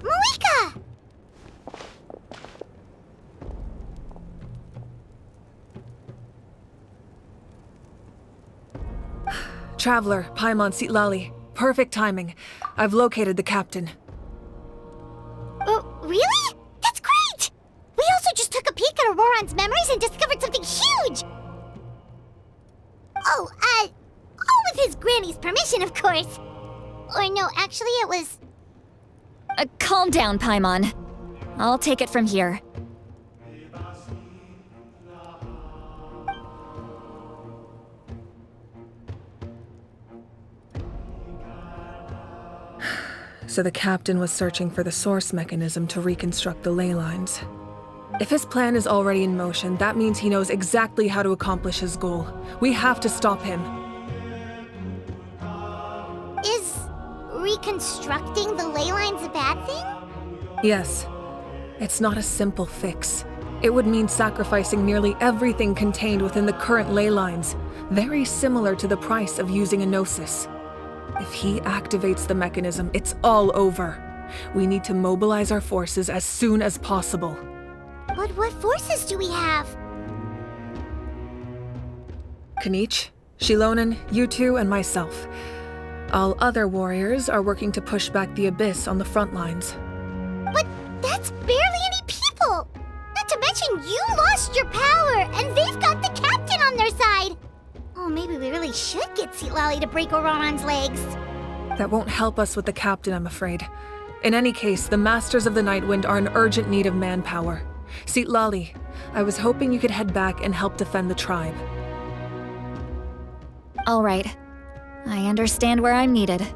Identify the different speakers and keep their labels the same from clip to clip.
Speaker 1: Malika!
Speaker 2: Traveler, Paimon Sitlali. Perfect timing. I've located the captain.
Speaker 1: Really? That's great! We also just took a peek at Auroron's memories and discovered something huge! All with his granny's permission, of course. Or no, actually it was...
Speaker 3: Calm down, Paimon. I'll take it from here.
Speaker 2: So the captain was searching for the source mechanism to reconstruct the ley lines. If his plan is already in motion, that means he knows exactly how to accomplish his goal. We have to stop him.
Speaker 1: Is reconstructing the ley lines a bad thing?
Speaker 2: Yes. It's not a simple fix. It would mean sacrificing nearly everything contained within the current ley lines, very similar to the price of using a gnosis. If he activates the mechanism, it's all over. We need to mobilize our forces as soon as possible.
Speaker 1: But what forces do we have?
Speaker 2: Kanich, Shilonen, you two, and myself. All other warriors are working to push back the Abyss on the front lines.
Speaker 1: But that's barely any people! Not to mention you lost your power, and they've got the captain on their side! Oh, maybe we really should get Sitlali to break Auroron's legs.
Speaker 2: That won't help us with the captain, I'm afraid. In any case, the Masters of the Nightwind are in urgent need of manpower. Sitlali, I was hoping you could head back and help defend the tribe.
Speaker 3: All right. I understand where I'm needed.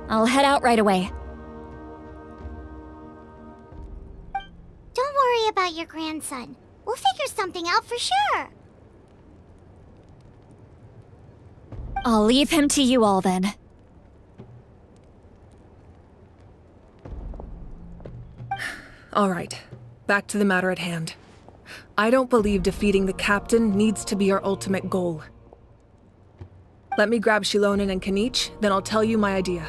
Speaker 3: I'll head out right away.
Speaker 1: Don't worry about your grandson. We'll figure something out for sure.
Speaker 3: I'll leave him to you all then.
Speaker 2: All right, back to the matter at hand. I don't believe defeating the captain needs to be our ultimate goal. Let me grab Shilonen and Kanich, then I'll tell you my idea.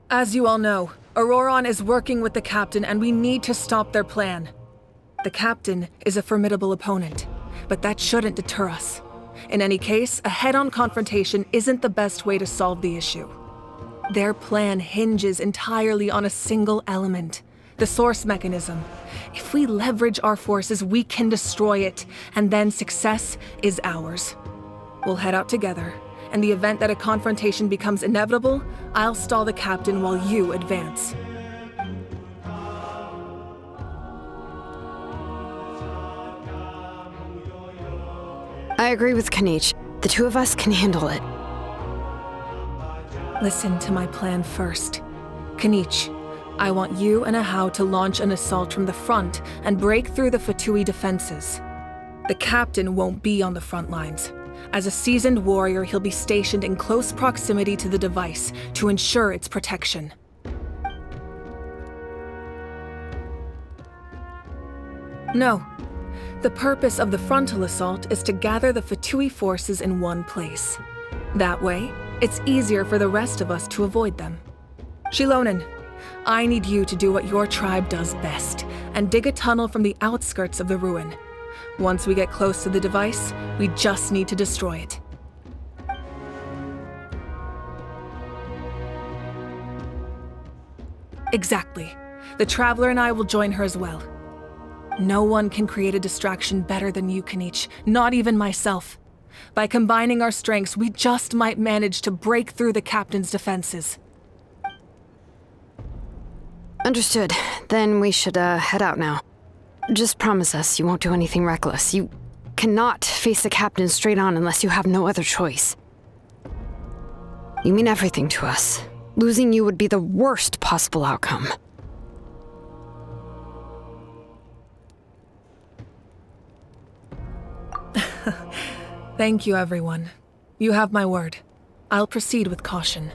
Speaker 2: As you all know, Auroron is working with the captain and we need to stop their plan. The captain is a formidable opponent, but that shouldn't deter us. In any case, a head-on confrontation isn't the best way to solve the issue. Their plan hinges entirely on a single element, the source mechanism. If we leverage our forces, we can destroy it, and then success is ours. We'll head out together. In the event that a confrontation becomes inevitable, I'll stall the captain while you advance.
Speaker 4: I agree with Kanich. The two of us can handle it.
Speaker 2: Listen to my plan first. Kanich, I want you and Ahau to launch an assault from the front and break through the Fatui defenses. The captain won't be on the front lines. As a seasoned warrior, he'll be stationed in close proximity to the device to ensure its protection. No. The purpose of the frontal assault is to gather the Fatui forces in one place. That way, it's easier for the rest of us to avoid them. Shilonen, I need you to do what your tribe does best, and dig a tunnel from the outskirts of the ruin. Once we get close to the device, we just need to destroy it. Exactly. The Traveler and I will join her as well. No one can create a distraction better than you, Kanich, not even myself. By combining our strengths, we just might manage to break through the captain's defenses.
Speaker 4: Understood. Then we should head out now. Just promise us you won't do anything reckless. You cannot face the captain straight on unless you have no other choice. You mean everything to us. Losing you would be the worst possible outcome.
Speaker 2: Thank you, everyone. You have my word. I'll proceed with caution.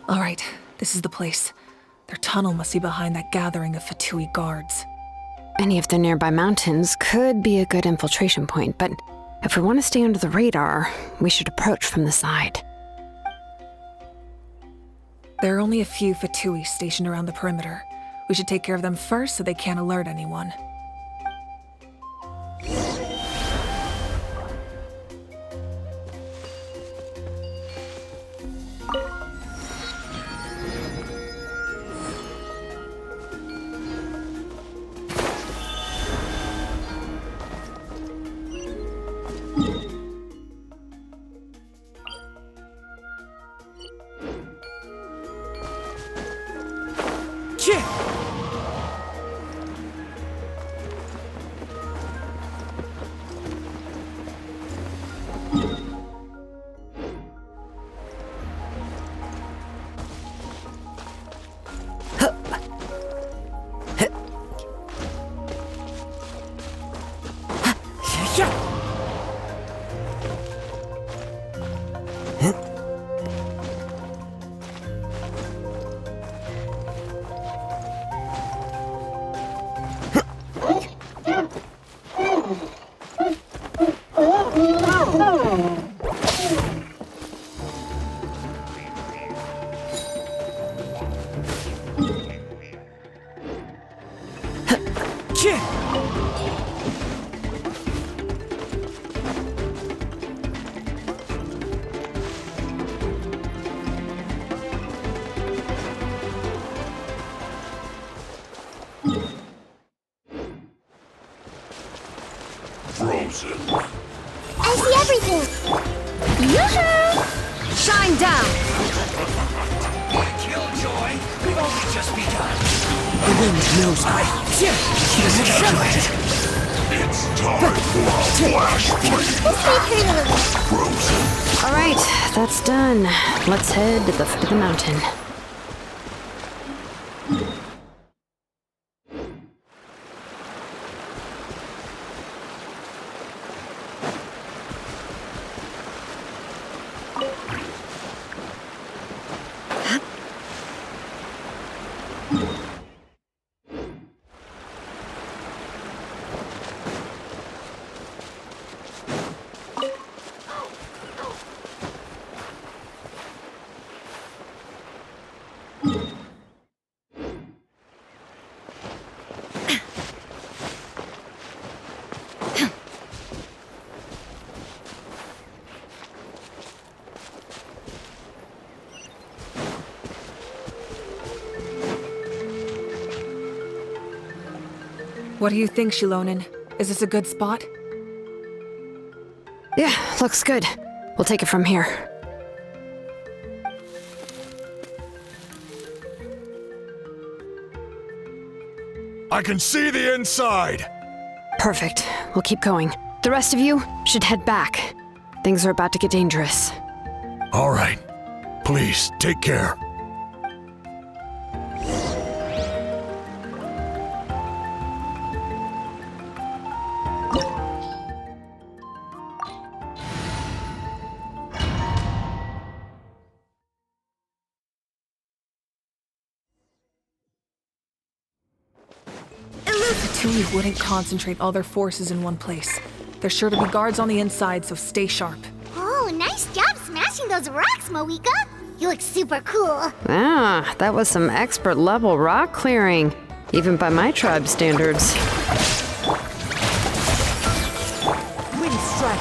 Speaker 2: All right, this is the place. Their tunnel must be behind that gathering of Fatui guards.
Speaker 4: Any of the nearby mountains could be a good infiltration point, but if we want to stay under the radar, we should approach from the side.
Speaker 2: There are only a few Fatui stationed around the perimeter. We should take care of them first so they can't alert anyone.
Speaker 1: I see everything! Yoo-hoo!
Speaker 5: Shine down!
Speaker 6: Killjoy, we've only just begun.
Speaker 5: The wind knows me.
Speaker 6: It's time for a flash freeze.
Speaker 1: This way turning a little.
Speaker 6: Frozen.
Speaker 4: All right, that's done. Let's head to the foot of the mountain.
Speaker 2: What do you think, Shilonin? Is this a good spot?
Speaker 4: Yeah, looks good. We'll take it from here.
Speaker 6: I can see the inside!
Speaker 4: Perfect. We'll keep going. The rest of you should head back. Things are about to get dangerous.
Speaker 6: All right. Please, take care.
Speaker 2: Fatui wouldn't concentrate all their forces in one place. There's sure to be guards on the inside, so stay sharp.
Speaker 1: Oh, nice job smashing those rocks, Moeka. You look super cool.
Speaker 4: Ah, that was some expert level rock clearing. Even by my tribe standards.
Speaker 5: Wind strike.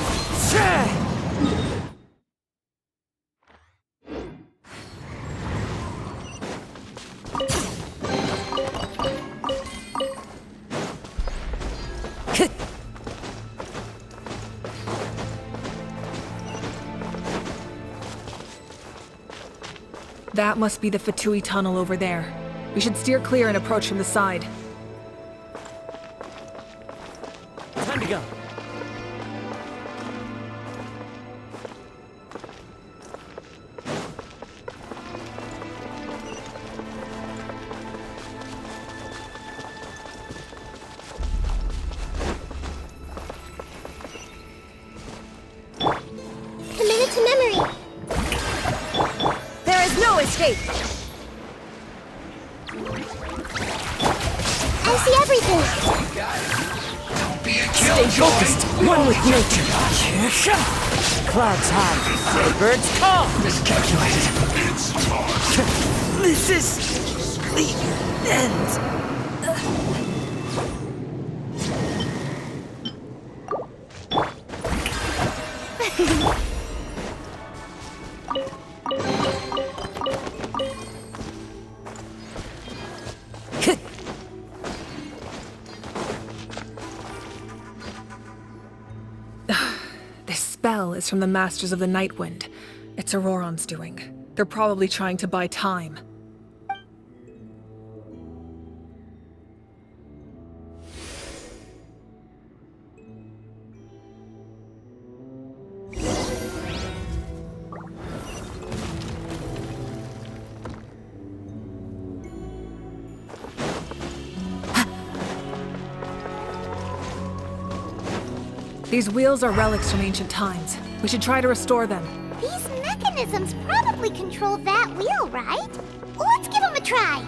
Speaker 2: That must be the Fatui tunnel over there. We should steer clear and approach from the side.
Speaker 5: Time to go.
Speaker 1: Committed to memory.
Speaker 5: There is no escape.
Speaker 1: I see everything.
Speaker 5: Stay focused. One with nature. Clouds high. Birds call.
Speaker 6: Miscalculated. It's time.
Speaker 5: This is the end.
Speaker 2: This spell is from the Masters of the Night Wind. It's Auroron's doing. They're probably trying to buy time. These wheels are relics from ancient times. We should try to restore them.
Speaker 1: These mechanisms probably control that wheel, right? Let's give them a try.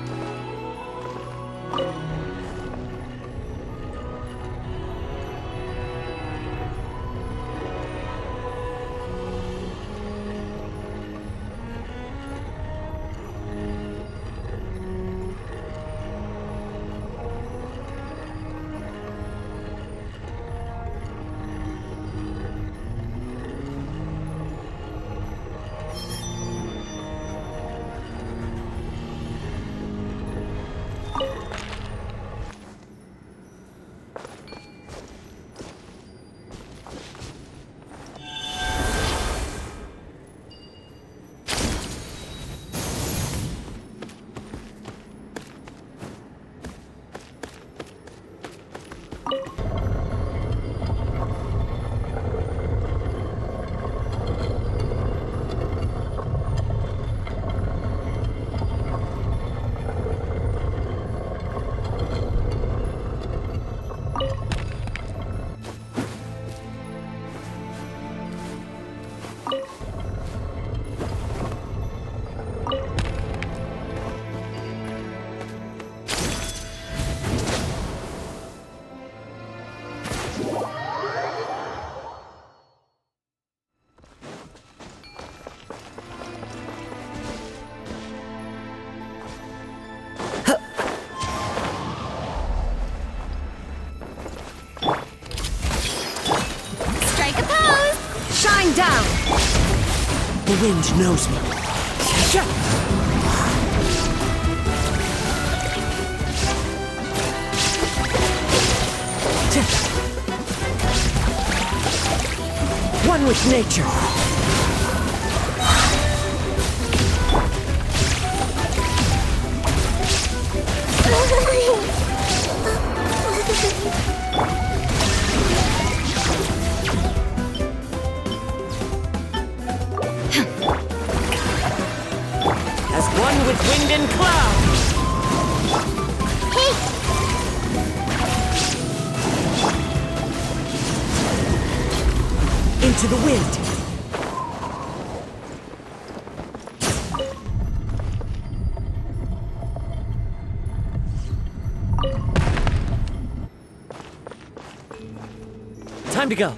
Speaker 5: Down! The wind knows me. One with nature. As one with wind and cloud.
Speaker 1: Hey!
Speaker 5: Into the wind. Time to go.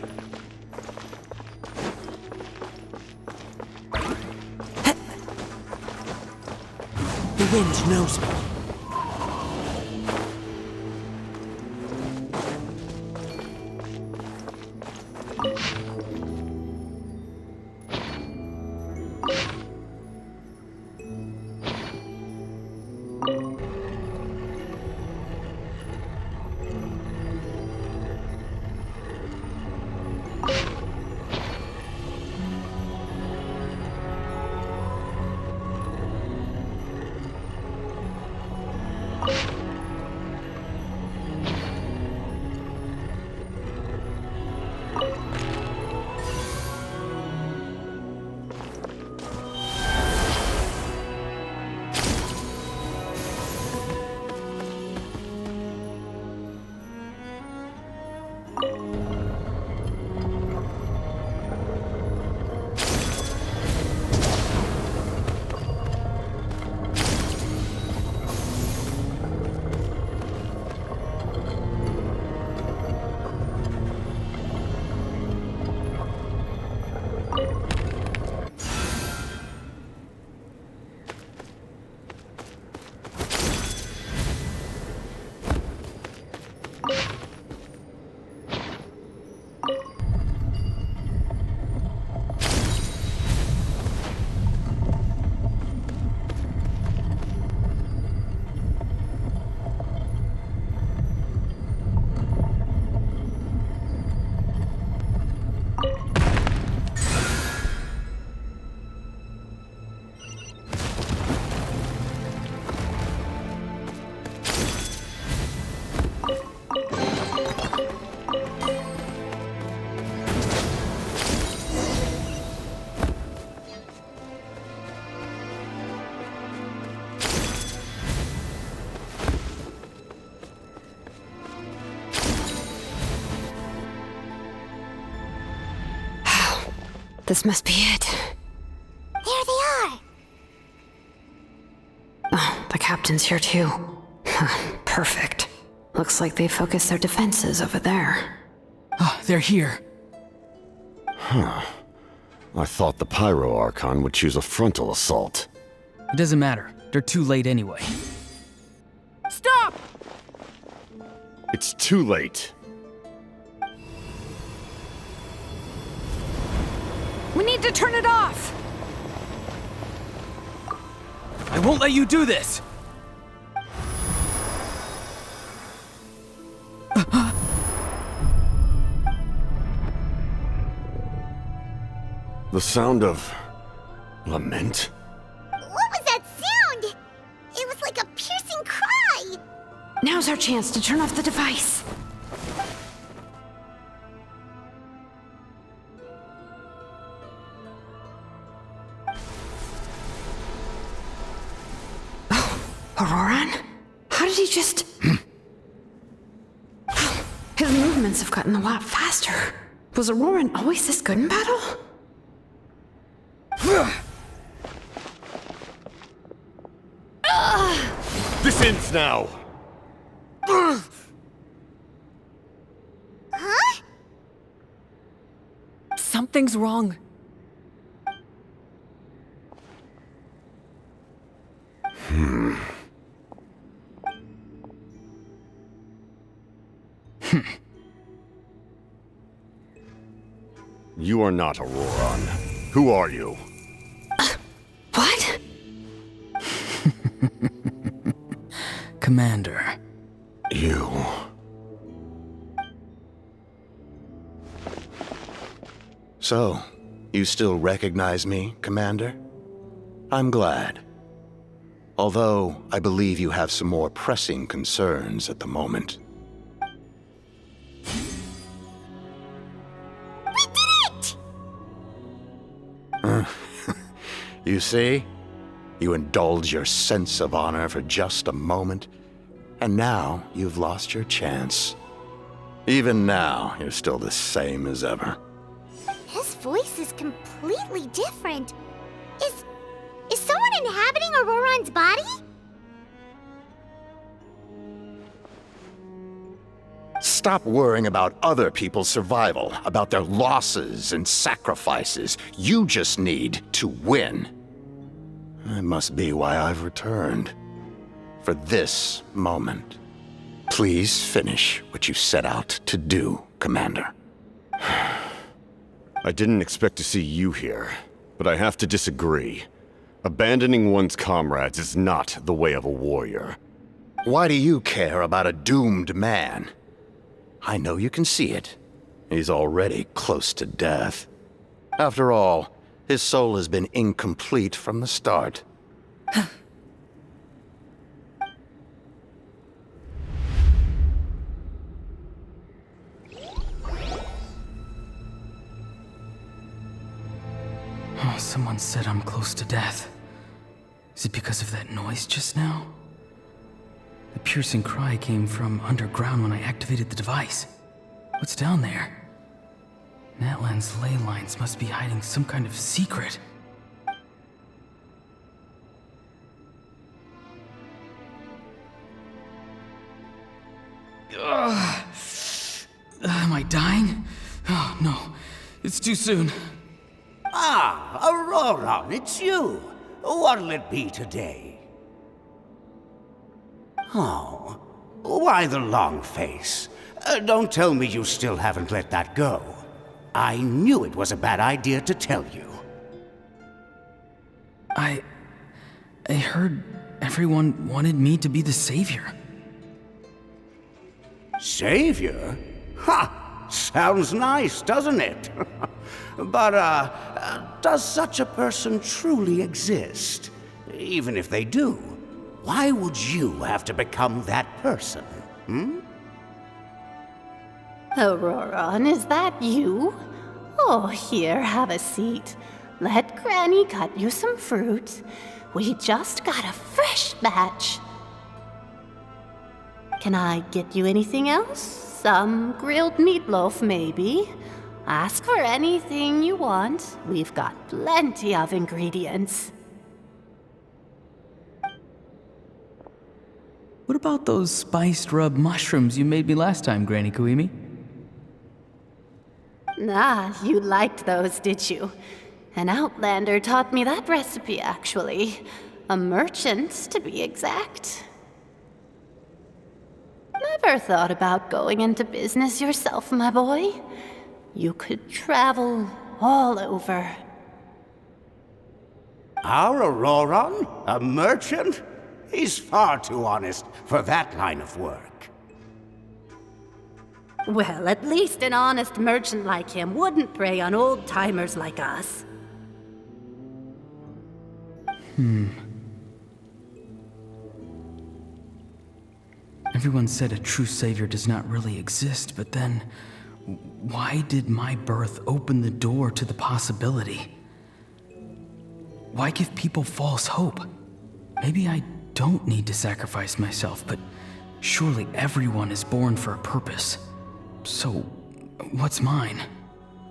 Speaker 5: The wind knows me.
Speaker 4: This must be it.
Speaker 1: There they are!
Speaker 4: Oh, the captain's here too. Perfect. Looks like they focused their defenses over there.
Speaker 7: Ah, they're here.
Speaker 6: I thought the Pyro Archon would choose a frontal assault.
Speaker 7: It doesn't matter. They're too late anyway.
Speaker 2: Stop!
Speaker 6: It's too late.
Speaker 2: We need to turn it off!
Speaker 7: I won't let you do this!
Speaker 6: The sound of lament?
Speaker 1: What was that sound? It was like a piercing cry!
Speaker 4: Now's our chance to turn off the device. Auroran? How did he just... His movements have gotten a lot faster. Was Auroran always this good in battle?
Speaker 6: This ends now!
Speaker 1: Huh?
Speaker 2: Something's wrong.
Speaker 6: You are not Auroran. Who are you?
Speaker 4: What?
Speaker 7: Commander.
Speaker 6: You...
Speaker 8: So, you still recognize me, Commander? I'm glad. Although, I believe you have some more pressing concerns at the moment.
Speaker 1: We did it!
Speaker 8: You see? You indulge your sense of honor for just a moment, and now you've lost your chance. Even now, you're still the same as ever.
Speaker 1: His voice is completely different. Is someone inhabiting Auroron's body?
Speaker 8: Stop worrying about other people's survival, about their losses and sacrifices. You just need to win. That must be why I've returned. For this moment. Please finish what you set out to do, Commander.
Speaker 9: I didn't expect to see you here, but I have to disagree. Abandoning one's comrades is not the way of a warrior.
Speaker 8: Why do you care about a doomed man? I know you can see it. He's already close to death. After all, his soul has been incomplete from the start.
Speaker 7: Oh, someone said I'm close to death. Is it because of that noise just now? The piercing cry came from underground when I activated the device. What's down there? Natlan's ley lines must be hiding some kind of secret. Ugh. Am I dying? Oh, no. It's too soon.
Speaker 10: Ah, Auroron, it's you. What'll it be today? Oh, why the long face? Don't tell me you still haven't let that go. I knew it was a bad idea to tell you.
Speaker 7: I heard everyone wanted me to be the savior.
Speaker 10: Savior? Ha! Sounds nice, doesn't it? But, does such a person truly exist? Even if they do, why would you have to become that person, hmm?
Speaker 11: Auroron, is that you? Oh, here, have a seat. Let Granny cut you some fruit. We just got a fresh batch. Can I get you anything else? Some grilled meatloaf, maybe? Ask for anything you want. We've got plenty of ingredients.
Speaker 7: What about those spiced rub mushrooms you made me last time, Granny Kuimi?
Speaker 11: Ah, you liked those, did you? An outlander taught me that recipe, actually. A merchant, to be exact. Never thought about going into business yourself, my boy? You could travel all over.
Speaker 10: Our Auroron? A merchant? He's far too honest for that line of work.
Speaker 11: Well, at least an honest merchant like him wouldn't prey on old-timers like us.
Speaker 7: Everyone said a true savior does not really exist, but then why did my birth open the door to the possibility? Why give people false hope? Maybe I don't need to sacrifice myself, but surely everyone is born for a purpose. So, what's mine?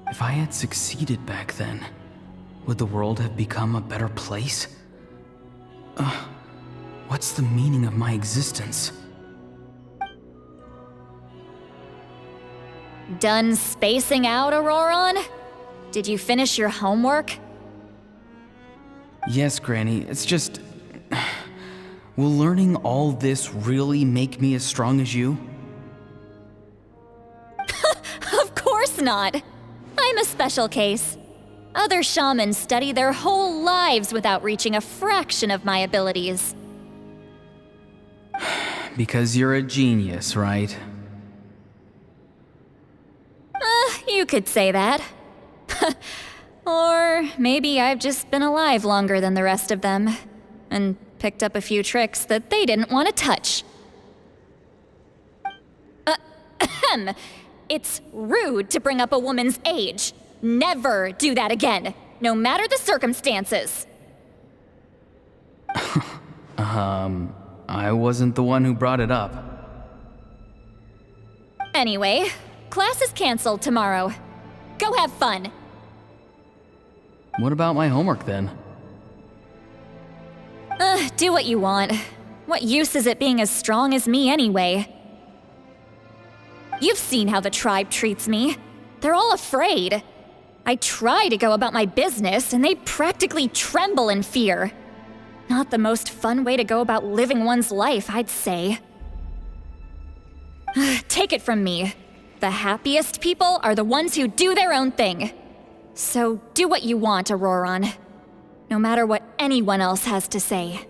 Speaker 7: If I had succeeded back then, would the world have become a better place? What's the meaning of my existence?
Speaker 3: Done spacing out, Auroron? Did you finish your homework?
Speaker 7: Yes, Granny, it's just... Will learning all this really make me as strong as you?
Speaker 3: Of course not. I'm a special case. Other shamans study their whole lives without reaching a fraction of my abilities.
Speaker 7: Because you're a genius, right?
Speaker 3: You could say that. Or maybe I've just been alive longer than the rest of them, and picked up a few tricks that they didn't want to touch. It's rude to bring up a woman's age. Never do that again, no matter the circumstances.
Speaker 7: I wasn't the one who brought it up.
Speaker 3: Anyway, class is canceled tomorrow. Go have fun.
Speaker 7: What about my homework then?
Speaker 3: Do what you want. What use is it being as strong as me anyway? You've seen how the tribe treats me. They're all afraid. I try to go about my business, and they practically tremble in fear. Not the most fun way to go about living one's life, I'd say. Take it from me. The happiest people are the ones who do their own thing. So do what you want, Auroron. No matter what anyone else has to say.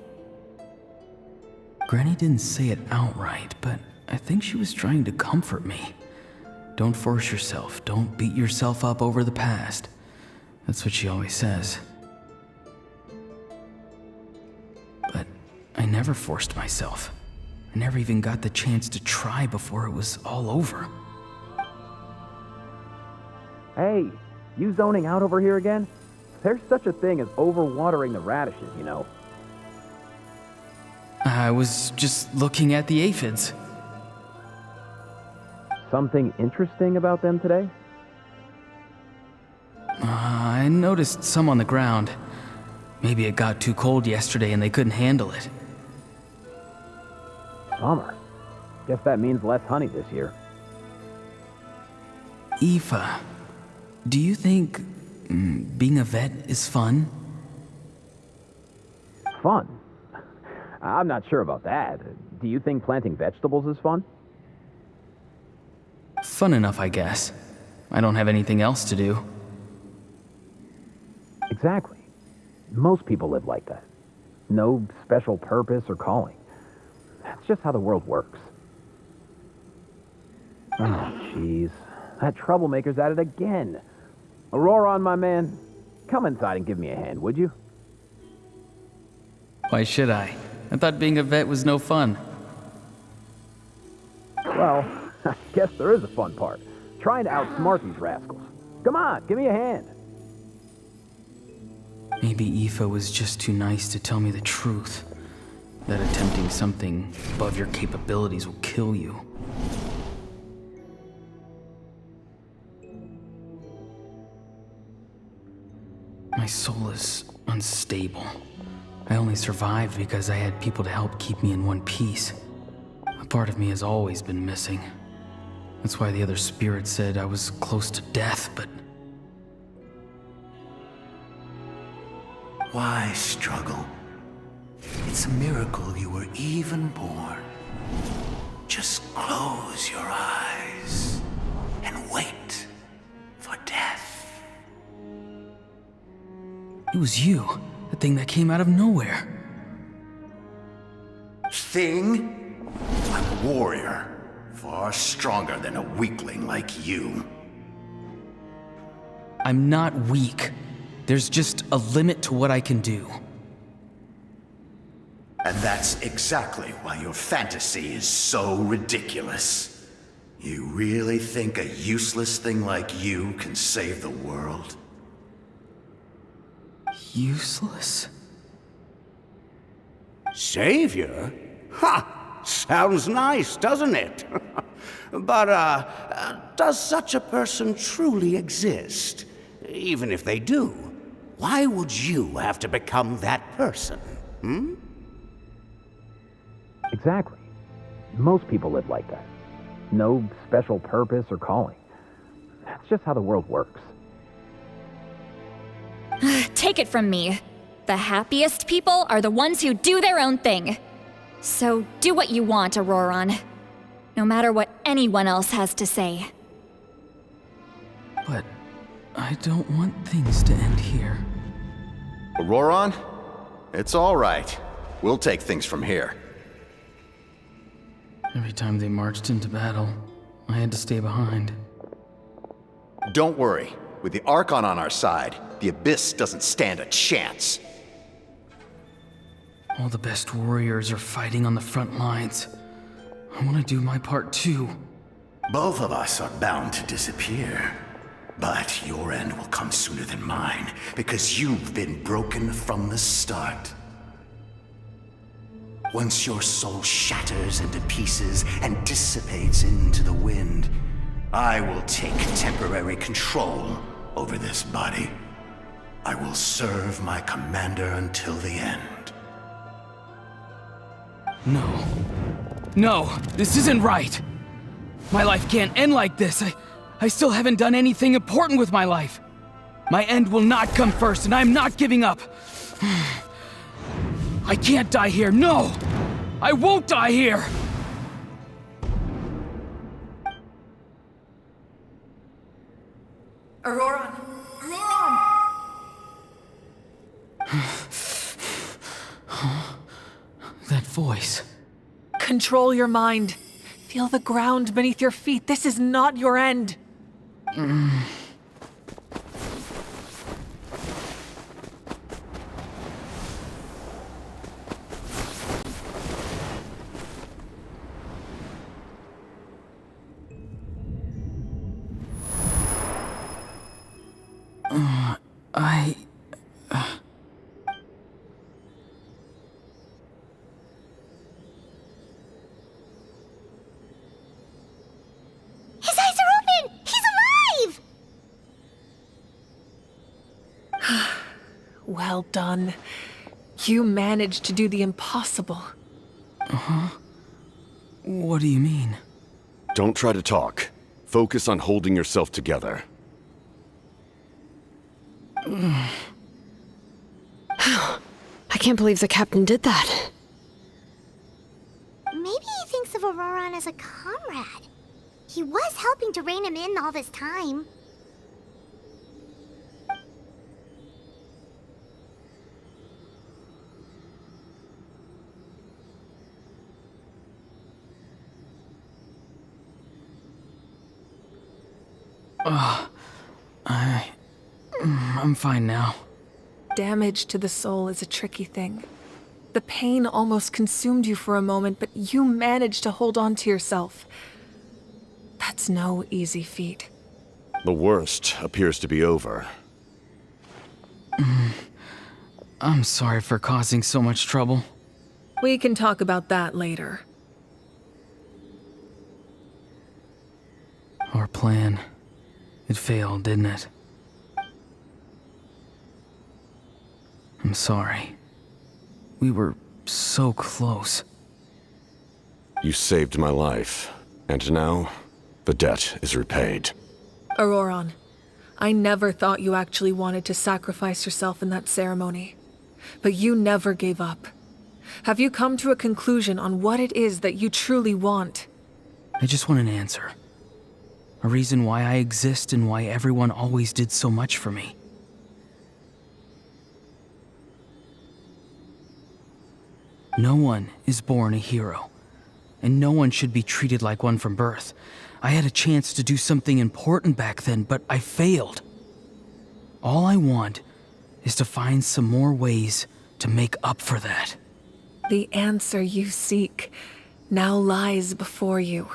Speaker 7: Granny didn't say it outright, but I think she was trying to comfort me. Don't force yourself. Don't beat yourself up over the past. That's what she always says. But I never forced myself. I never even got the chance to try before it was all over.
Speaker 12: Hey, you zoning out over here again? There's such a thing as overwatering the radishes, you know.
Speaker 7: I was just looking at the aphids.
Speaker 12: Something interesting about them today?
Speaker 7: I noticed some on the ground. Maybe it got too cold yesterday and they couldn't handle it.
Speaker 12: Bummer. Guess that means less honey this year.
Speaker 7: Aoife, do you think being a vet is fun?
Speaker 12: Fun? I'm not sure about that. Do you think planting vegetables is fun?
Speaker 7: Fun enough, I guess. I don't have anything else to do.
Speaker 12: Exactly. Most people live like that. No special purpose or calling. That's just how the world works. Oh, jeez. That troublemaker's at it again. Auroron, my man, come inside and give me a hand, would you?
Speaker 7: Why should I? I thought being a vet was no fun.
Speaker 12: Well, I guess there is a fun part. Trying to outsmart these rascals. Come on, give me a hand.
Speaker 7: Maybe Aoife was just too nice to tell me the truth. That attempting something above your capabilities will kill you. My soul is unstable. I only survived because I had people to help keep me in one piece. A part of me has always been missing. That's why the other spirit said I was close to death, but...
Speaker 13: Why struggle? It's a miracle you were even born. Just close your eyes and wait for death.
Speaker 7: It was you, the thing that came out of nowhere.
Speaker 13: Thing? I'm a warrior, far stronger than a weakling like you.
Speaker 7: I'm not weak. There's just a limit to what I can do.
Speaker 13: And that's exactly why your fantasy is so ridiculous. You really think a useless thing like you can save the world?
Speaker 7: Useless?
Speaker 10: Savior? Ha! Sounds nice, doesn't it? But, does such a person truly exist? Even if they do, why would you have to become that person? Hmm?
Speaker 12: Exactly. Most people live like that. No special purpose or calling. That's just how the world works.
Speaker 3: Take it from me. The happiest people are the ones who do their own thing. So do what you want, Auroron. No matter what anyone else has to say.
Speaker 7: But I don't want things to end here.
Speaker 8: Auroron? It's all right. We'll take things from here.
Speaker 7: Every time they marched into battle, I had to stay behind.
Speaker 8: Don't worry. With the Archon on our side, the Abyss doesn't stand a chance.
Speaker 7: All the best warriors are fighting on the front lines. I want to do my part too.
Speaker 13: Both of us are bound to disappear. But your end will come sooner than mine, because you've been broken from the start. Once your soul shatters into pieces and dissipates into the wind, I will take temporary control over this body. I will serve my commander until the end.
Speaker 7: No. No, this isn't right. My life can't end like this. I still haven't done anything important with my life. My end will not come first, and I'm not giving up. I can't die here, no! I won't die here!
Speaker 2: Auroran! Auroran!
Speaker 7: That voice.
Speaker 2: Control your mind. Feel the ground beneath your feet. This is not your end.
Speaker 1: His eyes are open! He's alive!
Speaker 2: Well done. You managed to do the impossible.
Speaker 7: What do you mean?
Speaker 9: Don't try to talk. Focus on holding yourself together.
Speaker 4: I can't believe the captain did that.
Speaker 1: Maybe he thinks of Auroran as a comrade. He was helping to rein him in all this time.
Speaker 7: I'm fine now.
Speaker 2: Damage to the soul is a tricky thing. The pain almost consumed you for a moment, but you managed to hold on to yourself. That's no easy feat.
Speaker 9: The worst appears to be over.
Speaker 7: I'm sorry for causing so much trouble.
Speaker 2: We can talk about that later.
Speaker 7: Our plan. It failed, didn't it? I'm sorry. We were so close.
Speaker 9: You saved my life, and now the debt is repaid.
Speaker 2: Auroran, I never thought you actually wanted to sacrifice yourself in that ceremony. But you never gave up. Have you come to a conclusion on what it is that you truly want?
Speaker 7: I just want an answer. A reason why I exist and why everyone always did so much for me. No one is born a hero, and no one should be treated like one from birth. I had a chance to do something important back then, but I failed. All I want is to find some more ways to make up for that.
Speaker 2: The answer you seek now lies before you.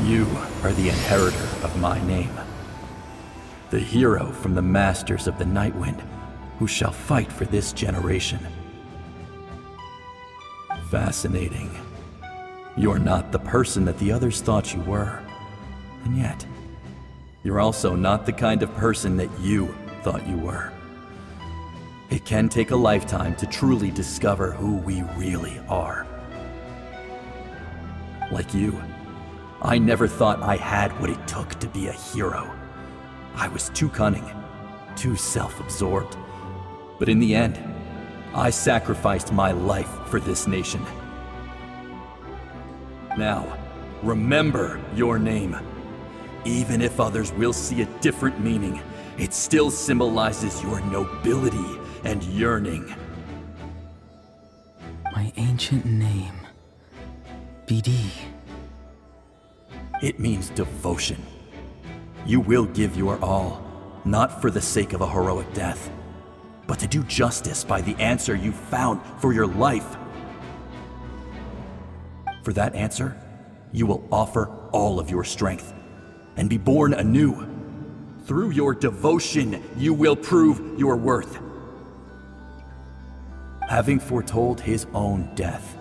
Speaker 14: You are the inheritor of my name. The hero from the Masters of the Nightwind, who shall fight for this generation. Fascinating. You're not the person that the others thought you were. And yet, you're also not the kind of person that you thought you were. It can take a lifetime to truly discover who we really are. Like you, I never thought I had what it took to be a hero. I was too cunning, too self-absorbed. But in the end, I sacrificed my life for this nation. Now, remember your name. Even if others will see a different meaning, it still symbolizes your nobility and yearning.
Speaker 7: My ancient name. BD.
Speaker 14: It means devotion. You will give your all, not for the sake of a heroic death, but to do justice by the answer you found for your life. For that answer, you will offer all of your strength and be born anew. Through your devotion, you will prove your worth. Having foretold his own death,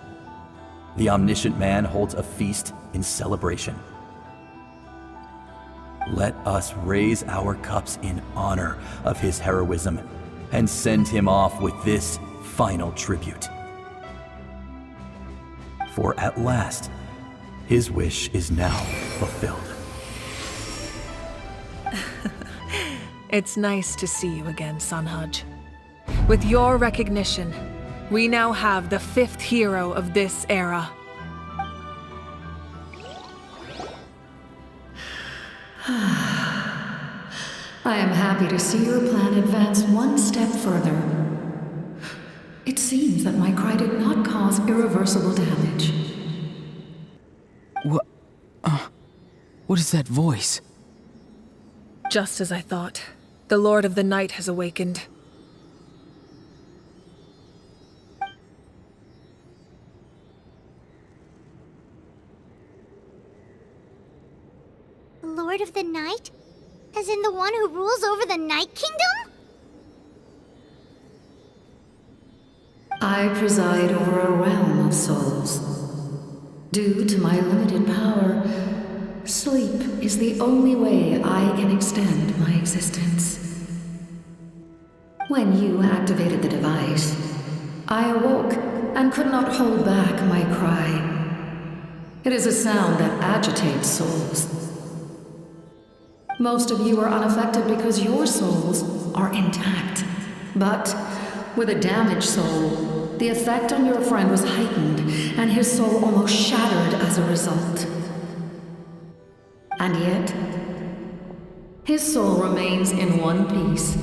Speaker 14: the omniscient man holds a feast in celebration. Let us raise our cups in honor of his heroism and send him off with this final tribute. For at last, his wish is now fulfilled.
Speaker 2: It's nice to see you again, Sunhudge. With your recognition, we now have the 5th hero of this era.
Speaker 15: I am happy to see your plan advance one step further. It seems that my cry did not cause irreversible damage.
Speaker 7: What is that voice?
Speaker 2: Just as I thought. The Lord of the Night has awakened.
Speaker 1: Lord of the Night? As in the one who rules over the Night Kingdom?
Speaker 15: I preside over a realm of souls. Due to my limited power, sleep is the only way I can extend my existence. When you activated the device, I awoke and could not hold back my cry. It is a sound that agitates souls. Most of you are unaffected because your souls are intact. But with a damaged soul, the effect on your friend was heightened, and his soul almost shattered as a result. And yet, his soul remains in one piece.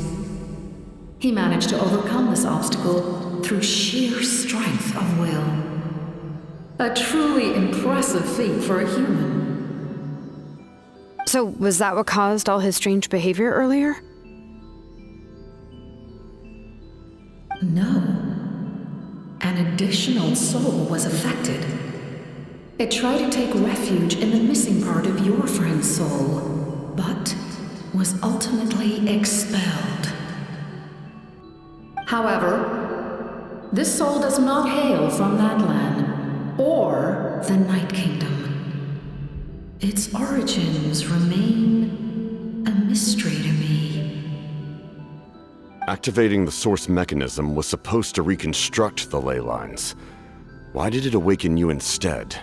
Speaker 15: He managed to overcome this obstacle through sheer strength of will. A truly impressive feat for a human.
Speaker 4: So, was that what caused all his strange behavior earlier?
Speaker 15: No. An additional soul was affected. It tried to take refuge in the missing part of your friend's soul, but was ultimately expelled. However, this soul does not hail from that land, or the Night Kingdom. Its origins remain a mystery to me.
Speaker 9: Activating the source mechanism was supposed to reconstruct the ley lines. Why did it awaken you instead?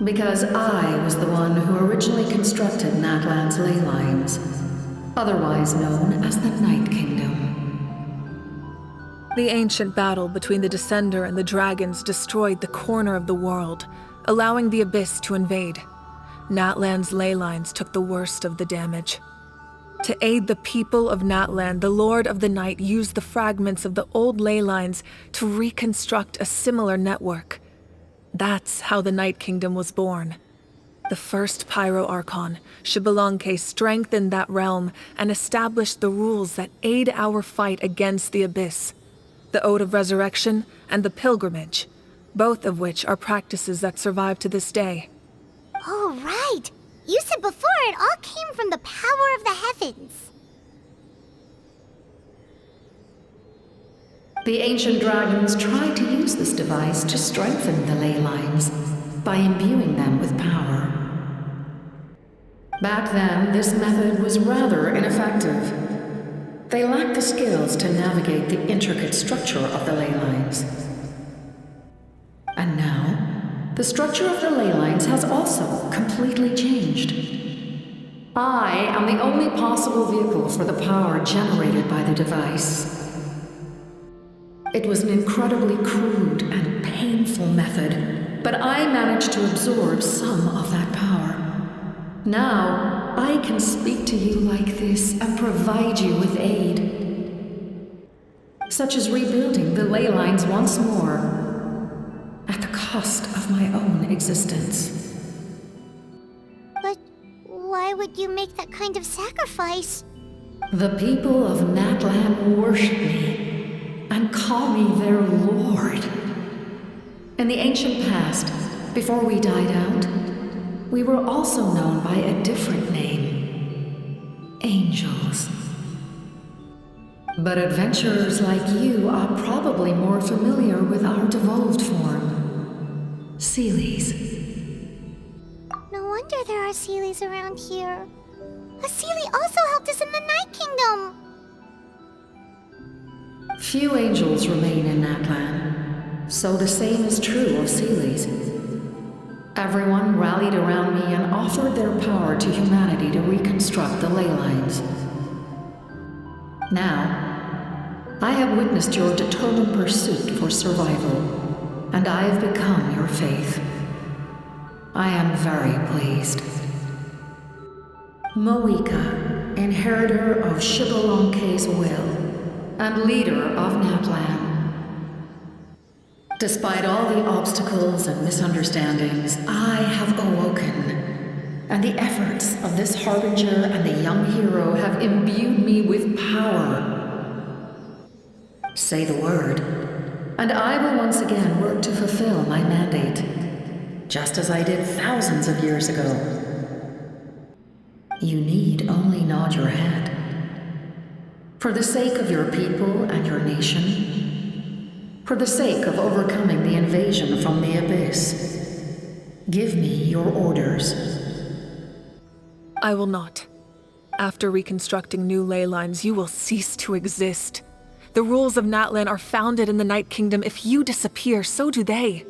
Speaker 15: Because I was the one who originally constructed Natlan's ley lines, otherwise known as the Night Kingdom.
Speaker 2: The ancient battle between the Descender and the dragons destroyed the corner of the world, allowing the Abyss to invade. Natlan's ley lines took the worst of the damage. To aid the people of Natlan, the Lord of the Night used the fragments of the old ley lines to reconstruct a similar network. That's how the Night Kingdom was born. The first Pyro Archon, Xbalanque, strengthened that realm and established the rules that aid our fight against the Abyss. The Ode of Resurrection and the Pilgrimage, both of which are practices that survive to this day.
Speaker 1: Oh, right! You said before it all came from the power of the heavens.
Speaker 15: The ancient dragons tried to use this device to strengthen the ley lines by imbuing them with power. Back then, this method was rather ineffective. They lacked the skills to navigate the intricate structure of the ley lines. And now, the structure of the ley lines has also completely changed. I am the only possible vehicle for the power generated by the device. It was an incredibly crude and painful method, but I managed to absorb some of that power. Now, I can speak to you like this and provide you with aid. Such as rebuilding the ley lines once more, at the cost of my own existence.
Speaker 1: But why would you make that kind of sacrifice?
Speaker 15: The people of Natlan worship me and call me their lord. In the ancient past, before we died out, we were also known by a different name. Angels. But adventurers like you are probably more familiar with our devolved form. Seelies.
Speaker 1: No wonder there are Seelies around here. A Seelie also helped us in the Night Kingdom!
Speaker 15: Few angels remain in Natlan, so the same is true of Seelies. Everyone rallied around me and offered their power to humanity to reconstruct the ley lines. Now, I have witnessed your determined pursuit for survival, and I have become your faith. I am very pleased. Moika, inheritor of Shibalonke's will, and leader of Natlan. Despite all the obstacles and misunderstandings, I have awoken, and the efforts of this harbinger and the young hero have imbued me with power. Say the word, and I will once again work to fulfill my mandate, just as I did thousands of years ago. You need only nod your head. For the sake of your people and your nation, for the sake of overcoming the invasion from the Abyss, give me your orders.
Speaker 2: I will not. After reconstructing new ley lines, you will cease to exist. The rules of Natlan are founded in the Night Kingdom. If you disappear, so do they.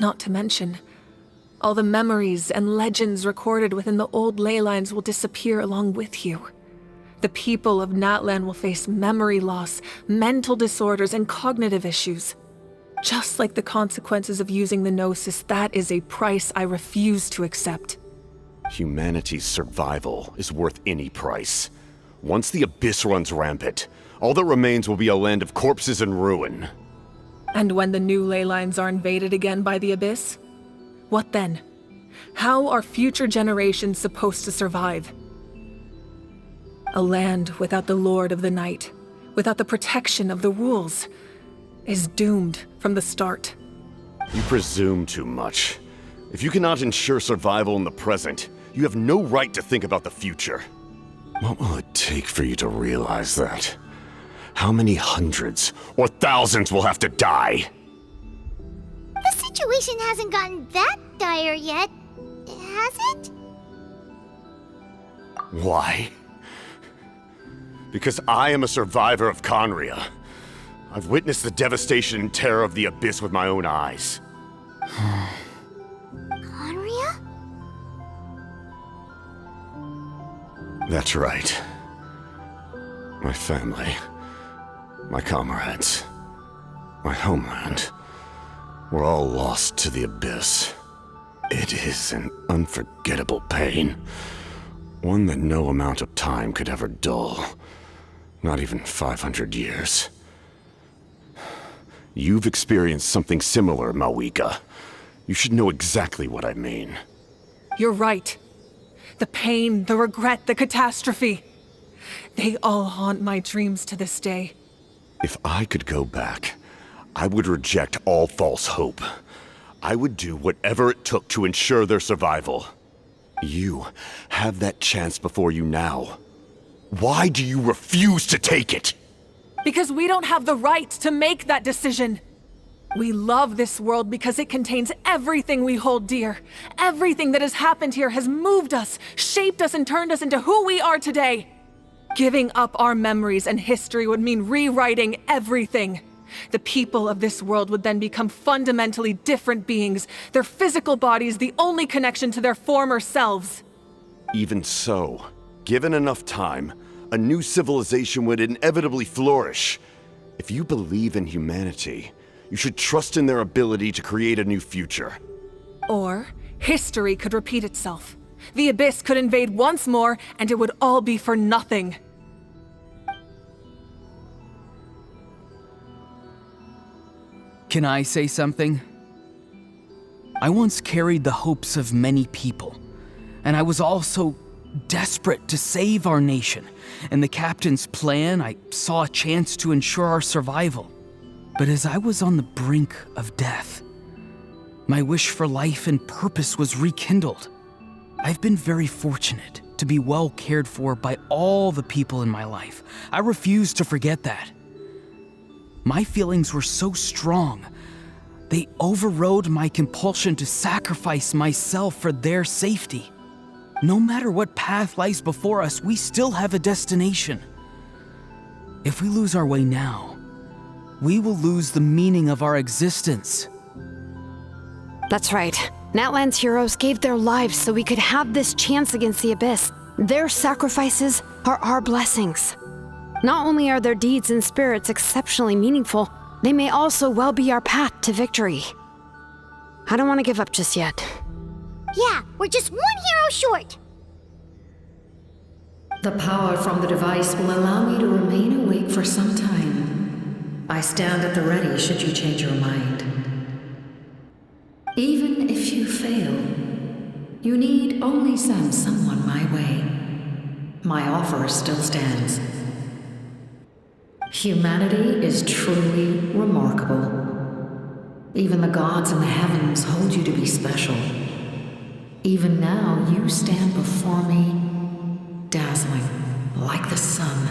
Speaker 2: Not to mention, all the memories and legends recorded within the old ley lines will disappear along with you. The people of Natlan will face memory loss, mental disorders, and cognitive issues. Just like the consequences of using the Gnosis, that is a price I refuse to accept.
Speaker 9: Humanity's survival is worth any price. Once the Abyss runs rampant, all that remains will be a land of corpses and ruin.
Speaker 2: And when the new ley lines are invaded again by the Abyss? What then? How are future generations supposed to survive? A land without the Lord of the Night, without the protection of the rules, is doomed from the start.
Speaker 9: You presume too much. If you cannot ensure survival in the present, you have no right to think about the future. What will it take for you to realize that? How many hundreds or thousands will have to die?
Speaker 1: The situation hasn't gotten that dire yet, has it?
Speaker 9: Why? Because I am a survivor of Conria. I've witnessed the devastation and terror of the Abyss with my own eyes.
Speaker 1: Conria?
Speaker 9: That's right. My family, my comrades, my homeland, were all lost to the Abyss. It is an unforgettable pain, one that no amount of time could ever dull. Not even 500 years. You've experienced something similar, Mawika. You should know exactly what I mean.
Speaker 2: You're right. The pain, the regret, the catastrophe. They all haunt my dreams to this day.
Speaker 9: If I could go back, I would reject all false hope. I would do whatever it took to ensure their survival. You have that chance before you now. Why do you refuse to take it?
Speaker 2: Because we don't have the right to make that decision. We love this world because it contains everything we hold dear. Everything that has happened here has moved us, shaped us, and turned us into who we are today. Giving up our memories and history would mean rewriting everything. The people of this world would then become fundamentally different beings, their physical bodies the only connection to their former selves.
Speaker 9: Even so, given enough time, a new civilization would inevitably flourish. If you believe in humanity, you should trust in their ability to create a new future.
Speaker 2: Or history could repeat itself. The Abyss could invade once more, and it would all be for nothing.
Speaker 7: Can I say something? I once carried the hopes of many people, and I was also desperate to save our nation. In the captain's plan, I saw a chance to ensure our survival. But as I was on the brink of death, my wish for life and purpose was rekindled. I've been very fortunate to be well cared for by all the people in my life. I refuse to forget that. My feelings were so strong, they overrode my compulsion to sacrifice myself for their safety. No matter what path lies before us, we still have a destination. If we lose our way now, we will lose the meaning of our existence.
Speaker 4: That's right. Natlan's heroes gave their lives so we could have this chance against the Abyss. Their sacrifices are our blessings. Not only are their deeds and spirits exceptionally meaningful, they may also well be our path to victory. I don't want to give up just yet.
Speaker 1: Yeah, we're just one hero short.
Speaker 15: The power from the device will allow me to remain awake for some time. I stand at the ready should you change your mind. Even if you fail, you need only send someone my way. My offer still stands. Humanity is truly remarkable. Even the gods in the heavens hold you to be special. Even now, you stand before me, dazzling like the sun.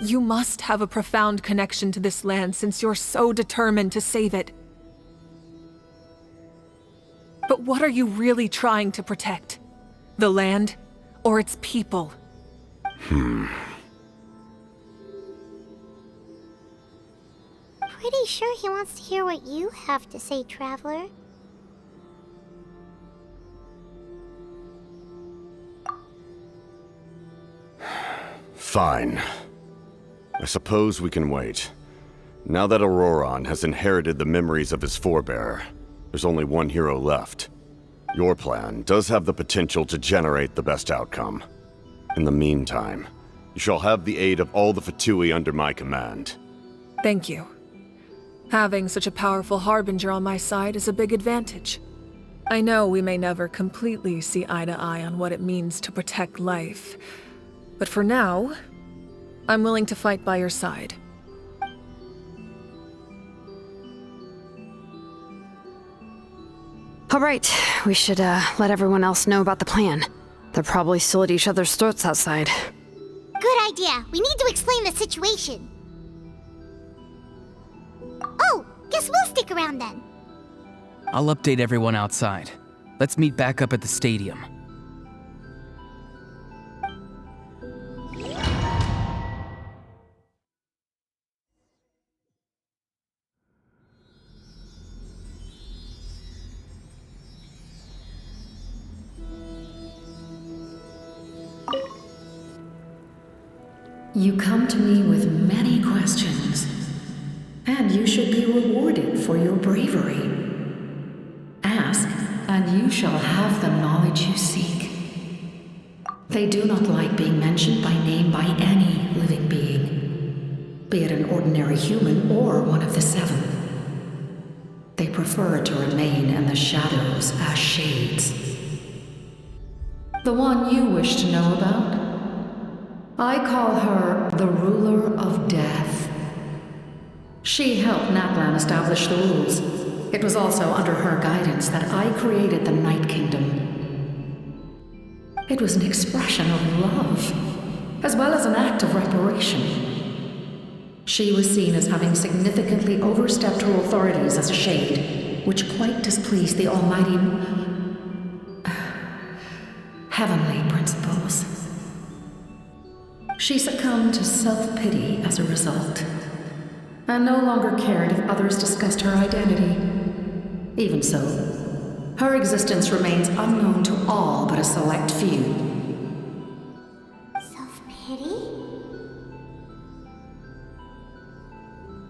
Speaker 2: You must have a profound connection to this land since you're so determined to save it. But what are you really trying to protect? The land or its people?
Speaker 1: Pretty sure he wants to hear what you have to say, Traveler.
Speaker 9: Fine. I suppose we can wait. Now that Auroron has inherited the memories of his forebear, there's only one hero left. Your plan does have the potential to generate the best outcome. In the meantime, you shall have the aid of all the Fatui under my command.
Speaker 2: Thank you. Having such a powerful harbinger on my side is a big advantage. I know we may never completely see eye to eye on what it means to protect life, but for now, I'm willing to fight by your side.
Speaker 4: All right, we should let everyone else know about the plan. They're probably still at each other's throats outside.
Speaker 1: Good idea. We need to explain the situation. Oh, guess we'll stick around then.
Speaker 7: I'll update everyone outside. Let's meet back up at the stadium.
Speaker 15: You come to me with many questions, and you should be rewarded for your bravery. Ask, and you shall have the knowledge you seek. They do not like being mentioned by name by any living being, be it an ordinary human or one of the seven. They prefer to remain in the shadows as shades. The one you wish to know about? I call her the Ruler of Death. She helped Natlan establish the rules. It was also under her guidance that I created the Night Kingdom. It was an expression of love, as well as an act of reparation. She was seen as having significantly overstepped her authorities as a shade, which quite displeased the almighty heavenly principles. She succumbed to self-pity as a result, and no longer cared if others discussed her identity. Even so, her existence remains unknown to all but a select few.
Speaker 1: Self-pity?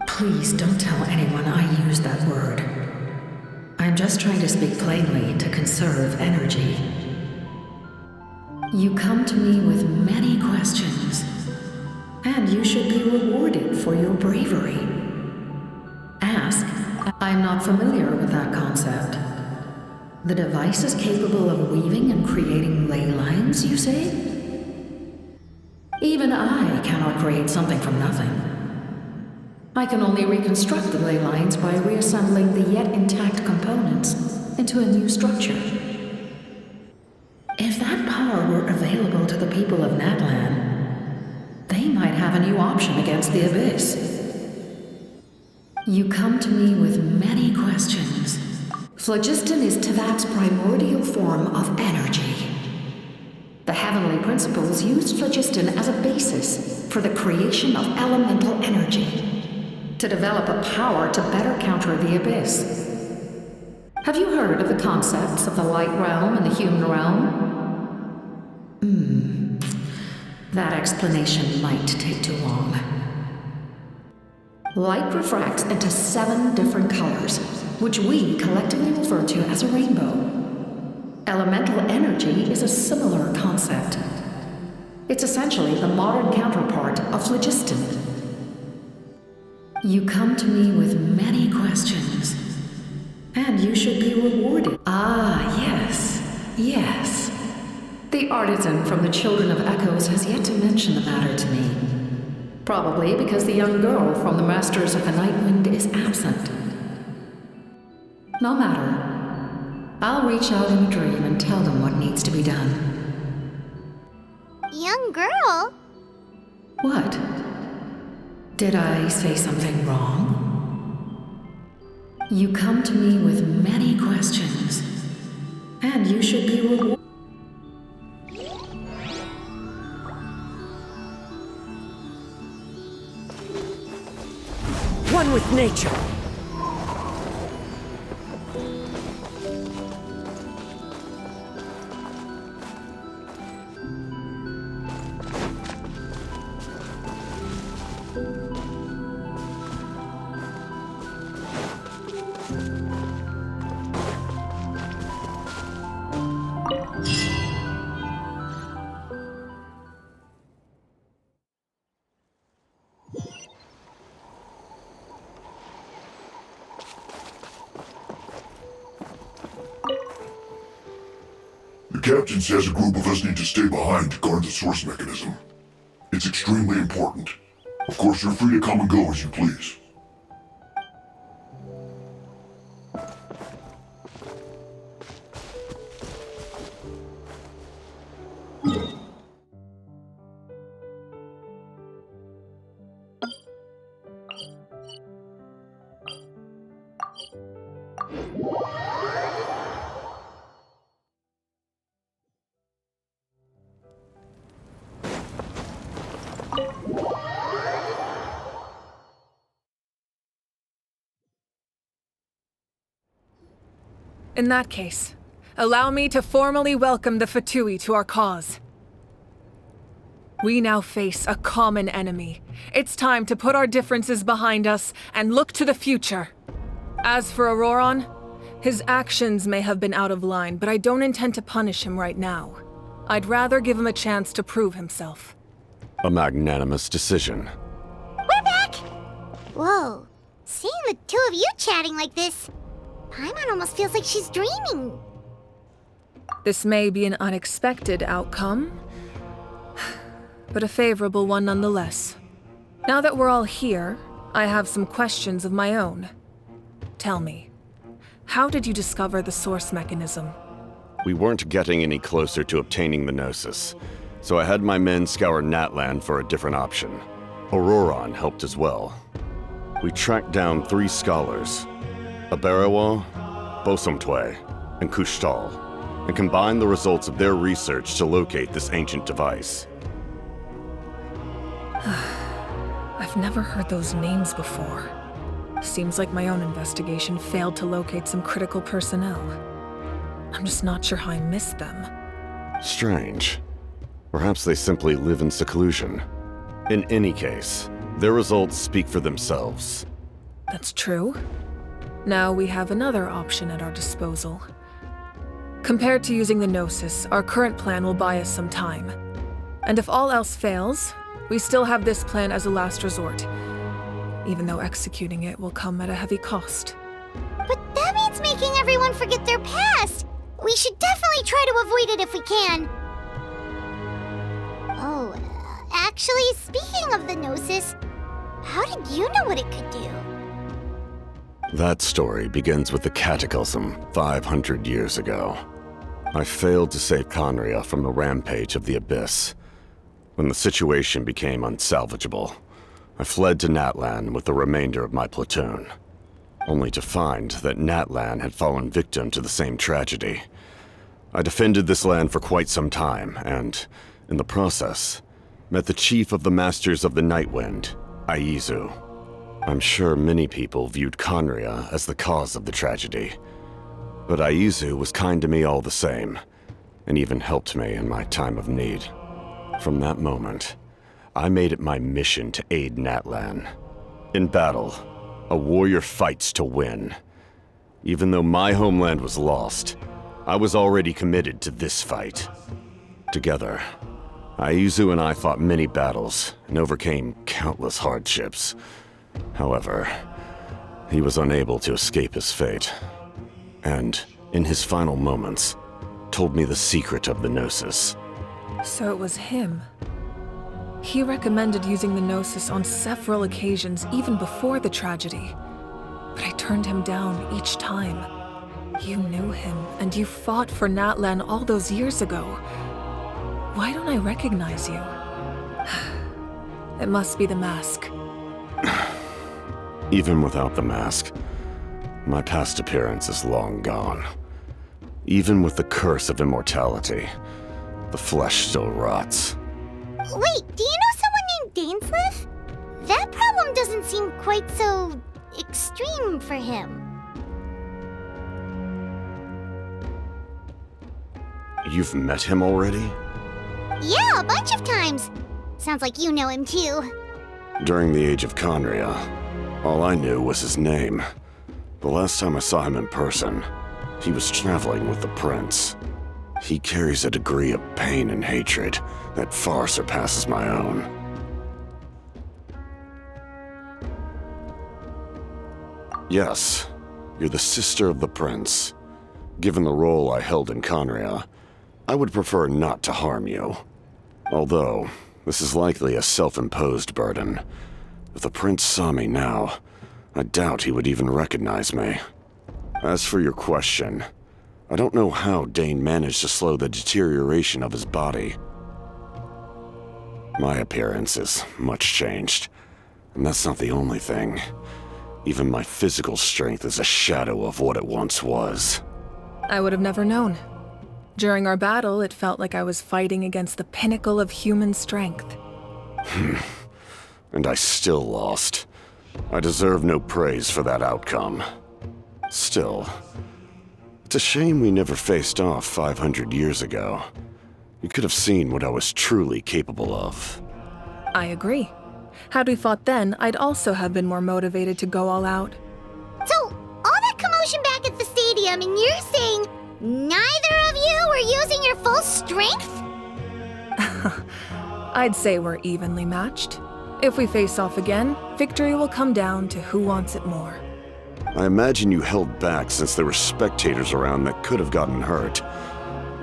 Speaker 15: Please don't tell anyone I used that word. I am just trying to speak plainly to conserve energy. You come to me with many questions, and you should be rewarded for your bravery. Ask. I am not familiar with that concept. The device is capable of weaving and creating ley lines, you say? Even I cannot create something from nothing. I can only reconstruct the ley lines by reassembling the yet intact components into a new structure. If that power were available to the people of Natlan, they might have a new option against the Abyss. You come to me with many questions. Phlogiston is Teyvat's primordial form of energy. The heavenly principles used phlogiston as a basis for the creation of elemental energy, to develop a power to better counter the Abyss. Have you heard of the concepts of the light realm and the human realm? That explanation might take too long. Light refracts into 7 different colors, which we collectively refer to as a rainbow. Elemental energy is a similar concept. It's essentially the modern counterpart of phlogiston. You come to me with many questions, and you should be rewarded. Ah, yes. The artisan from the Children of Echoes has yet to mention the matter to me. Probably because the young girl from the Masters of the Nightwind is absent. No matter. I'll reach out in a dream and tell them what needs to be done.
Speaker 1: Young girl?
Speaker 15: What? Did I say something wrong? You come to me with many questions, and you should be rewarded.
Speaker 5: One with nature.
Speaker 6: The captain says a group of us need to stay behind to guard the source mechanism. It's extremely important. Of course, you're free to come and go as you please.
Speaker 2: In that case, allow me to formally welcome the Fatui to our cause. We now face a common enemy. It's time to put our differences behind us and look to the future. As for Auroron, his actions may have been out of line, but I don't intend to punish him right now. I'd rather give him a chance to prove himself.
Speaker 9: A magnanimous decision.
Speaker 1: We're back! Whoa, seeing the two of you chatting like this, Paimon almost feels like she's dreaming.
Speaker 2: This may be an unexpected outcome, but a favorable one nonetheless. Now that we're all here, I have some questions of my own. Tell me, how did you discover the source mechanism?
Speaker 9: We weren't getting any closer to obtaining the Gnosis, so I had my men scour Natlan for a different option. Auroron helped as well. We tracked down 3 scholars, Aberawa, Bosomtwe, and Kushtal, and combined the results of their research to locate this ancient device.
Speaker 2: I've never heard those names before. Seems like my own investigation failed to locate some critical personnel. I'm just not sure how I missed them.
Speaker 9: Strange. Perhaps they simply live in seclusion. In any case, their results speak for themselves.
Speaker 2: That's true. Now we have another option at our disposal. Compared to using the Gnosis, our current plan will buy us some time. And if all else fails, we still have this plan as a last resort, even though executing it will come at a heavy cost.
Speaker 1: But that means making everyone forget their past! We should definitely try to avoid it if we can. Oh, actually, speaking of the Gnosis, how did you know what it could do?
Speaker 9: That story begins with the Cataclysm 500 years ago. I failed to save Conria from the rampage of the Abyss. When the situation became unsalvageable, I fled to Natlan with the remainder of my platoon, only to find that Natlan had fallen victim to the same tragedy. I defended this land for quite some time, and, in the process, met the chief of the Masters of the Nightwind, Aizu. I'm sure many people viewed Conria as the cause of the tragedy, but Aizu was kind to me all the same, and even helped me in my time of need. From that moment, I made it my mission to aid Natlan. In battle, a warrior fights to win. Even though my homeland was lost, I was already committed to this fight. Together, Aizu and I fought many battles and overcame countless hardships. However, he was unable to escape his fate, and, in his final moments, told me the secret of the Gnosis.
Speaker 2: So it was him. He recommended using the Gnosis on several occasions, even before the tragedy. But I turned him down each time. You knew him, and you fought for Natlan all those years ago. Why don't I recognize you? It must be the mask.
Speaker 9: Even without the mask, my past appearance is long gone. Even with the curse of immortality, the flesh still rots.
Speaker 1: Wait, do you know someone named Dainsleif? That problem doesn't seem quite so extreme for him.
Speaker 9: You've met him already?
Speaker 1: Yeah, a bunch of times. Sounds like you know him too.
Speaker 9: During the age of Conria, all I knew was his name. The last time I saw him in person, he was traveling with the prince. He carries a degree of pain and hatred that far surpasses my own. Yes, you're the sister of the prince. Given the role I held in Conria, I would prefer not to harm you. Although, this is likely a self-imposed burden. If the prince saw me now, I doubt he would even recognize me. As for your question, I don't know how Dane managed to slow the deterioration of his body. My appearance is much changed, and that's not the only thing. Even my physical strength is a shadow of what it once was.
Speaker 2: I would have never known. During our battle, it felt like I was fighting against the pinnacle of human strength.
Speaker 9: And I still lost. I deserve no praise for that outcome. Still, it's a shame we never faced off 500 years ago. You could have seen what I was truly capable of.
Speaker 2: I agree. Had we fought then, I'd also have been more motivated to go all out.
Speaker 1: So, all that commotion back at the stadium, and you're saying neither of you were using your full strength?
Speaker 2: I'd say we're evenly matched. If we face off again, victory will come down to who wants it more.
Speaker 9: I imagine you held back since there were spectators around that could have gotten hurt.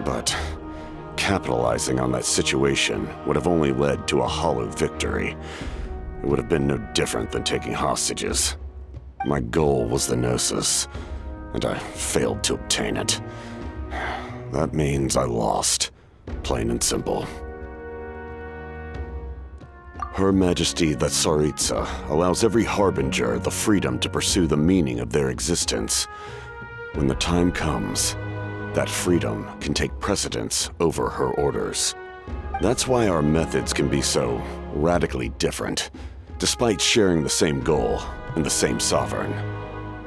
Speaker 9: But capitalizing on that situation would have only led to a hollow victory. It would have been no different than taking hostages. My goal was the Gnosis, and I failed to obtain it. That means I lost, plain and simple. Her Majesty the Tsaritsa allows every Harbinger the freedom to pursue the meaning of their existence. When the time comes, that freedom can take precedence over her orders. That's why our methods can be so radically different, despite sharing the same goal and the same sovereign.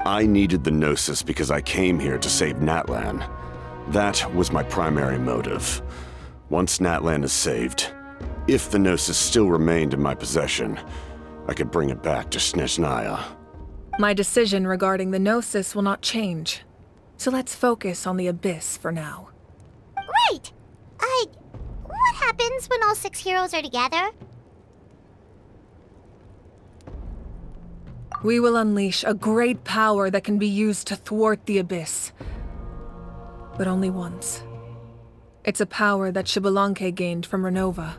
Speaker 9: I needed the Gnosis because I came here to save Natlan. That was my primary motive. Once Natlan is saved, if the Gnosis still remained in my possession, I could bring it back to Snezhnaya.
Speaker 2: My decision regarding the Gnosis will not change. So let's focus on the Abyss for now.
Speaker 1: Right! What happens when all 6 heroes are together?
Speaker 2: We will unleash a great power that can be used to thwart the Abyss. But only once. It's a power that Xbalanque gained from Renova.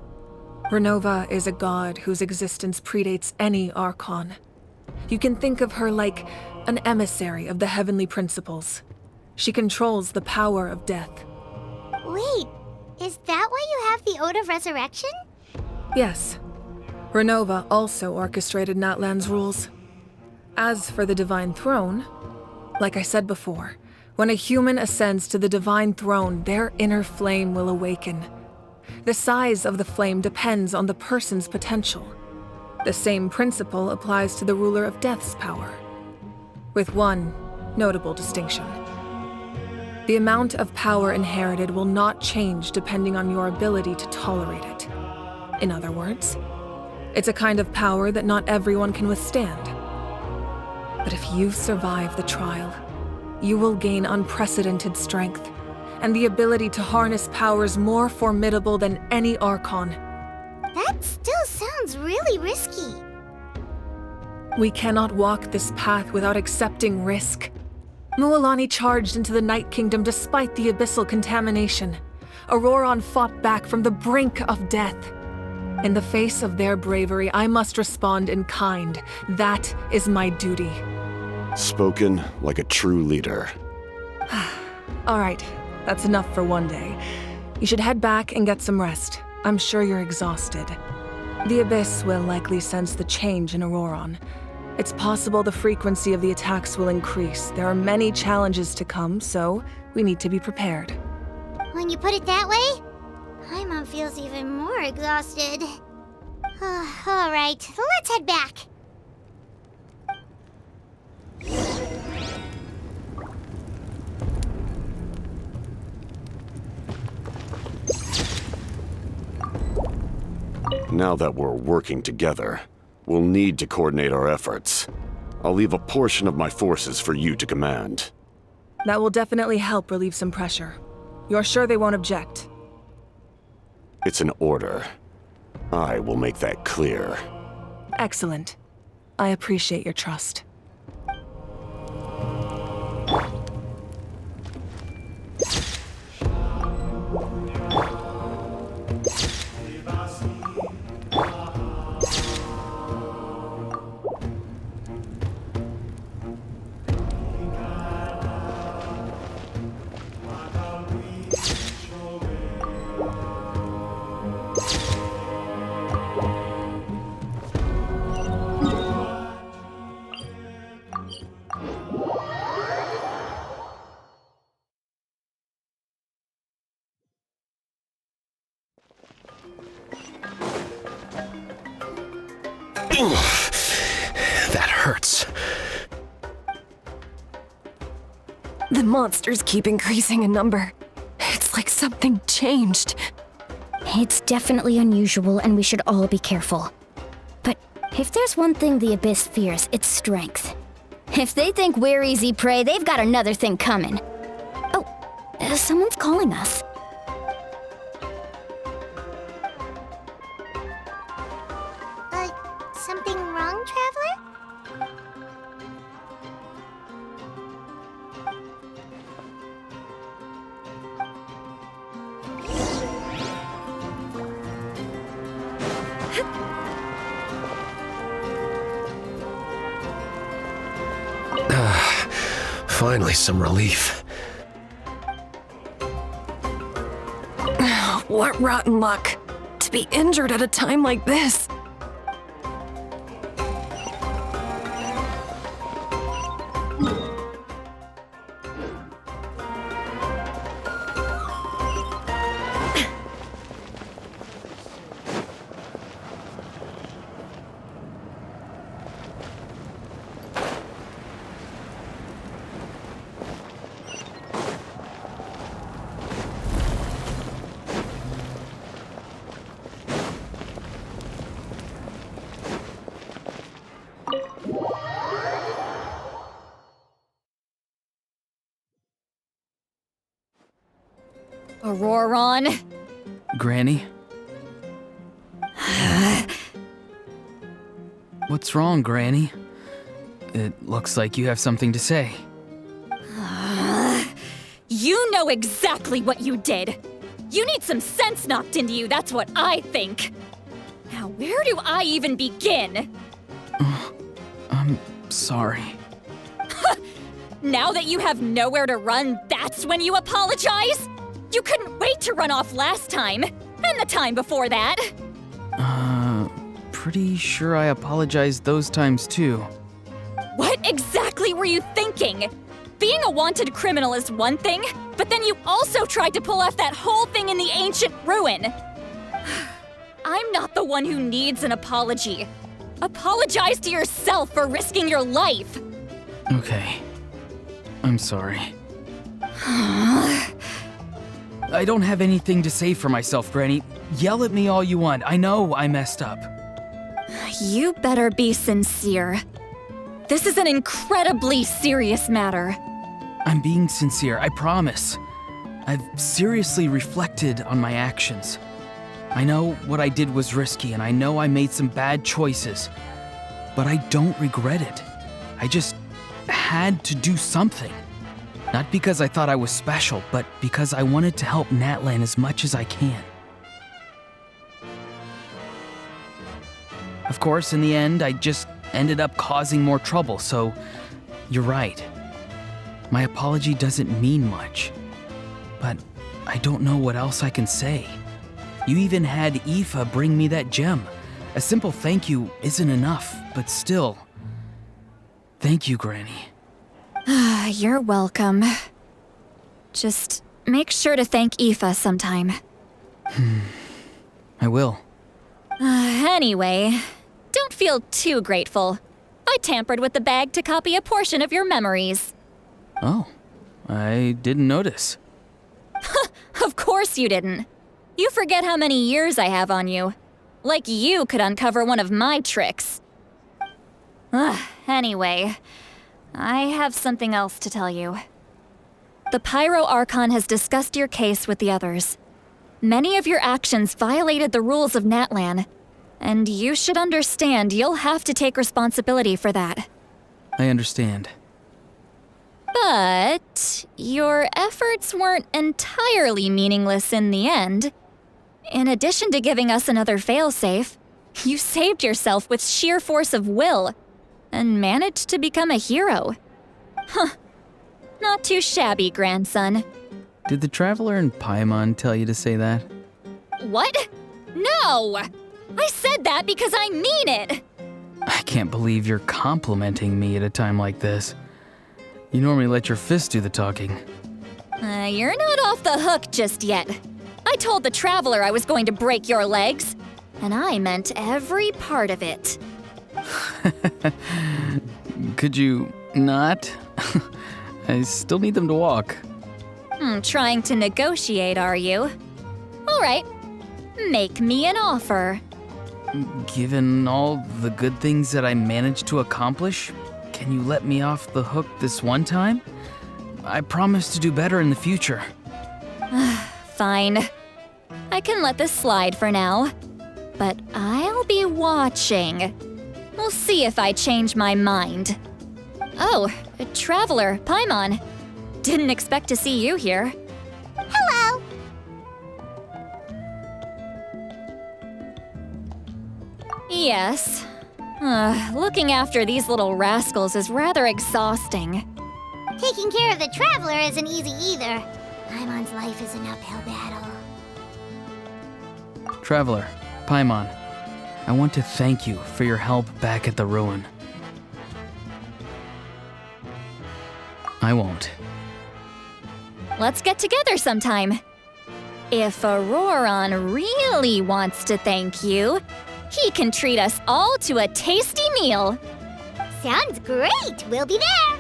Speaker 2: Renova is a god whose existence predates any Archon. You can think of her like an emissary of the heavenly principles. She controls the power of death.
Speaker 1: Wait, is that why you have the Ode of Resurrection?
Speaker 2: Yes. Renova also orchestrated Natlan's rules. As for the Divine Throne, like I said before, when a human ascends to the Divine Throne, their inner flame will awaken. The size of the flame depends on the person's potential. The same principle applies to the ruler of Death's power, with one notable distinction. The amount of power inherited will not change depending on your ability to tolerate it. In other words, it's a kind of power that not everyone can withstand. But if you survive the trial, you will gain unprecedented strength and the ability to harness powers more formidable than any Archon.
Speaker 1: That still sounds really risky.
Speaker 2: We cannot walk this path without accepting risk. Mualani charged into the Night Kingdom despite the abyssal contamination. Auroron fought back from the brink of death. In the face of their bravery, I must respond in kind. That is my duty.
Speaker 9: Spoken like a true leader.
Speaker 2: All right, that's enough for one day. You should head back and get some rest. I'm sure you're exhausted. The Abyss will likely sense the change in Auroron. It's possible the frequency of the attacks will increase. There are many challenges to come, so we need to be prepared.
Speaker 1: When you put it that way, Paimon feels even more exhausted. All right, let's head back.
Speaker 9: Now that we're working together, we'll need to coordinate our efforts. I'll leave a portion of my forces for you to command.
Speaker 2: That will definitely help relieve some pressure. You're sure they won't object?
Speaker 9: It's an order. I will make that clear.
Speaker 2: Excellent. I appreciate your trust.
Speaker 16: That hurts.
Speaker 17: The monsters keep increasing in number. It's like something changed.
Speaker 18: It's definitely unusual, and we should all be careful. But if there's one thing the Abyss fears, it's strength. If they think we're easy prey, they've got another thing coming. Oh, someone's calling us.
Speaker 1: Something wrong, Traveler?
Speaker 16: Finally, some relief.
Speaker 17: What rotten luck. To be injured at a time like this.
Speaker 3: Auroron.
Speaker 7: Granny? What's wrong, Granny? It looks like you have something to say.
Speaker 3: You know exactly what you did. You need some sense knocked into you, that's what I think. Now, where do I even begin?
Speaker 7: I'm sorry.
Speaker 3: Now that you have nowhere to run, that's when you apologize? You couldn't wait to run off last time, and the time before that.
Speaker 7: Pretty sure I apologized those times too.
Speaker 3: What exactly were you thinking? Being a wanted criminal is one thing, but then you also tried to pull off that whole thing in the ancient ruin. I'm not the one who needs an apology. Apologize to yourself for risking your life.
Speaker 7: Okay. I'm sorry. I don't have anything to say for myself, Granny. Yell at me all you want. I know I messed up.
Speaker 3: You better be sincere. This is an incredibly serious matter.
Speaker 7: I'm being sincere, I promise. I've seriously reflected on my actions. I know what I did was risky, and I know I made some bad choices. But I don't regret it. I just had to do something. Not because I thought I was special, but because I wanted to help Natlan as much as I can. Of course, in the end, I just ended up causing more trouble, so you're right. My apology doesn't mean much, but I don't know what else I can say. You even had Aoife bring me that gem. A simple thank you isn't enough, but still. Thank you, Granny.
Speaker 3: You're welcome. Just make sure to thank Aoife sometime.
Speaker 7: I will.
Speaker 3: Anyway, don't feel too grateful. I tampered with the bag to copy a portion of your memories.
Speaker 7: Oh, I didn't notice.
Speaker 3: Of course you didn't. You forget how many years I have on you. Like you could uncover one of my tricks. Anyway, I have something else to tell you. The Pyro Archon has discussed your case with the others. Many of your actions violated the rules of Natlan, and you should understand you'll have to take responsibility for that.
Speaker 7: I understand.
Speaker 3: But your efforts weren't entirely meaningless in the end. In addition to giving us another failsafe, you saved yourself with sheer force of will and managed to become a hero. Huh. Not too shabby, grandson.
Speaker 7: Did the Traveler and Paimon tell you to say that?
Speaker 3: What? No! I said that because I mean it!
Speaker 7: I can't believe you're complimenting me at a time like this. You normally let your fist do the talking.
Speaker 3: You're not off the hook just yet. I told the Traveler I was going to break your legs, and I meant every part of it.
Speaker 7: Could you not? I still need them to walk.
Speaker 3: Trying to negotiate, are you? All right, make me an offer.
Speaker 7: Given all the good things that I managed to accomplish, can you let me off the hook this one time? I promise to do better in the future.
Speaker 3: Fine. I can let this slide for now. But I'll be watching. We'll see if I change my mind. Oh, Traveler, Paimon. Didn't expect to see you here.
Speaker 1: Hello!
Speaker 3: Yes. Looking after these little rascals is rather exhausting.
Speaker 1: Taking care of the Traveler isn't easy either. Paimon's life is an uphill battle.
Speaker 7: Traveler, Paimon, I want to thank you for your help back at the ruin. I won't.
Speaker 3: Let's get together sometime. If Auroron really wants to thank you, he can treat us all to a tasty meal.
Speaker 1: Sounds great! We'll be there!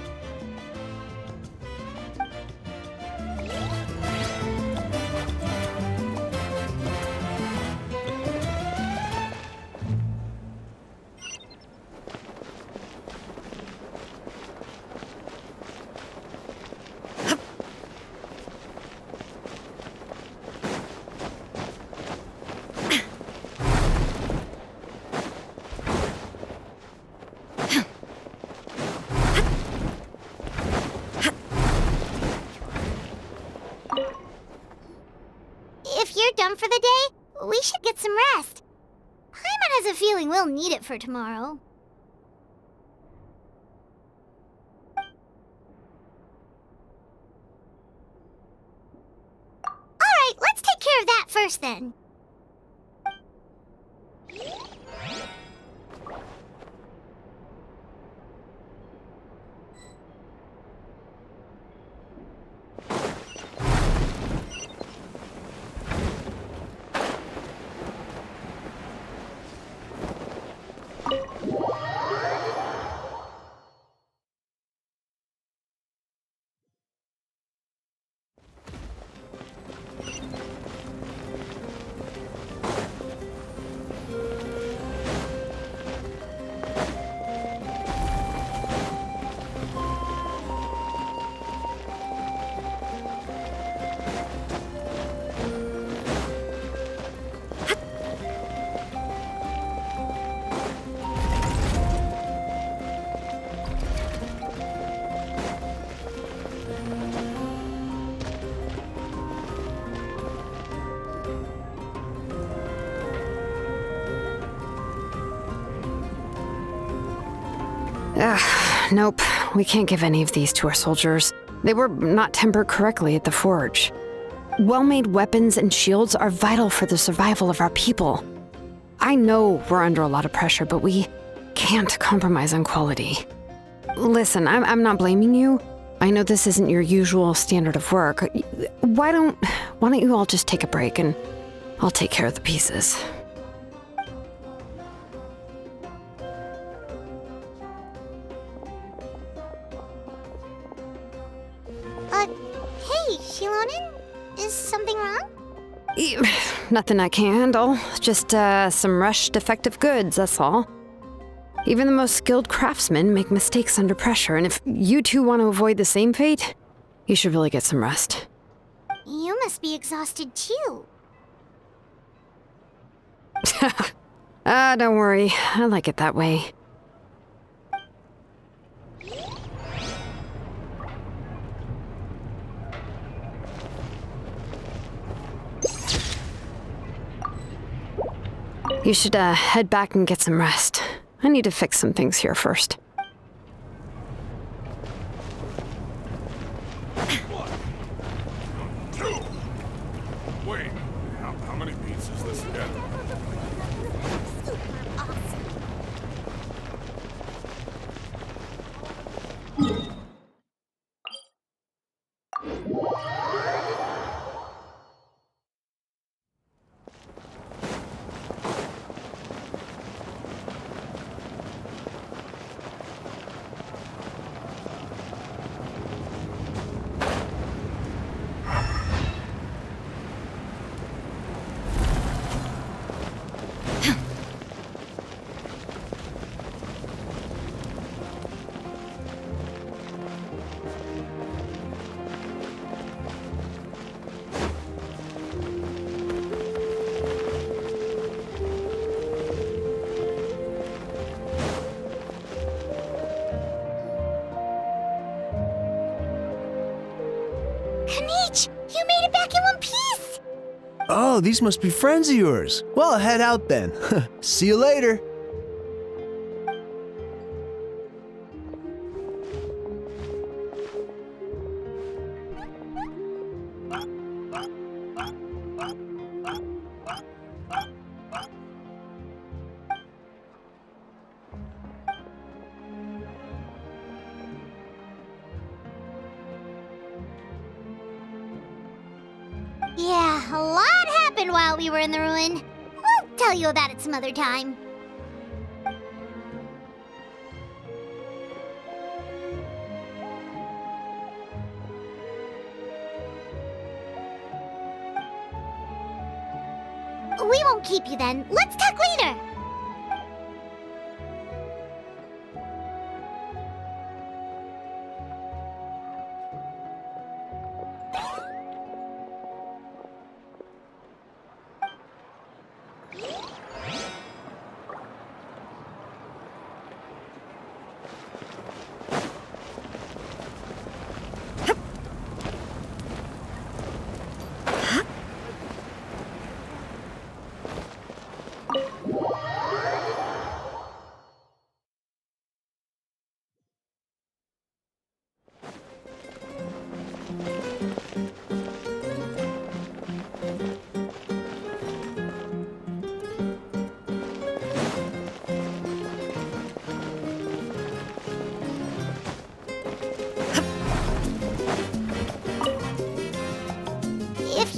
Speaker 1: done for the day, we should get some rest. Paimon has a feeling we'll need it for tomorrow. Alright, let's take care of that first then.
Speaker 4: Nope. We can't give any of these to our soldiers. They were not tempered correctly at the forge. Well-made weapons and shields are vital for the survival of our people. I know we're under a lot of pressure, but we can't compromise on quality. Listen, I'm not blaming you. I know this isn't your usual standard of work. Why don't you all just take a break and I'll take care of the pieces.
Speaker 1: Hey, Shilonin? Is something wrong?
Speaker 4: Nothing I can't handle. Just, some rushed defective goods, that's all. Even the most skilled craftsmen make mistakes under pressure, and if you two want to avoid the same fate, you should really get some rest.
Speaker 1: You must be exhausted too.
Speaker 4: Don't worry. I like it that way. You should, head back and get some rest. I need to fix some things here first.
Speaker 6: Wait, how many beats is this again?
Speaker 1: You made it back in one piece!
Speaker 16: Oh, these must be friends of yours. Well, head out then. See you later.
Speaker 1: Yeah, a lot happened while we were in the ruin. We'll tell you about it some other time. We won't keep you then. Let's talk later.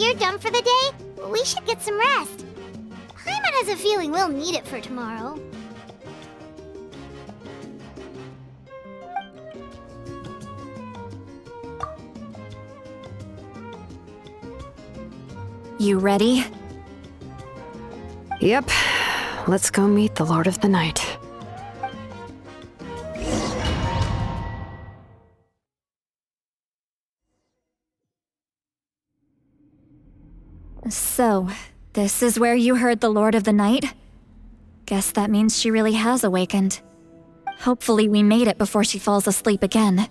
Speaker 1: you're done for the day, we should get some rest. Paimon has a feeling we'll need it for tomorrow.
Speaker 3: You ready?
Speaker 4: Yep. Let's go meet the Lord of the Night.
Speaker 3: So, this is where you heard the Lord of the Night? Guess that means she really has awakened. Hopefully we made it before she falls asleep again.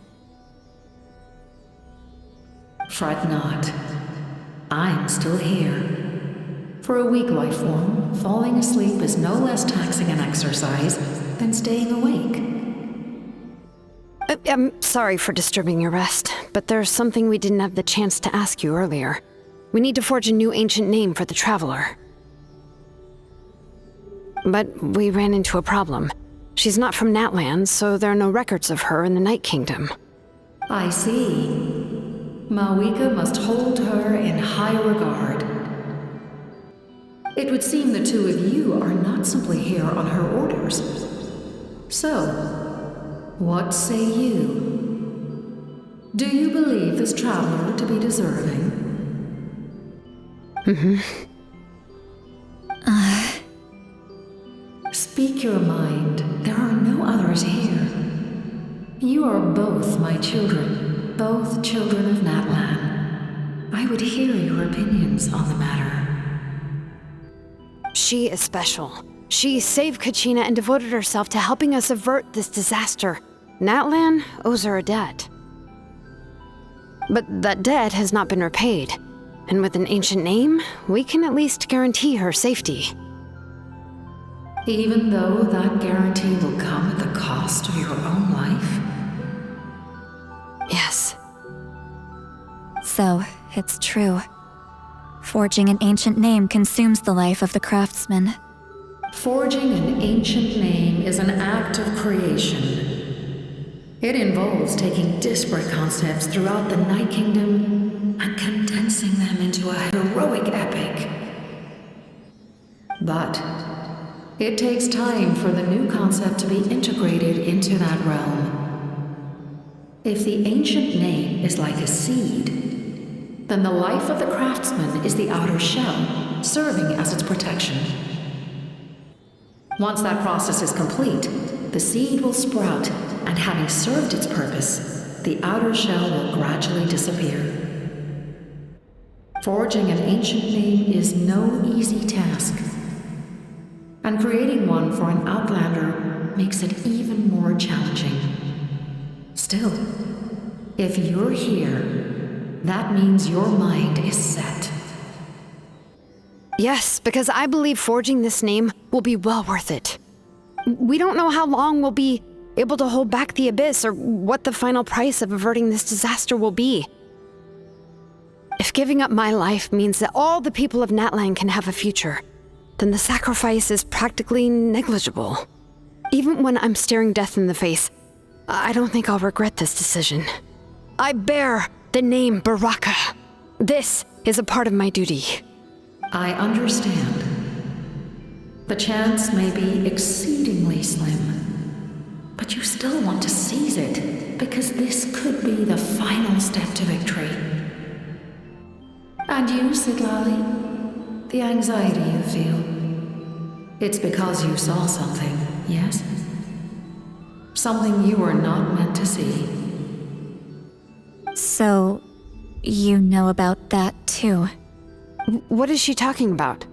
Speaker 15: Fret not. I'm still here. For a weak life form, falling asleep is no less taxing an exercise than staying awake.
Speaker 4: I'm sorry for disturbing your rest, but there's something we didn't have the chance to ask you earlier. We need to forge a new ancient name for the Traveler. But we ran into a problem. She's not from Natlan, so there are no records of her in the Night Kingdom.
Speaker 15: I see. Mawika must hold her in high regard. It would seem the two of you are not simply here on her orders. So, what say you? Do you believe this traveler to be deserving? Speak your mind. There are no others here. You are both my children, both children of Natlan. I would hear your opinions on the matter.
Speaker 4: She is special. She saved Kachina and devoted herself to helping us avert this disaster. Natlan owes her a debt. But that debt has not been repaid. And with an ancient name, we can at least guarantee her safety.
Speaker 15: Even though that guarantee will come at the cost of your own life?
Speaker 4: Yes.
Speaker 3: So, it's true. Forging an ancient name consumes the life of the craftsman.
Speaker 15: Forging an ancient name is an act of creation. It involves taking disparate concepts throughout the Night Kingdom and condensing them into a heroic epic. But it takes time for the new concept to be integrated into that realm. If the ancient name is like a seed, then the life of the craftsman is the outer shell, serving as its protection. Once that process is complete, the seed will sprout, and having served its purpose, the outer shell will gradually disappear. Forging an ancient name is no easy task, and creating one for an outlander makes it even more challenging. Still, if you're here, that means your mind is set.
Speaker 4: Yes, because I believe forging this name will be well worth it. We don't know how long we'll be able to hold back the Abyss or what the final price of averting this disaster will be. If giving up my life means that all the people of Natlan can have a future, then the sacrifice is practically negligible. Even when I'm staring death in the face, I don't think I'll regret this decision. I bear the name Baraka. This is a part of my duty.
Speaker 15: I understand. The chance may be exceedingly slim, but you still want to seize it, because this could be the final step to victory. And you, Siglali, the anxiety you feel, it's because you saw something, yes? Something you were not meant to see.
Speaker 3: So, you know about that too.
Speaker 4: What is she talking about?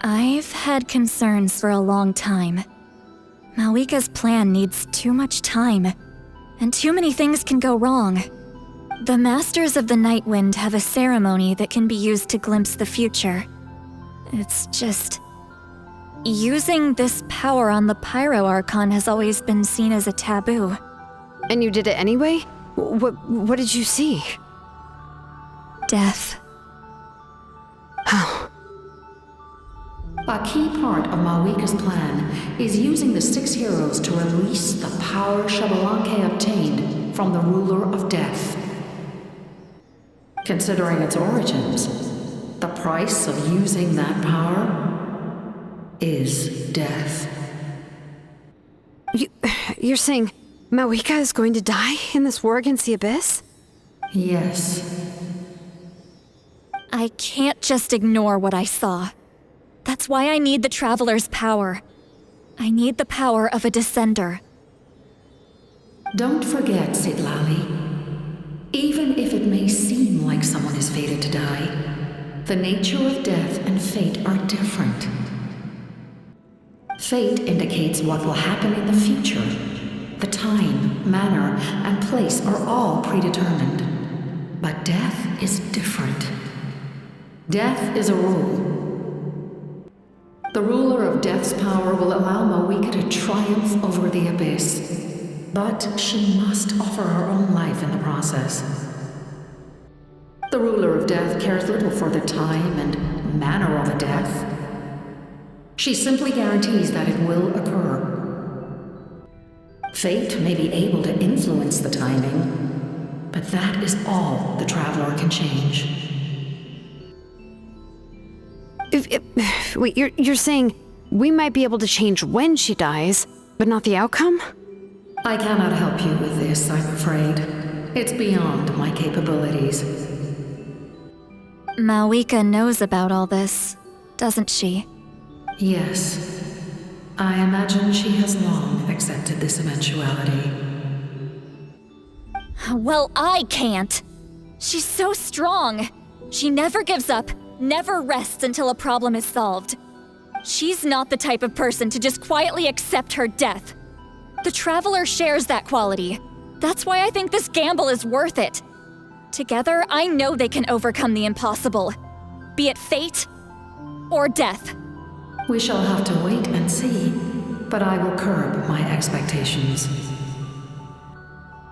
Speaker 3: I've had concerns for a long time. Mawika's plan needs too much time, and too many things can go wrong. The Masters of the Night Wind have a ceremony that can be used to glimpse the future. It's just... using this power on the Pyro Archon has always been seen as a taboo.
Speaker 4: And you did it anyway? What did you see?
Speaker 3: Death.
Speaker 4: Oh.
Speaker 15: A key part of Mawika's plan is using the 6 heroes to release the power Xbalanque obtained from the ruler of death. Considering its origins, The price of using that power is death.
Speaker 4: You're saying Mawika is going to die in this war against the Abyss?
Speaker 15: Yes.
Speaker 3: I can't just ignore what I saw. That's why I need the Traveler's power. I need the power of a Descender.
Speaker 15: Don't forget, Sidlali. Even if it may seem like someone is fated to die, the nature of death and fate are different. Fate indicates what will happen in the future. The time, manner, and place are all predetermined. But death is different. Death is a rule. The ruler of Death's power will allow Mawika to triumph over the Abyss. But she must offer her own life in the process. The ruler of Death cares little for the time and manner of a death. She simply guarantees that it will occur. Fate may be able to influence the timing, but that is all the Traveler can change.
Speaker 4: Wait, you're saying we might be able to change when she dies, but not the outcome?
Speaker 15: I cannot help you with this, I'm afraid. It's beyond my capabilities.
Speaker 3: Mawika knows about all this, doesn't she?
Speaker 15: Yes. I imagine she has long accepted this eventuality.
Speaker 3: Well, I can't. She's so strong. She never gives up, never rests until a problem is solved. She's not the type of person to just quietly accept her death. The Traveler shares that quality. That's why I think this gamble is worth it. Together, I know they can overcome the impossible. Be it fate or death.
Speaker 15: We shall have to wait and see, but I will curb my expectations.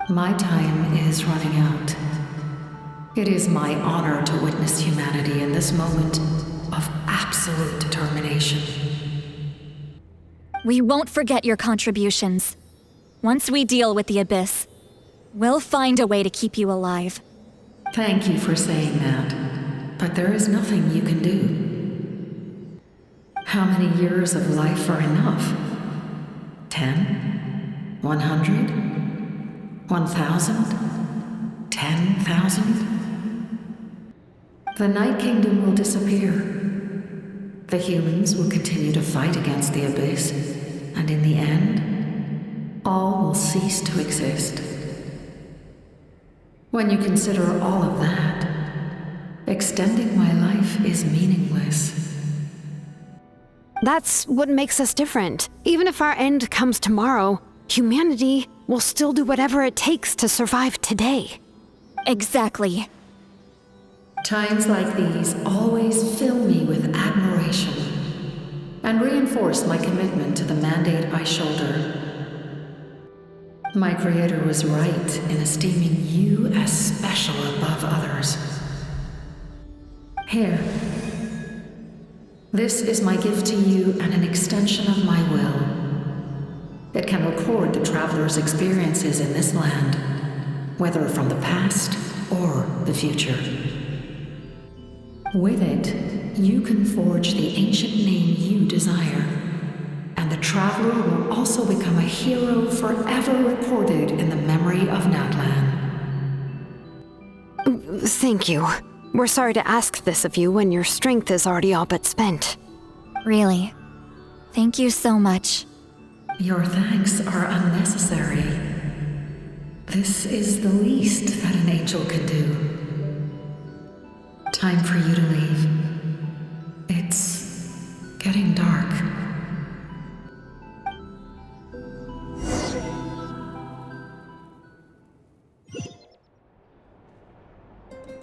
Speaker 15: My time is running out. It is my honor to witness humanity in this moment of absolute determination.
Speaker 3: We won't forget your contributions. Once we deal with the Abyss, we'll find a way to keep you alive.
Speaker 15: Thank you for saying that, but there is nothing you can do. How many years of life are enough? 10? 100? 1,000? 10,000? The Night Kingdom will disappear. The humans will continue to fight against the Abyss, and in the end, all will cease to exist. When you consider all of that, extending my life is meaningless.
Speaker 4: That's what makes us different. Even if our end comes tomorrow, humanity will still do whatever it takes to survive today.
Speaker 3: Exactly.
Speaker 15: Times like these always fill me with admiration and reinforce my commitment to the mandate I shoulder. My Creator was right in esteeming you as special above others. Here. This is my gift to you and an extension of my will. It can record the Traveler's experiences in this land, whether from the past or the future. With it, you can forge the ancient name you desire, and the Traveler will also become a hero forever recorded in the memory of Natlan.
Speaker 4: Thank you. We're sorry to ask this of you when your strength is already all but spent.
Speaker 3: Really. Thank you so much.
Speaker 15: Your thanks are unnecessary. This is the least that an angel can do. Time for you to leave. It's getting dark.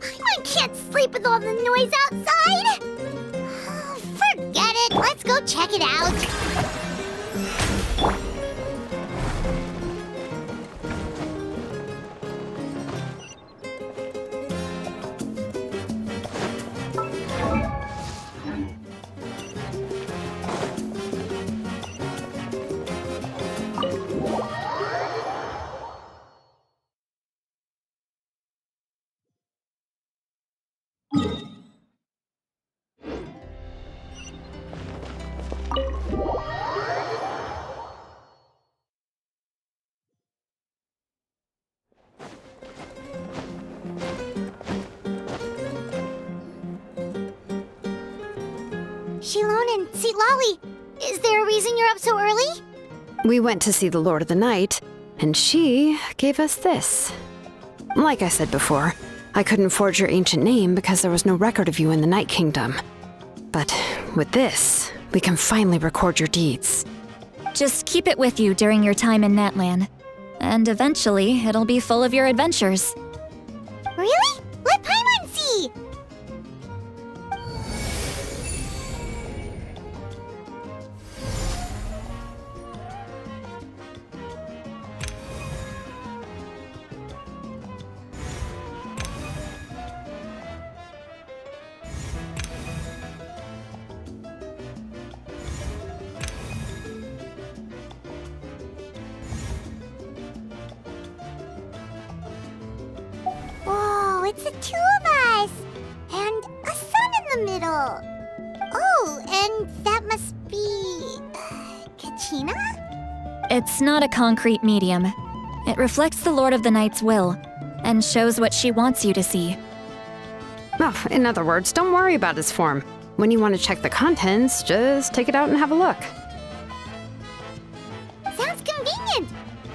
Speaker 1: I can't sleep with all the noise outside! Forget it, let's go check it out! Shilon and Lolly, is there a reason you're up so early?
Speaker 4: We went to see the Lord of the Night, and she gave us this. Like I said before, I couldn't forge your ancient name because there was no record of you in the Night Kingdom. But with this, we can finally record your deeds.
Speaker 3: Just keep it with you during your time in Natlan. And eventually, it'll be full of your adventures.
Speaker 1: Really? Let Paimon see! Whoa, it's the two of us! And a sun in the middle! Oh, and that must be... Kachina?
Speaker 3: It's not a concrete medium. It reflects the Lord of the Night's will, and shows what she wants you to see.
Speaker 4: Oh, in other words, don't worry about its form. When you want to check the contents, just take it out and have a look.
Speaker 1: Sounds convenient!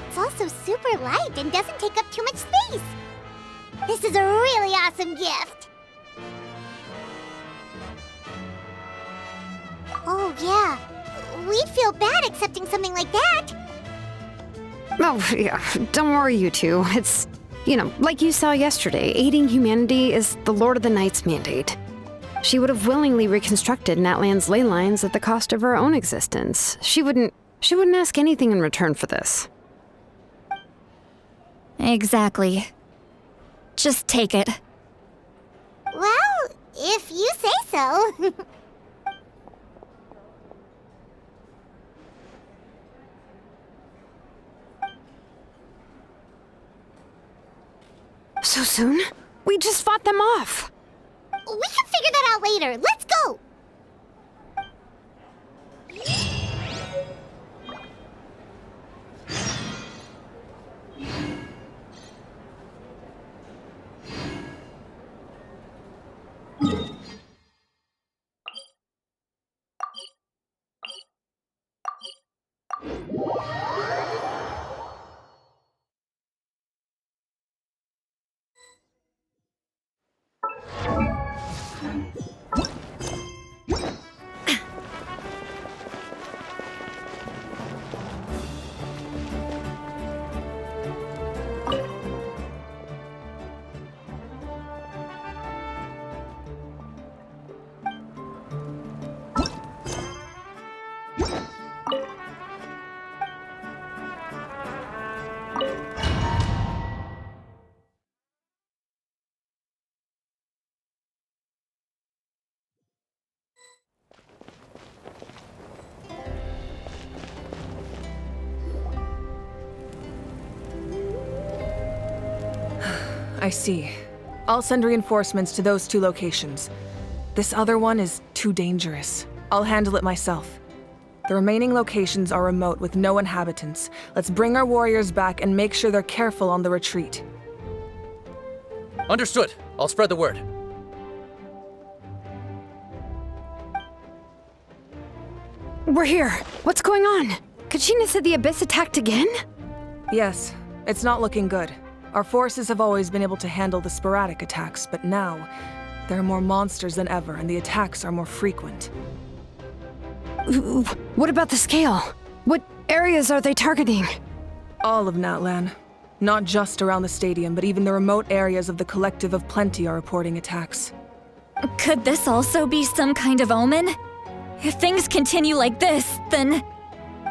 Speaker 1: It's also super light and doesn't take up too much space. This is a really awesome gift! Oh, yeah. We'd feel bad accepting something like that.
Speaker 4: Oh, yeah, don't worry, you two. It's, like you saw yesterday, aiding humanity is the Lord of the Night's mandate. She would have willingly reconstructed Natlan's ley lines at the cost of her own existence. She wouldn't ask anything in return for this.
Speaker 3: Exactly. Just take it.
Speaker 1: Well, if you say so.
Speaker 4: So soon? We just fought them off.
Speaker 1: We can figure that out later. Let's go!
Speaker 2: I see. I'll send reinforcements to those 2 locations. This other one is too dangerous. I'll handle it myself. The remaining locations are remote with no inhabitants. Let's bring our warriors back and make sure they're careful on the retreat.
Speaker 19: Understood. I'll spread the word.
Speaker 4: We're here. What's going on? Kachina said the Abyss attacked again?
Speaker 2: Yes, it's not looking good. Our forces have always been able to handle the sporadic attacks, but now, there are more monsters than ever, and the attacks are more frequent.
Speaker 4: What about the scale? What areas are they targeting?
Speaker 2: All of Natlan. Not just around the stadium, but even the remote areas of the Collective of Plenty are reporting attacks.
Speaker 3: Could this also be some kind of omen? If things continue like this, then...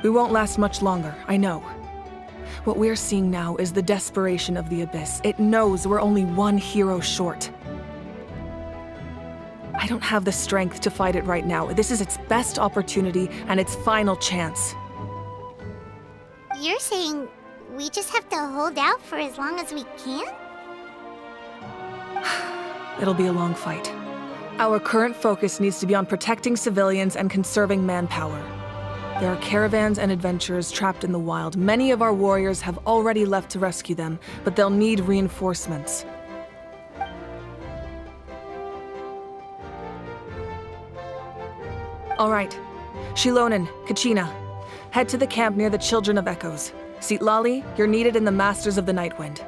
Speaker 2: We won't last much longer, I know. What we're seeing now is the desperation of the Abyss. It knows we're only one hero short. I don't have the strength to fight it right now. This is its best opportunity and its final chance.
Speaker 1: You're saying we just have to hold out for as long as we can?
Speaker 2: It'll be a long fight. Our current focus needs to be on protecting civilians and conserving manpower. There are caravans and adventurers trapped in the wild. Many of our warriors have already left to rescue them, but they'll need reinforcements. All right. Shilonen, Kachina, head to the camp near the Children of Echoes. Lali, you're needed in the Masters of the Nightwind.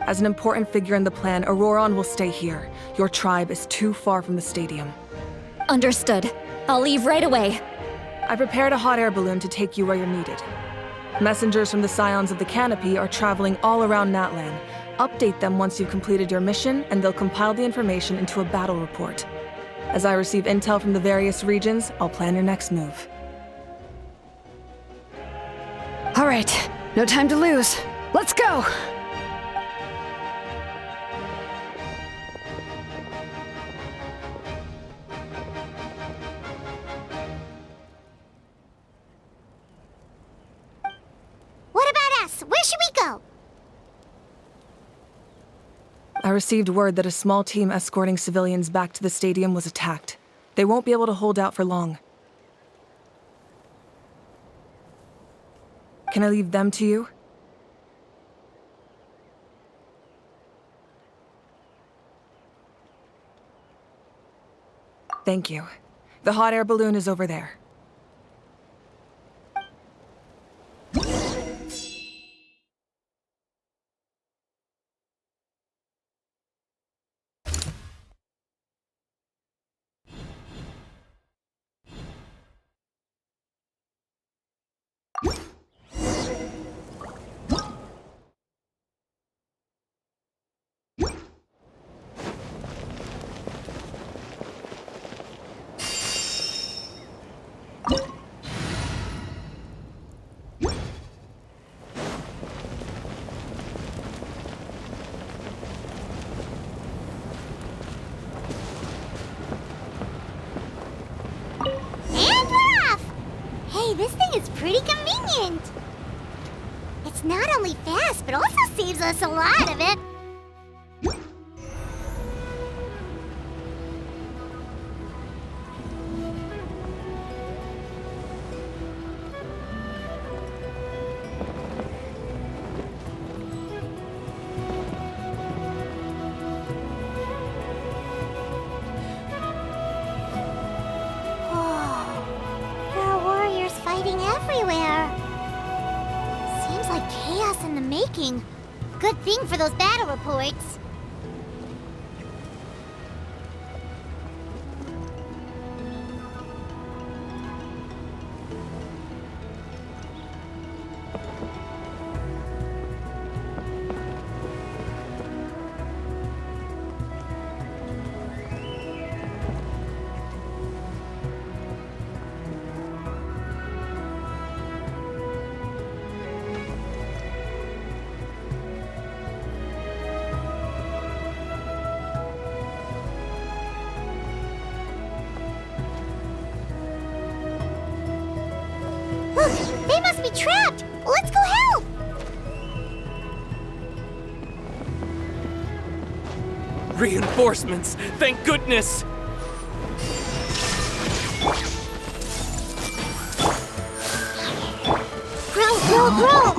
Speaker 2: As an important figure in the plan, Auroron will stay here. Your tribe is too far from the stadium.
Speaker 3: Understood. I'll leave right away.
Speaker 2: I prepared a hot air balloon to take you where you're needed. Messengers from the Scions of the Canopy are traveling all around Natlan. Update them once you've completed your mission, and they'll compile the information into a battle report. As I receive intel from the various regions, I'll plan your next move.
Speaker 4: All right, no time to lose. Let's go!
Speaker 1: What about us? Where should we go?
Speaker 2: I received word that a small team escorting civilians back to the stadium was attacked. They won't be able to hold out for long. Can I leave them to you? Thank you. The hot air balloon is over there.
Speaker 1: This thing is pretty convenient. It's not only fast, but also saves us a lot of it. Everywhere. Seems like chaos in the making. Good thing for those battle reports. Look, they must be trapped! Let's go help!
Speaker 19: Reinforcements! Thank goodness!
Speaker 1: Grow!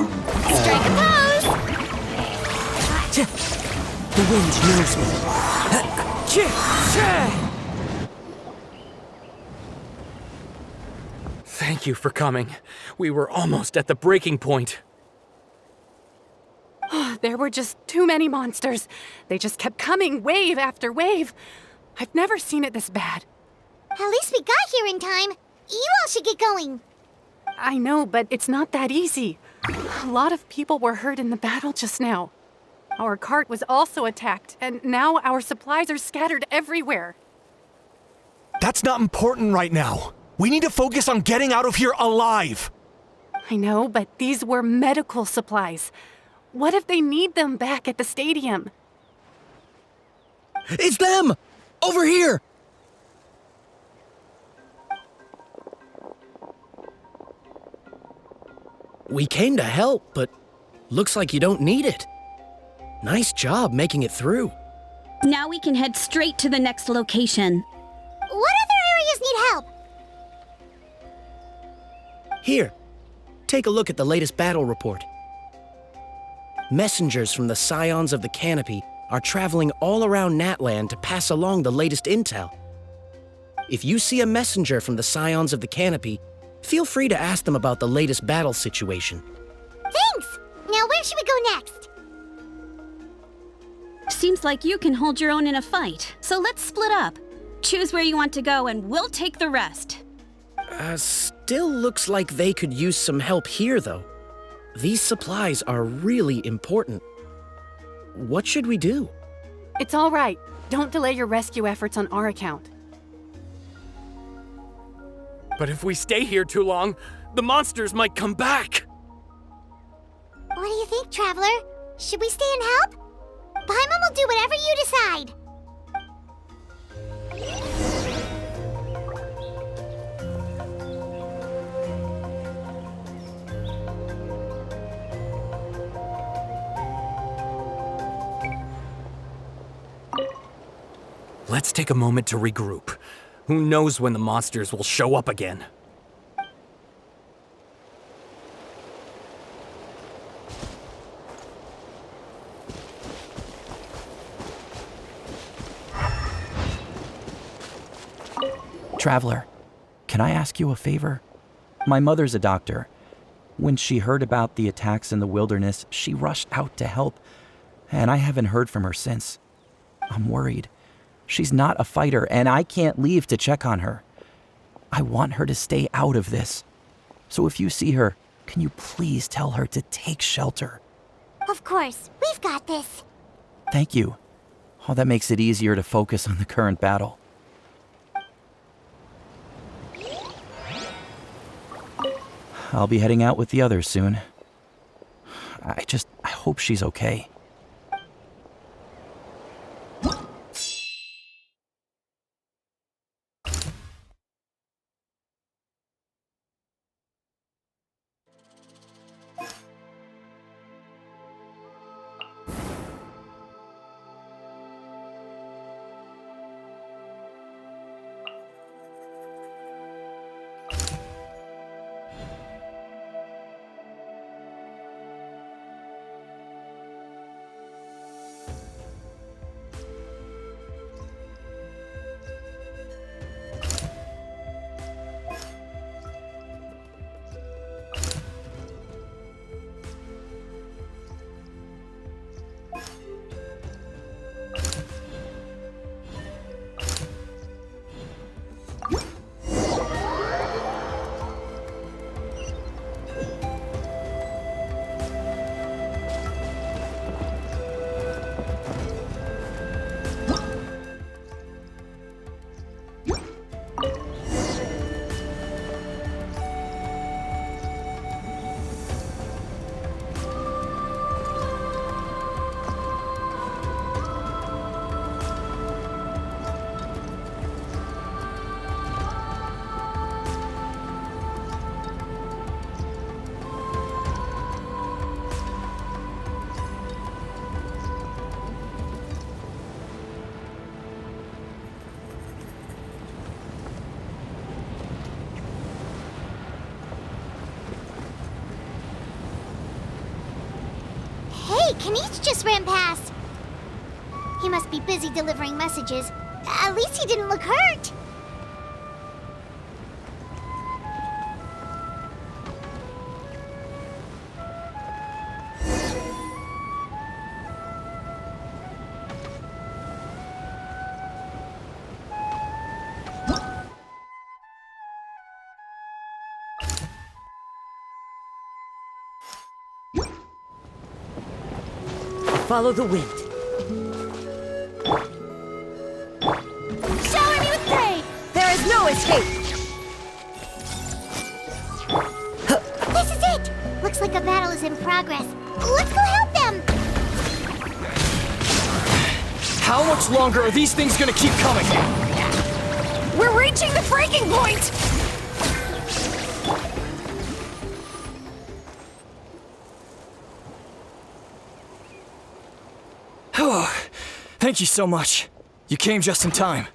Speaker 1: Strike a pose!
Speaker 5: The wind knows me.
Speaker 19: Thank you for coming. We were almost at the breaking point.
Speaker 11: There were just too many monsters. They just kept coming, wave after wave. I've never seen it this bad.
Speaker 1: At least we got here in time. You all should get going.
Speaker 11: I know, but it's not that easy. A lot of people were hurt in the battle just now. Our cart was also attacked, and now our supplies are scattered everywhere.
Speaker 16: That's not important right now. We need to focus on getting out of here alive.
Speaker 11: I know, but these were medical supplies. What if they need them back at the stadium?
Speaker 16: It's them! Over here!
Speaker 20: We came to help, but looks like you don't need it. Nice job making it through.
Speaker 21: Now we can head straight to the next location.
Speaker 1: What other areas need help?
Speaker 20: Here, take a look at the latest battle report. Messengers from the Scions of the Canopy are traveling all around Natlan to pass along the latest intel. If you see a messenger from the Scions of the Canopy, feel free to ask them about the latest battle situation.
Speaker 1: Thanks! Now where should we go next?
Speaker 21: Seems like you can hold your own in a fight, so let's split up. Choose where you want to go and we'll take the rest.
Speaker 20: Still looks like they could use some help here, though. These supplies are really important. What should we do?
Speaker 10: It's all right. Don't delay your rescue efforts on our account.
Speaker 19: But if we stay here too long, the monsters might come back.
Speaker 1: What do you think, Traveler? Should we stay and help? Paimon will do whatever you decide.
Speaker 19: Let's take a moment to regroup. Who knows when the monsters will show up again?
Speaker 14: Traveler, can I ask you a favor? My mother's a doctor. When she heard about the attacks in the wilderness, she rushed out to help, and I haven't heard from her since. I'm worried. She's not a fighter, and I can't leave to check on her. I want her to stay out of this. So if you see her, can you please tell her to take shelter?
Speaker 1: Of course, we've got this.
Speaker 14: Thank you. Oh, that makes it easier to focus on the current battle. I'll be heading out with the others soon. I hope she's okay.
Speaker 1: Kanish just ran past. He must be busy delivering messages. At least he didn't look hurt.
Speaker 5: Follow the wind.
Speaker 17: Shower me with prey! There is no escape!
Speaker 1: This is it! Looks like a battle is in progress. Let's go help them!
Speaker 16: How much longer are these things gonna keep coming?
Speaker 17: We're reaching the breaking point!
Speaker 16: Thank you so much. You came just in time.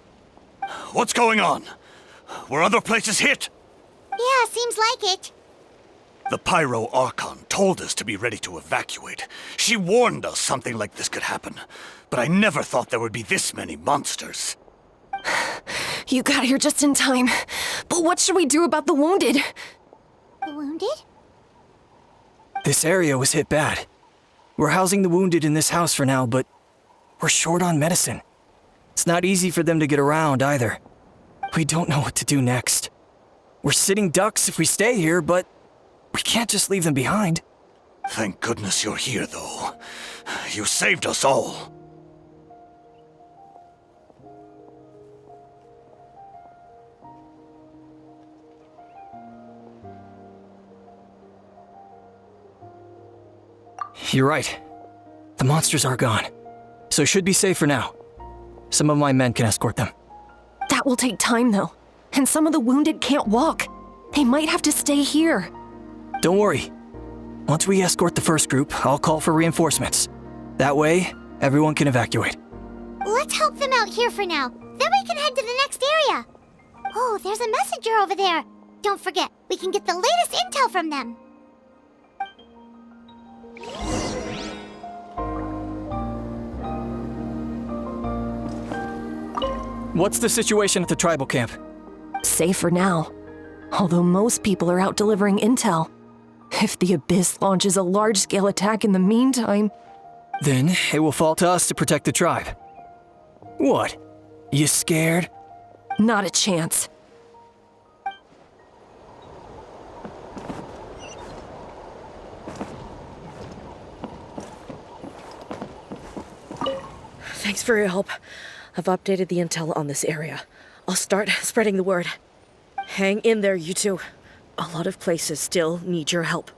Speaker 13: What's going on? Were other places hit?
Speaker 1: Yeah, seems like it.
Speaker 13: The Pyro Archon told us to be ready to evacuate. She warned us something like this could happen. But I never thought there would be this many monsters.
Speaker 17: You got here just in time. But what should we do about the wounded?
Speaker 1: The wounded?
Speaker 16: This area was hit bad. We're housing the wounded in this house for now, but we're short on medicine. It's not easy for them to get around either. We don't know what to do next. We're sitting ducks if we stay here, but we can't just leave them behind.
Speaker 13: Thank goodness you're here, though. You saved us all.
Speaker 16: You're right. The monsters are gone, so should be safe for now. Some of my men can escort them.
Speaker 17: That will take time, though. And some of the wounded can't walk. They might have to stay here.
Speaker 16: Don't worry. Once we escort the first group, I'll call for reinforcements. That way, everyone can evacuate.
Speaker 1: Let's help them out here for now. Then we can head to the next area. Oh, there's a messenger over there. Don't forget, we can get the latest intel from them.
Speaker 16: What's the situation at the tribal camp?
Speaker 17: Safe for now. Although most people are out delivering intel. If the Abyss launches a large-scale attack in the meantime...
Speaker 16: Then it will fall to us to protect the tribe. What? You scared?
Speaker 17: Not a chance.
Speaker 12: Thanks for your help. I've updated the intel on this area. I'll start spreading the word. Hang in there, you two. A lot of places still need your help.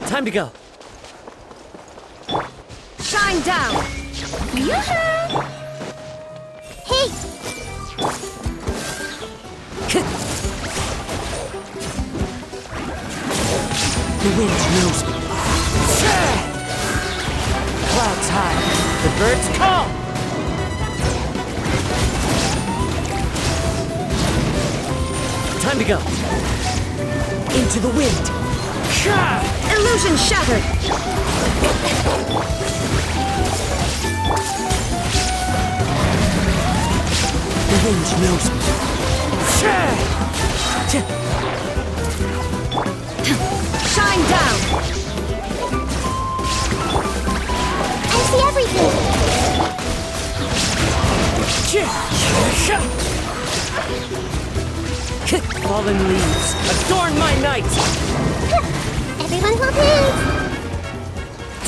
Speaker 20: Time to go.
Speaker 1: Shine down! Yoo-hoo! Hey!
Speaker 5: The wind knows me. Clouds high, the birds call.
Speaker 20: Time to go.
Speaker 5: Into the wind.
Speaker 1: Illusion shattered!
Speaker 5: The wind knows me.
Speaker 1: Shine down! I see everything!
Speaker 20: Fallen leaves, adorn my night!
Speaker 1: Everyone will please!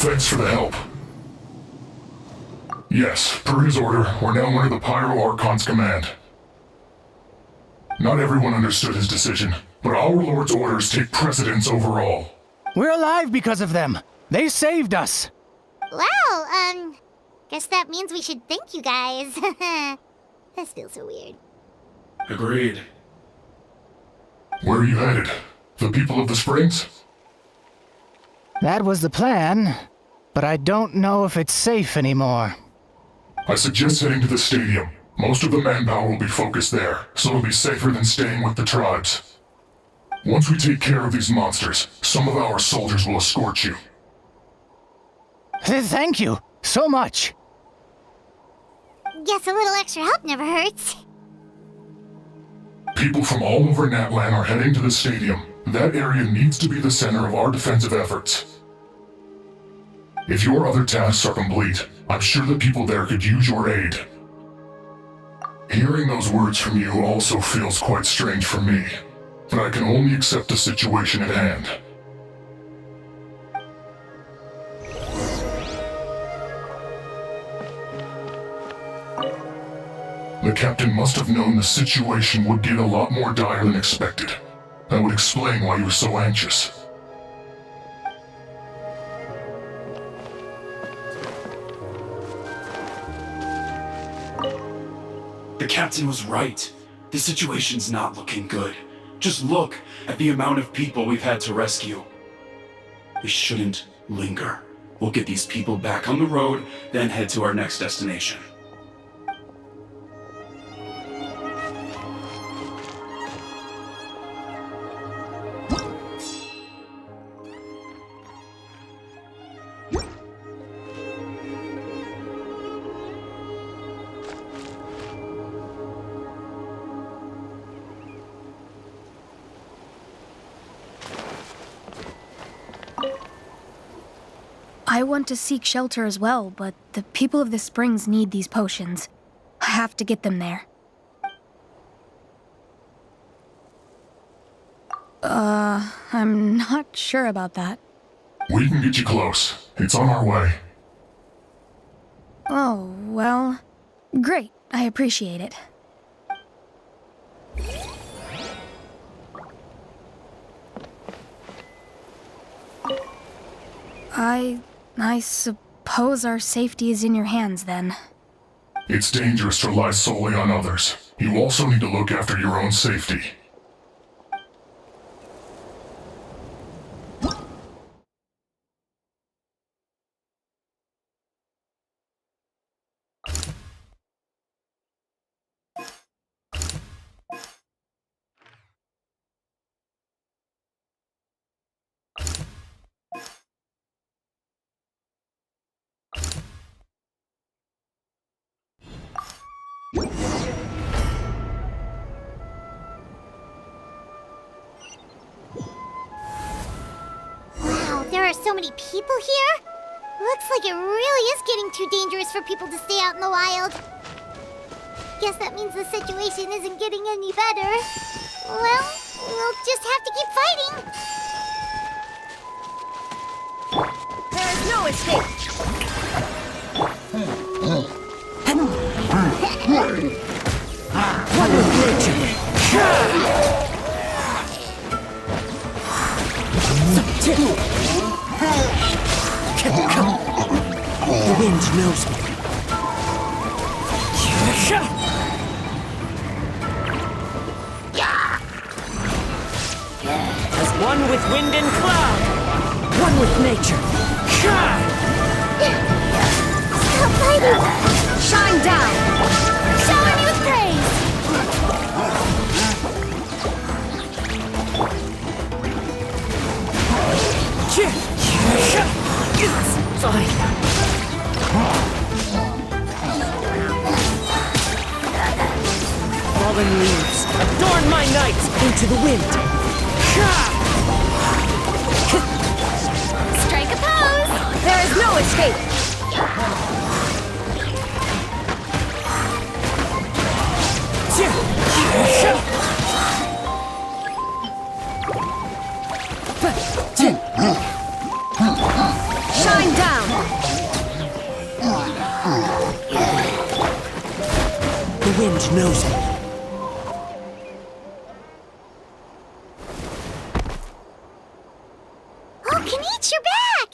Speaker 6: Thanks for the help. Yes, per his order, we're now under the Pyro Archon's command. Not everyone understood his decision, but our Lord's orders take precedence over all.
Speaker 22: We're alive because of them. They saved us.
Speaker 1: Well, guess that means we should thank you guys. This feels so weird.
Speaker 6: Agreed. Where are you headed? The people of the Springs?
Speaker 22: That was the plan, but I don't know if it's safe anymore.
Speaker 6: I suggest heading to the stadium. Most of the manpower will be focused there, so it'll be safer than staying with the tribes. Once we take care of these monsters, some of our soldiers will escort you.
Speaker 22: Thank you so much.
Speaker 1: Guess a little extra help never hurts.
Speaker 6: People from all over Natlan are heading to the stadium. That area needs to be the center of our defensive efforts. If your other tasks are complete, I'm sure the people there could use your aid. Hearing those words from you also feels quite strange for me, but I can only accept the situation at hand. The captain must have known the situation would get a lot more dire than expected. That would explain why he was so anxious.
Speaker 8: The captain was right. The situation's not looking good. Just look at the amount of people we've had to rescue. We shouldn't linger. We'll get these people back on the road, then head to our next destination.
Speaker 9: I want to seek shelter as well, but the people of the springs need these potions. I have to get them there. I'm not sure about that.
Speaker 6: We can get you close. It's on our way.
Speaker 9: Oh, well, great. I appreciate it. I suppose our safety is in your hands, then.
Speaker 6: It's dangerous to rely solely on others. You also need to look after your own safety.
Speaker 1: Wow, there are so many people here? Looks like it really is getting too dangerous for people to stay out in the wild. Guess that means the situation isn't getting any better. Well, we'll just have to keep fighting.
Speaker 5: There is no escape! One with nature! The wind knows me. As one with wind and cloud, one with nature.
Speaker 1: Stop fighting!
Speaker 5: Shine down!
Speaker 1: Shower me with praise!
Speaker 5: It's fine. Fallen leaves, adorn my night into the wind.
Speaker 1: Strike a pose!
Speaker 5: There is no escape! Shine down! The wind knows me.
Speaker 1: Oh, Kanichi, you're back!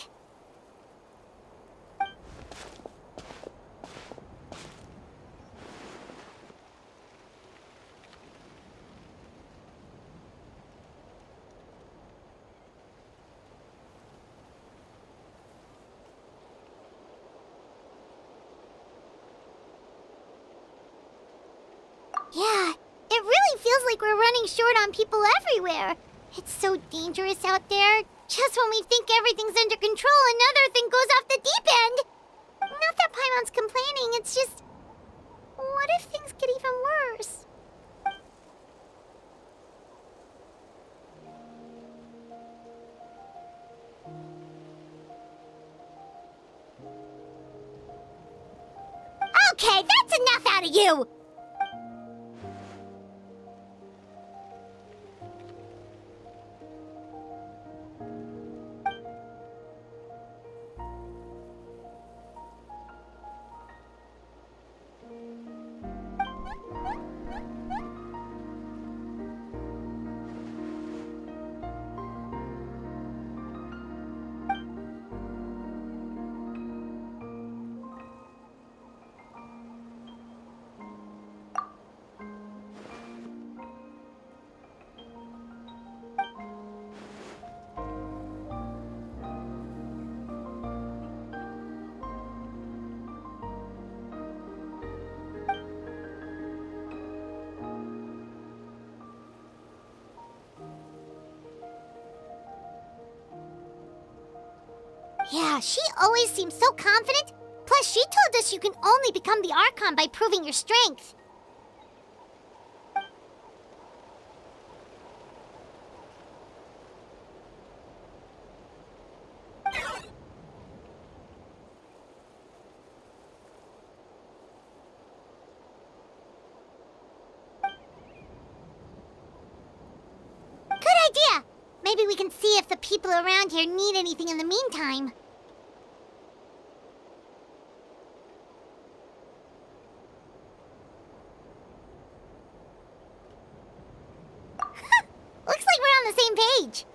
Speaker 1: Yeah, it really feels like we're running short on people everywhere. It's so dangerous out there. Just when we think everything's under control, another thing goes off the deep end. Not that Paimon's complaining, it's just... What if things get even worse? Okay, that's enough out of you! Yeah, she always seems so confident. Plus, she told us you can only become the Archon by proving your strength. Good idea! Maybe we can see if the people around here need anything in the meantime. Looks like we're on the same page.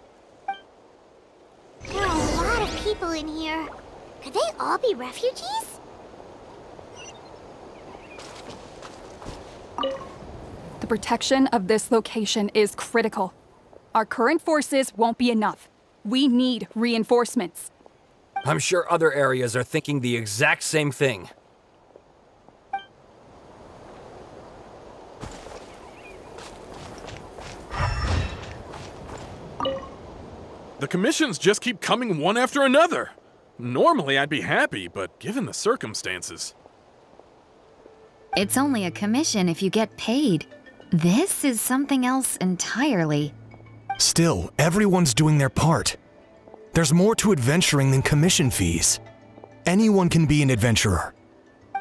Speaker 1: There are a lot of people in here. Could they all be refugees?
Speaker 7: The protection of this location is critical. Our current forces won't be enough. We need reinforcements.
Speaker 19: I'm sure other areas are thinking the exact same thing.
Speaker 18: The commissions just keep coming one after another. Normally I'd be happy, but given the circumstances...
Speaker 23: It's only a commission if you get paid. This is something else entirely.
Speaker 24: Still, everyone's doing their part. There's more to adventuring than commission fees. Anyone can be an adventurer.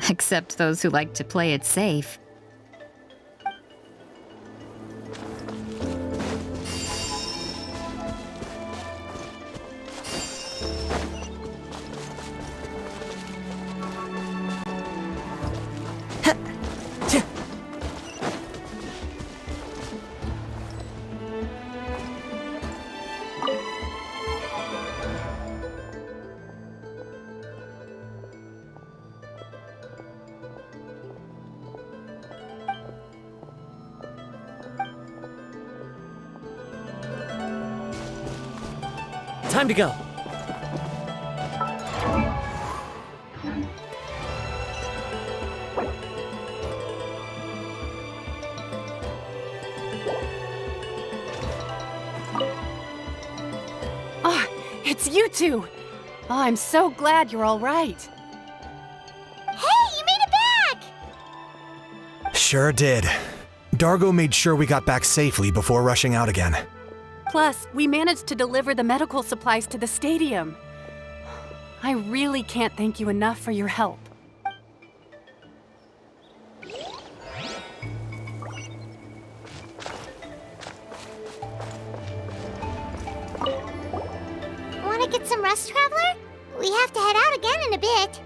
Speaker 23: Except those who like to play it safe.
Speaker 20: Time to go.
Speaker 10: Oh, it's you two. Oh, I'm so glad you're all right.
Speaker 1: Hey, you made it back!
Speaker 24: Sure did. Dargo made sure we got back safely before rushing out again.
Speaker 10: Plus, we managed to deliver the medical supplies to the stadium. I really can't thank you enough for your help.
Speaker 1: Want to get some rest, Traveler? We have to head out again in a bit.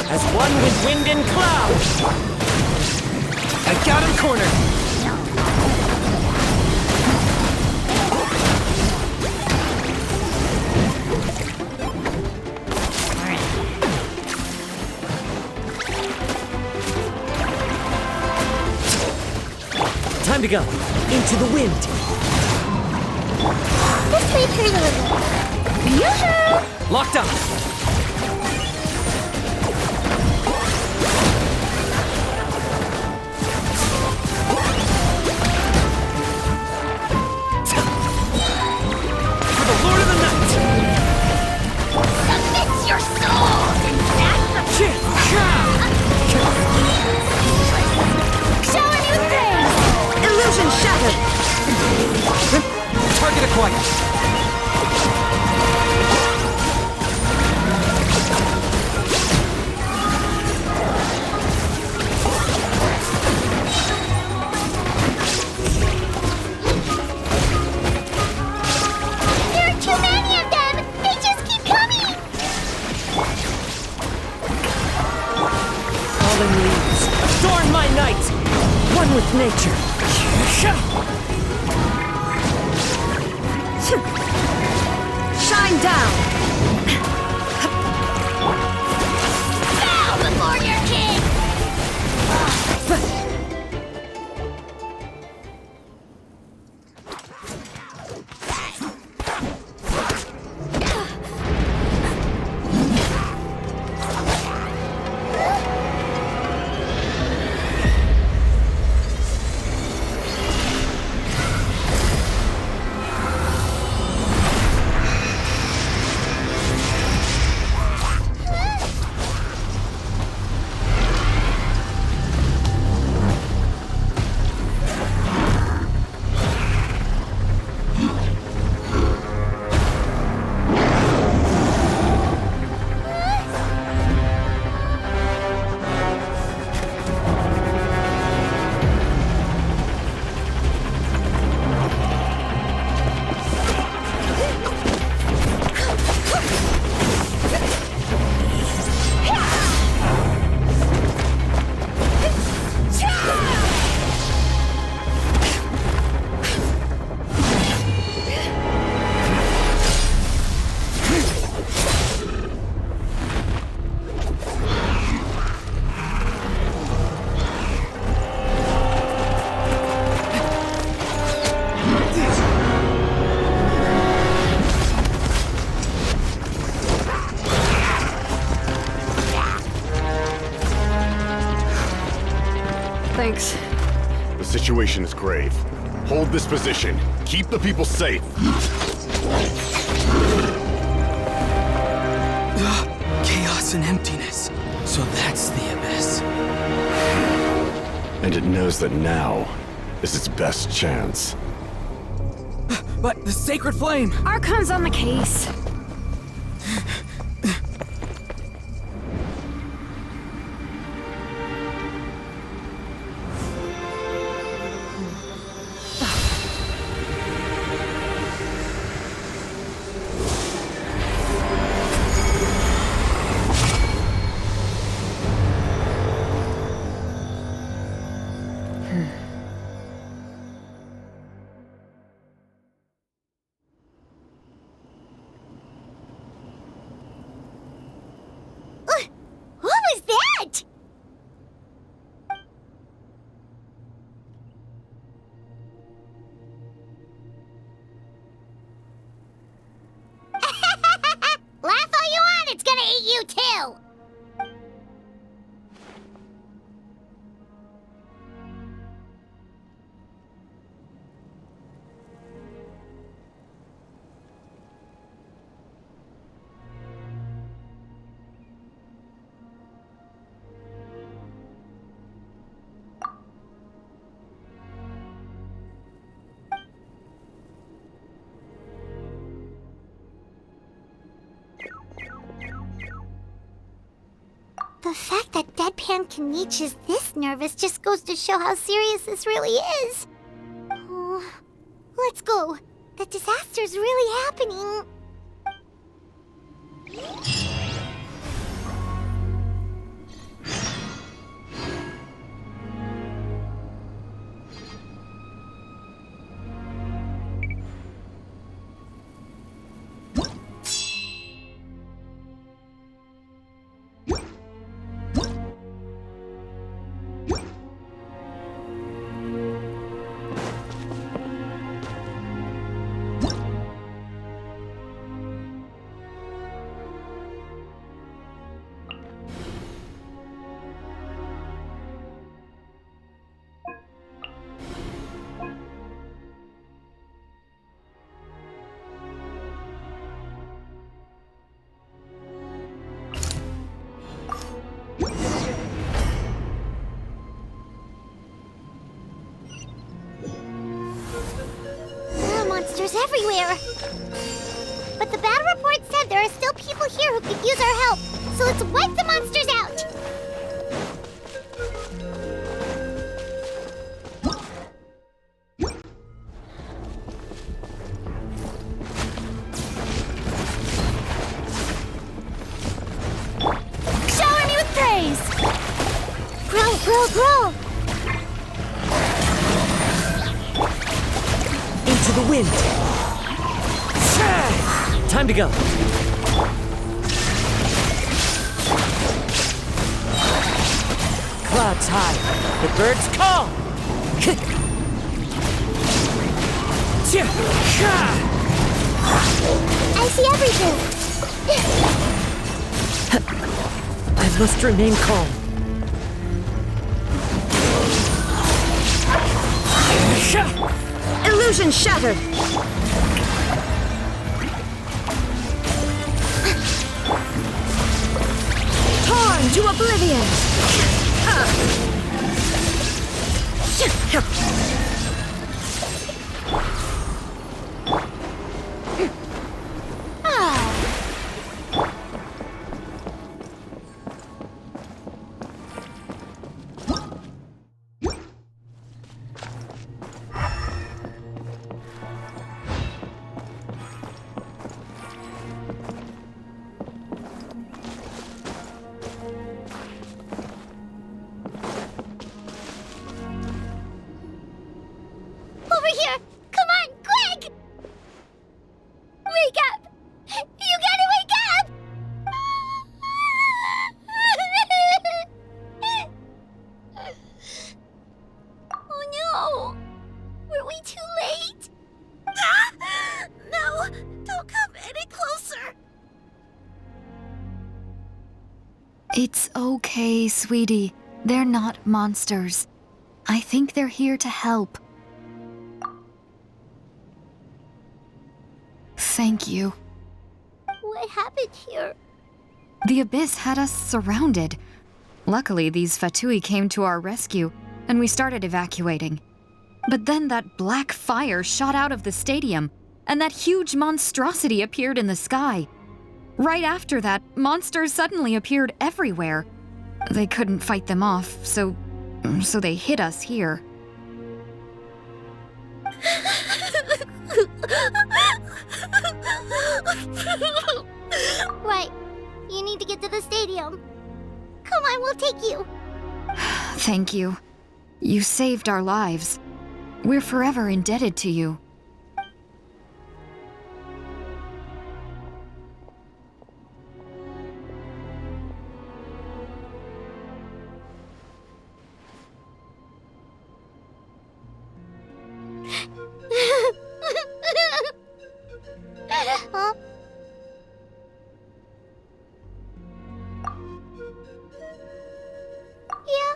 Speaker 20: As one with wind and cloud! I got him cornered! Time to go. Into the wind.
Speaker 1: This way, Turtle. Yoo-hoo!
Speaker 20: Locked up. For the Lord of the Night.
Speaker 1: Submit your souls in sacrifice. Show a new thing.
Speaker 12: Illusion shattered.
Speaker 20: Target acquired.
Speaker 5: nature. Shine down!
Speaker 1: Bow before your king!
Speaker 9: Thanks.
Speaker 2: The situation is grave. Hold this position. Keep the people safe.
Speaker 16: Chaos and emptiness. So that's the abyss.
Speaker 2: And it knows that now is its best chance.
Speaker 16: But the sacred flame!
Speaker 9: Archon's on the case.
Speaker 1: What was that? Laugh all you want, it's gonna eat you too! The fact that Deadpan Kaniche is this nervous just goes to show how serious this really is. Oh, let's go. The disaster's really happening. Monsters everywhere. But the battle report said there are still people here who could use our help. So let's wipe the monsters out.
Speaker 9: Shower me with praise! Grow, grow, grow!
Speaker 12: the wind. Time to go. Clouds high, the birds call.
Speaker 1: I see everything.
Speaker 12: I must remain calm. Illusion shattered!
Speaker 1: Torn to oblivion! Over here! Come on, quick! Wake up! You gotta wake up! Oh no! Were we too late? No! Don't come any closer!
Speaker 23: It's okay, sweetie. They're not monsters. I think they're here to help. Thank you.
Speaker 1: What happened here?
Speaker 23: The Abyss had us surrounded. Luckily, these Fatui came to our rescue, and we started evacuating. But then that black fire shot out of the stadium, and that huge monstrosity appeared in the sky. Right after that, monsters suddenly appeared everywhere. They couldn't fight them off, so they hit us here.
Speaker 1: Right. You need to get to the stadium. Come on, we'll take you.
Speaker 23: Thank you. You saved our lives. We're forever indebted to you.
Speaker 1: Huh? Yeah.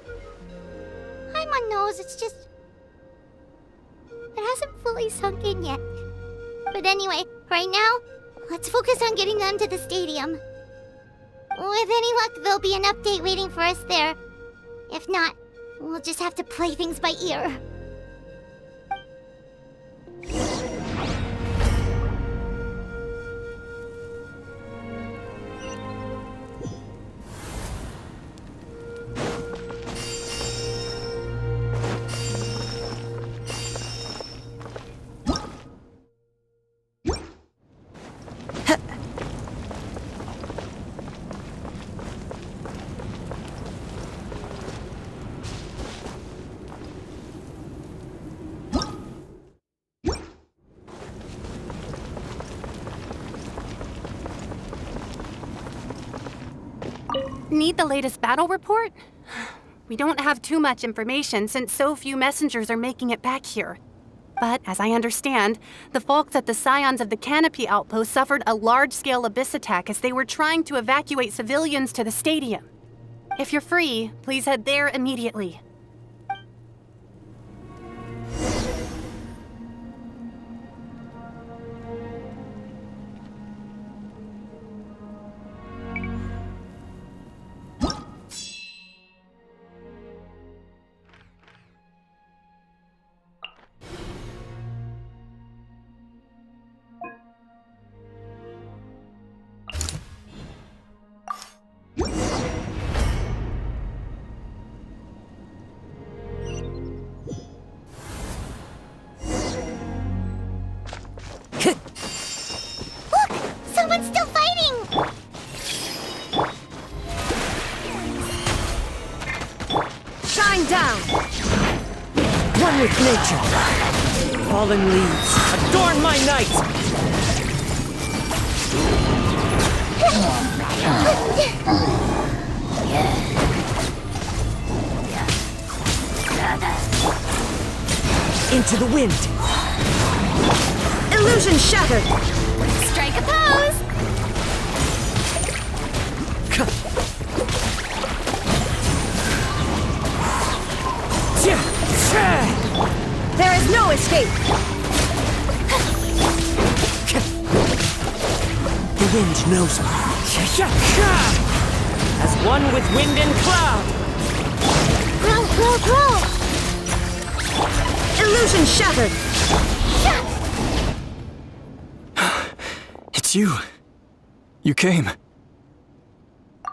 Speaker 1: I'm on nose, it's just... It hasn't fully sunk in yet. But anyway, right now, let's focus on getting them to the stadium. With any luck, there'll be an update waiting for us there. If not, we'll just have to play things by ear.
Speaker 10: Need the latest battle report? We don't have too much information since so few messengers are making it back here. But as I understand, the folks at the Scions of the Canopy Outpost suffered a large-scale abyss attack as they were trying to evacuate civilians to the stadium. If you're free, please head there immediately.
Speaker 1: Someone's still fighting!
Speaker 12: Shine down! One with nature.
Speaker 5: Fallen leaves, adorn my night! Into the wind!
Speaker 12: Illusion shattered!
Speaker 1: Strike a pose!
Speaker 12: There is no escape!
Speaker 5: The wind knows me. As one with wind and cloud!
Speaker 1: Growl!
Speaker 12: Illusion shattered!
Speaker 16: It's you. You came.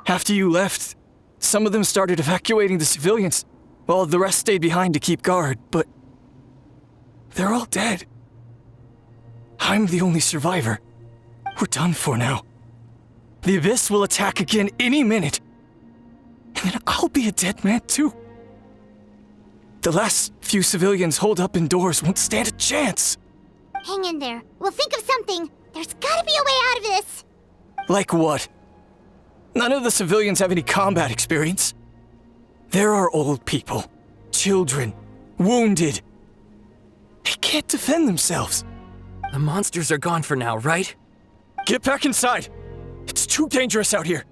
Speaker 16: After you left, some of them started evacuating the civilians, while the rest stayed behind to keep guard, but they're all dead. I'm the only survivor. We're done for now. The Abyss will attack again any minute. And then I'll be a dead man too. The last few civilians holed up indoors won't stand a chance.
Speaker 1: Hang in there. We'll think of something. There's gotta be a way out of this.
Speaker 16: Like what? None of the civilians have any combat experience. There are old people, children, wounded. They can't defend themselves.
Speaker 19: The monsters are gone for now, right?
Speaker 16: Get back inside! It's too dangerous out here.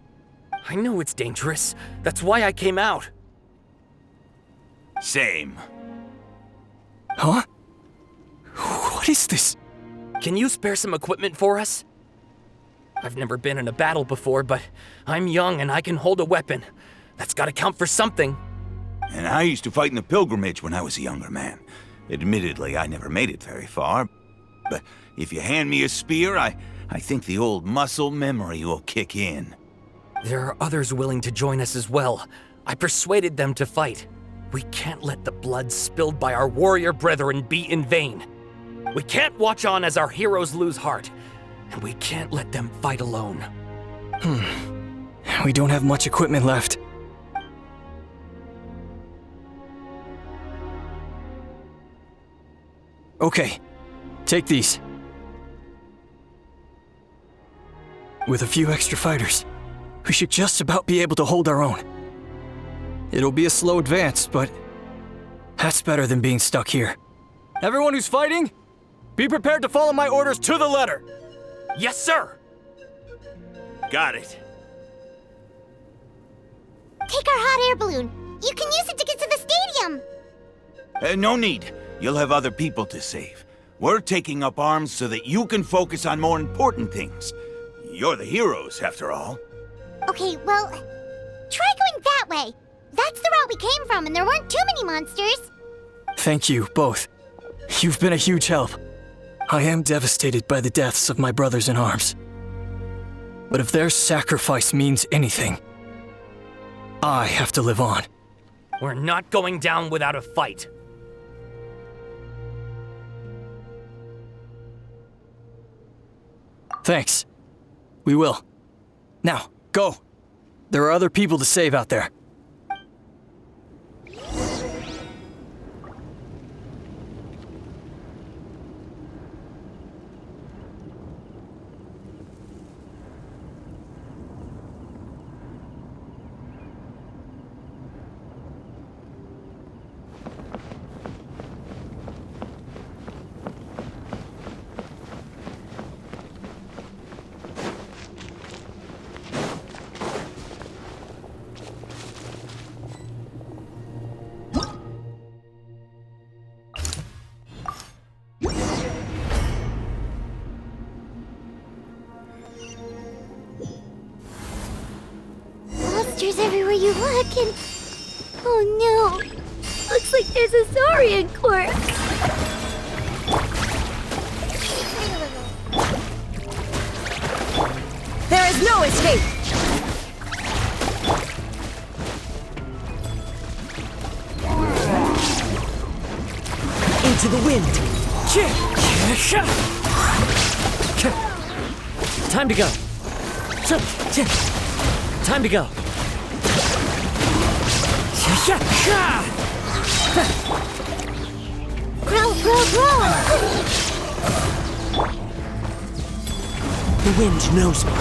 Speaker 19: I know it's dangerous. That's why I came out.
Speaker 3: Same.
Speaker 16: Huh? What is this?
Speaker 19: Can you spare some equipment for us? I've never been in a battle before, but I'm young and I can hold a weapon. That's gotta count for something.
Speaker 3: And I used to fight in the pilgrimage when I was a younger man. Admittedly, I never made it very far. But if you hand me a spear, I think the old muscle memory will kick in.
Speaker 19: There are others willing to join us as well. I persuaded them to fight. We can't let the blood spilled by our warrior brethren be in vain. We can't watch on as our heroes lose heart. And we can't let them fight alone.
Speaker 16: We don't have much equipment left. Okay, take these. With a few extra fighters, we should just about be able to hold our own. It'll be a slow advance, but that's better than being stuck here. Everyone who's fighting, be prepared to follow my orders to the letter.
Speaker 19: Yes, sir!
Speaker 3: Got it.
Speaker 1: Take our hot air balloon. You can use it to get to the stadium.
Speaker 3: No need. You'll have other people to save. We're taking up arms so that you can focus on more important things. You're the heroes, after all.
Speaker 1: Okay, well, try going that way. That's the route we came from, and there weren't too many monsters.
Speaker 16: Thank you, both. You've been a huge help. I am devastated by the deaths of my brothers in arms. But if their sacrifice means anything, I have to live on.
Speaker 19: We're not going down without a fight.
Speaker 16: Thanks. We will. Now, go. There are other people to save out there.
Speaker 1: Monsters everywhere you look, and... oh no! Looks like there's a Saurian corpse!
Speaker 12: There is no escape!
Speaker 5: Into the wind! Time to go! Time to go!
Speaker 1: Grow, grow, grow!
Speaker 5: The wind knows me.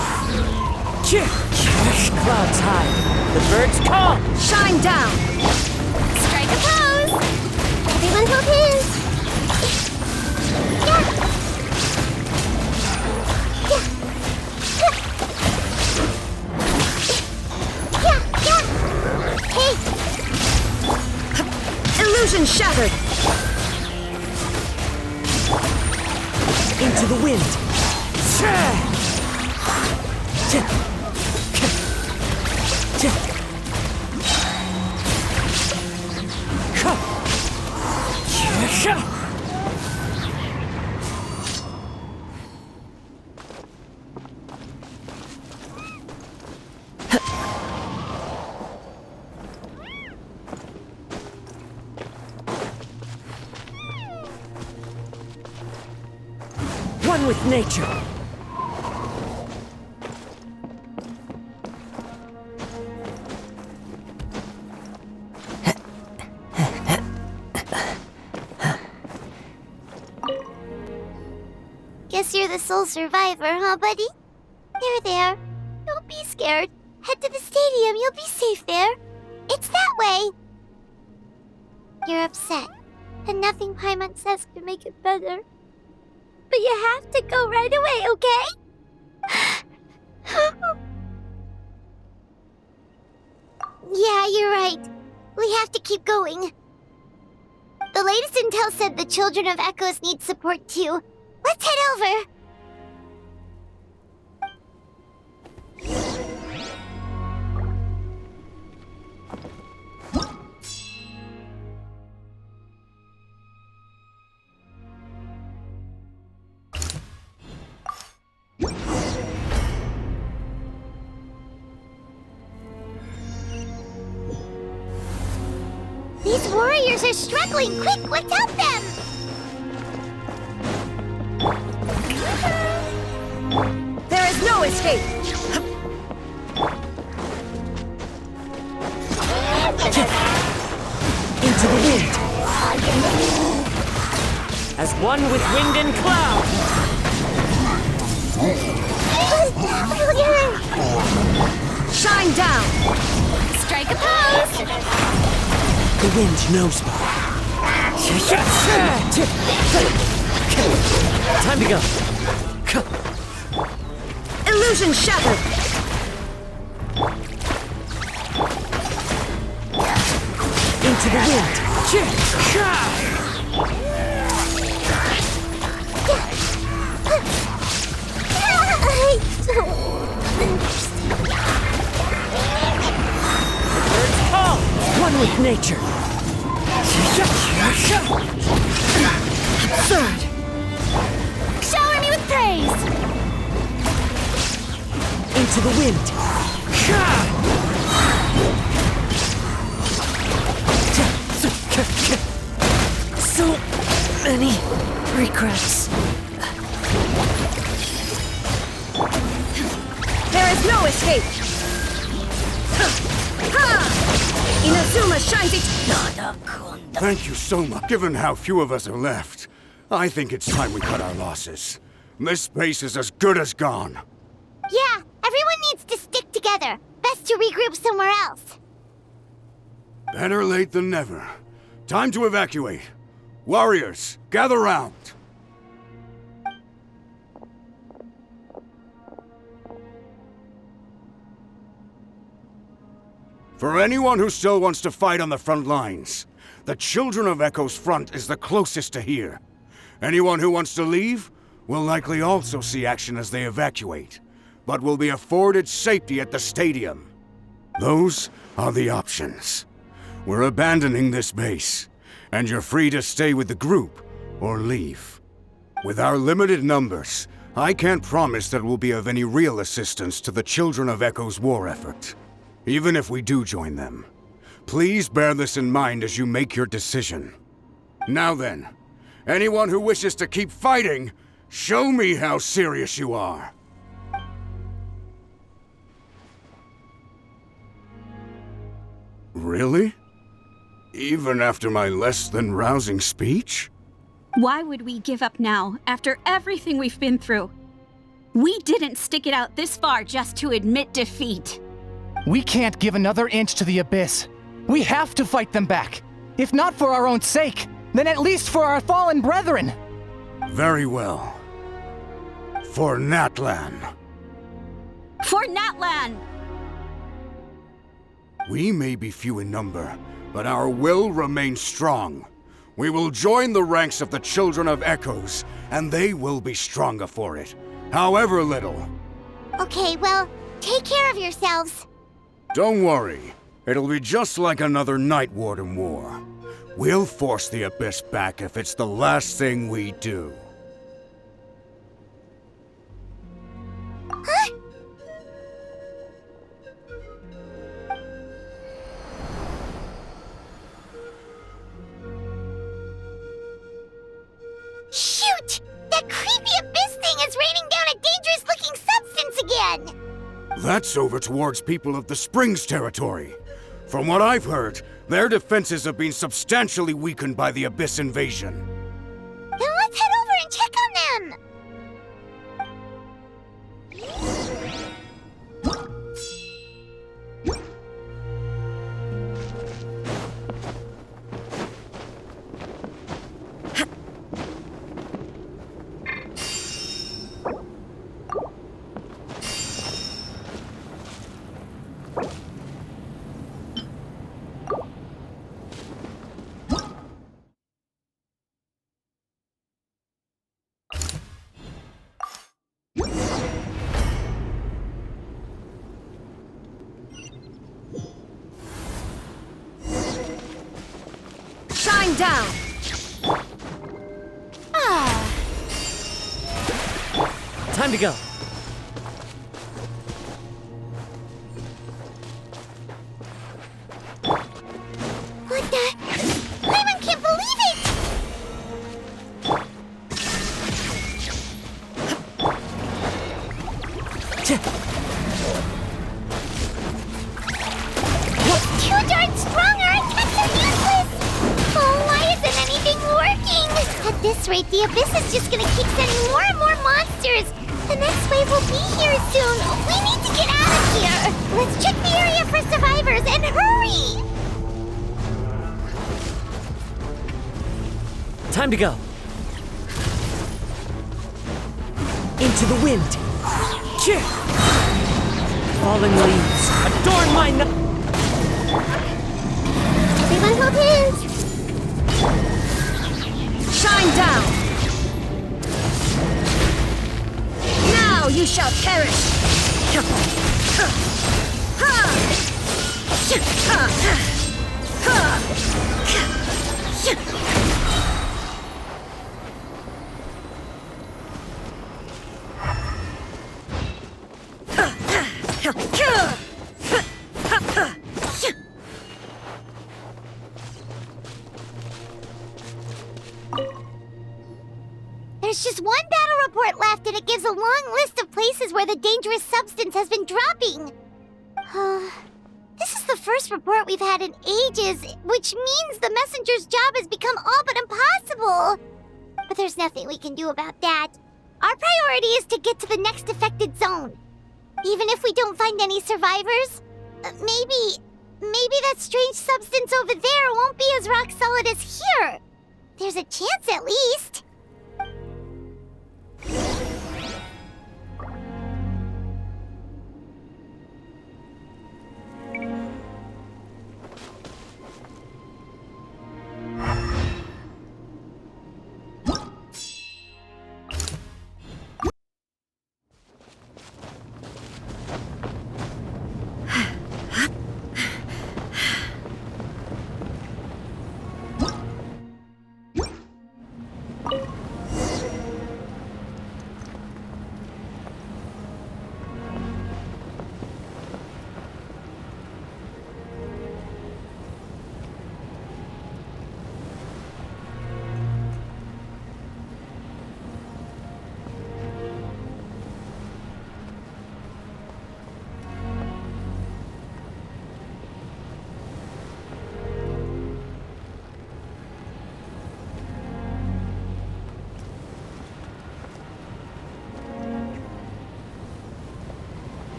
Speaker 5: Clouds high. The birds call. Shine down.
Speaker 1: Strike a pose! Everyone hold hands! Yeah! Yeah! Hey!
Speaker 5: Illusion shattered. Into the wind. One with nature.
Speaker 1: Guess you're the sole survivor, huh, buddy? There. Don't be scared. Head to the stadium, you'll be safe there. It's that way. You're upset, and nothing Paimon says can make it better. But you have to go right away, okay? Yeah, you're right. We have to keep going. The latest intel said the Children of Echoes need support too. Let's head over. These warriors are struggling. Quick, let's help them!
Speaker 5: There is no escape! Into the wind! As one with wind and cloud! Shine down!
Speaker 1: Strike a pose!
Speaker 5: The wind knows me. Time to go. Illusion shattered. Into the wind. Birds call. One with nature. Absurd.
Speaker 1: Shower me with praise!
Speaker 5: Into the wind. So many regrets. There is no escape. Inazuma shines its...
Speaker 4: Thank you so much. Given how few of us are left, I think it's time we cut our losses. This base is as good as gone.
Speaker 1: Yeah, everyone needs to stick together. Best to regroup somewhere else.
Speaker 4: Better late than never. Time to evacuate. Warriors, gather round. For anyone who still wants to fight on the front lines, the Children of Echo's front is the closest to here. Anyone who wants to leave will likely also see action as they evacuate, but will be afforded safety at the stadium. Those are the options. We're abandoning this base, and you're free to stay with the group or leave. With our limited numbers, I can't promise that we'll be of any real assistance to the Children of Echo's war effort. Even if we do join them, please bear this in mind as you make your decision. Now then, anyone who wishes to keep fighting, show me how serious you are. Really? Even after my less than rousing speech?
Speaker 11: Why would we give up now, after everything we've been through? We didn't stick it out this far just to admit defeat.
Speaker 22: We can't give another inch to the Abyss. We have to fight them back. If not for our own sake, then at least for our fallen brethren.
Speaker 4: Very well. For Natlan.
Speaker 11: For Natlan!
Speaker 4: We may be few in number, but our will remains strong. We will join the ranks of the Children of Echoes, and they will be stronger for it, however little.
Speaker 1: Okay, well, take care of yourselves.
Speaker 4: Don't worry. It'll be just like another Night Warden war. We'll force the Abyss back if it's the last thing we do.
Speaker 1: Huh? Shoot! That creepy Abyss thing is raining down a dangerous-looking substance again!
Speaker 4: That's over towards people of the Springs territory. From what I've heard, their defenses have been substantially weakened by the Abyss invasion.
Speaker 1: Then let's head over and check on them!
Speaker 5: Shine down! Time to go.
Speaker 1: What the? Paimon can't believe it! It's too darn strong, our attacks are useless! Oh, why isn't anything working? At this rate, the Abyss is just gonna keep sending more and more monsters! The next wave will be here soon! We need to get out of here! Let's check the area for survivors, and hurry!
Speaker 5: Time to go. Into the wind. Falling leaves adorn my night.
Speaker 1: Everyone hold hands!
Speaker 5: Shine down. Now you shall perish.
Speaker 1: There's just one battle report left, and it gives a long list of places where the dangerous substance has been dropping. This is the first report we've had in ages, which means the messenger's job has become all but impossible. But there's nothing we can do about that. Our priority is to get to the next affected zone. Even if we don't find any survivors, maybe that strange substance over there won't be as rock solid as here. There's a chance at least.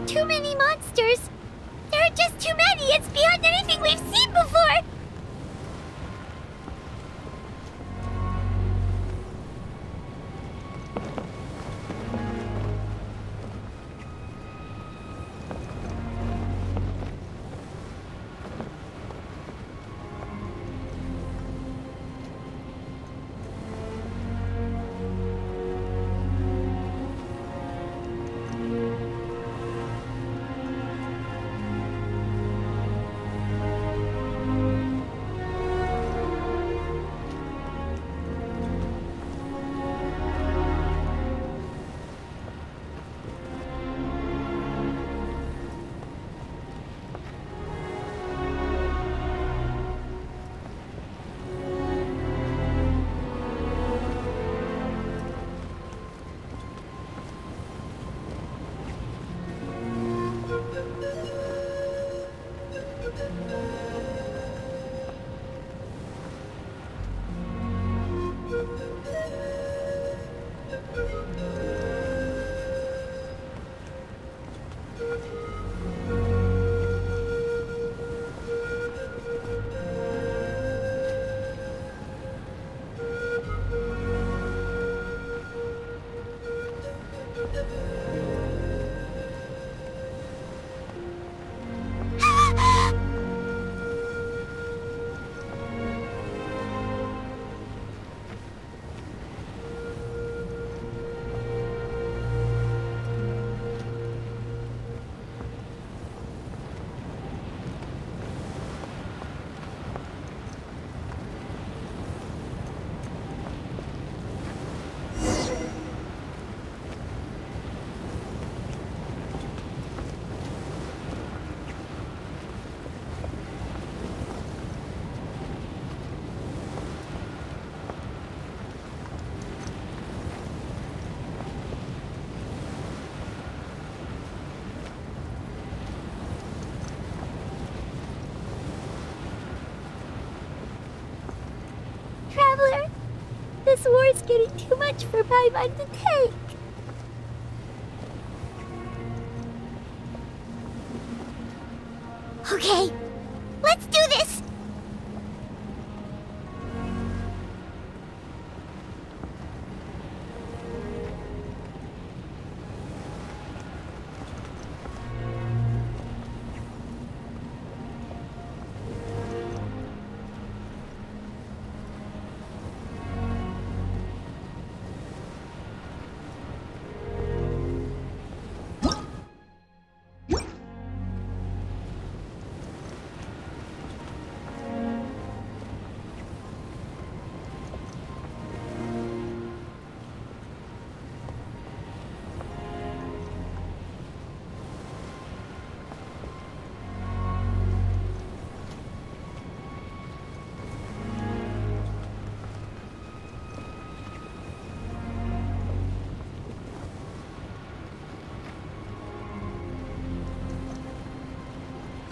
Speaker 1: are too many monsters. There are just too many. It's beyond anything we've seen before. Traveler, this war's getting too much for my mind to take. Okay, let's do this!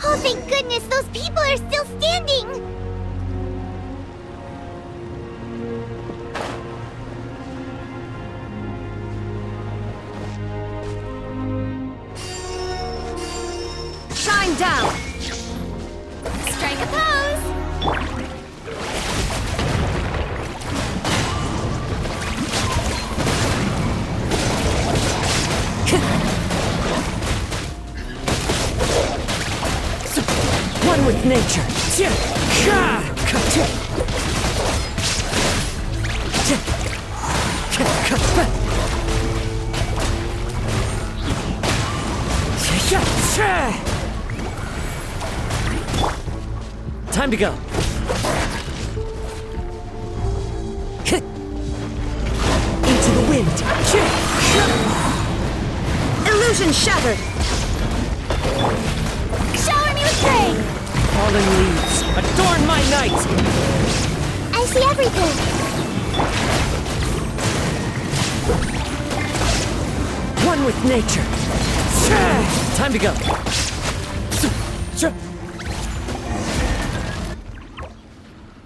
Speaker 1: Oh, thank goodness, those people are still standing!
Speaker 11: Shine down!
Speaker 1: Strike a pose!
Speaker 5: One with nature.
Speaker 20: Time to go.
Speaker 5: Into the wind.
Speaker 11: Illusion shattered!
Speaker 1: Shower me with rain!
Speaker 20: Fallen leaves, adorn my night!
Speaker 1: I see everything!
Speaker 5: One with nature.
Speaker 20: Time to go.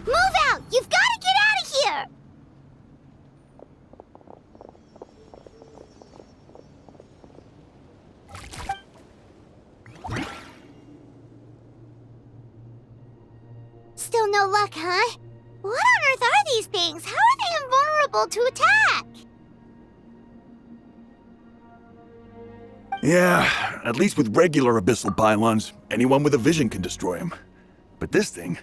Speaker 1: Move out! You've got to get out of here! no luck, huh? What on earth are these things? How are they invulnerable to attack?
Speaker 13: Yeah, at least with regular abyssal pylons, anyone with a vision can destroy them. But this thing,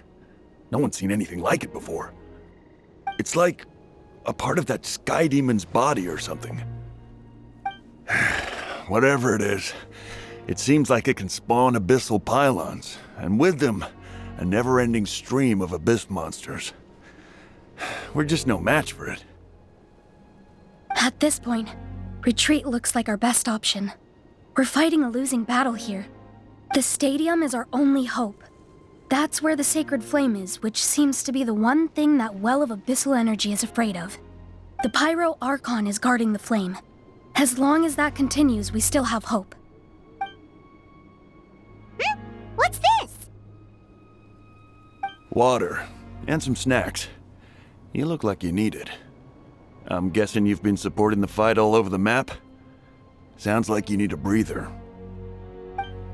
Speaker 13: no one's seen anything like it before. It's like a part of that sky demon's body or something. Whatever it is, it seems like it can spawn abyssal pylons, and with them, a never-ending stream of abyss monsters. We're just no match for it.
Speaker 9: At this point, retreat looks like our best option. We're fighting a losing battle here. The stadium is our only hope. That's where the sacred flame is, which seems to be the one thing that well of abyssal energy is afraid of. The Pyro Archon is guarding the flame. As long as that continues, we still have hope.
Speaker 1: What's this?
Speaker 13: Water, and some snacks. You look like you need it. I'm guessing you've been supporting the fight all over the map? Sounds like you need a breather.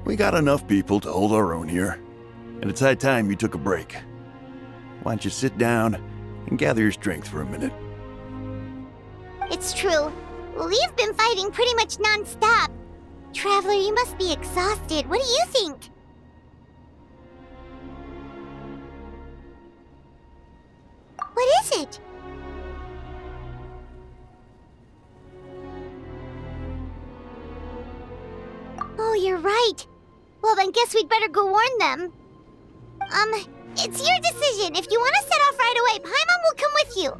Speaker 13: We got enough people to hold our own here, and it's high time you took a break. Why don't you sit down and gather your strength for a minute?
Speaker 1: It's true. We've been fighting pretty much non-stop. Traveler, you must be exhausted. What do you think? What is it? Oh, you're right. Well, then guess we'd better go warn them. It's your decision. If you want to set off right away, Paimon will come with you.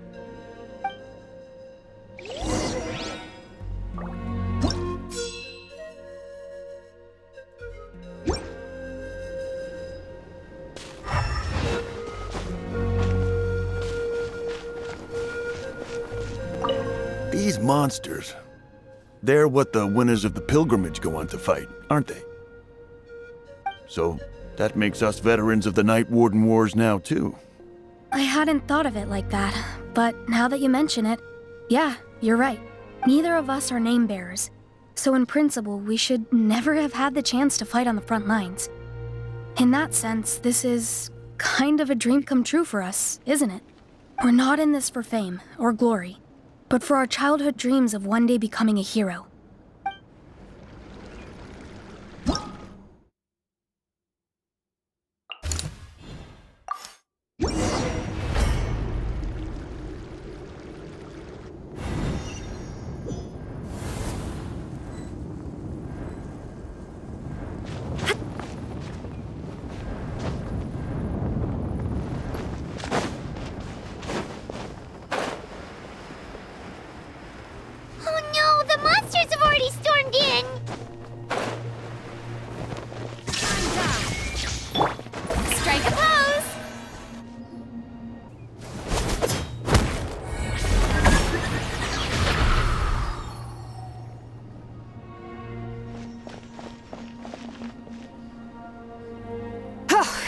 Speaker 13: These monsters, they're what the winners of the pilgrimage go on to fight, aren't they? So, that makes us veterans of the Night Warden Wars now, too.
Speaker 9: I hadn't thought of it like that, but now that you mention it, yeah, you're right. Neither of us are name bearers, so in principle, we should never have had the chance to fight on the front lines. In that sense, this is kind of a dream come true for us, isn't it? We're not in this for fame or glory, but for our childhood dreams of one day becoming a hero.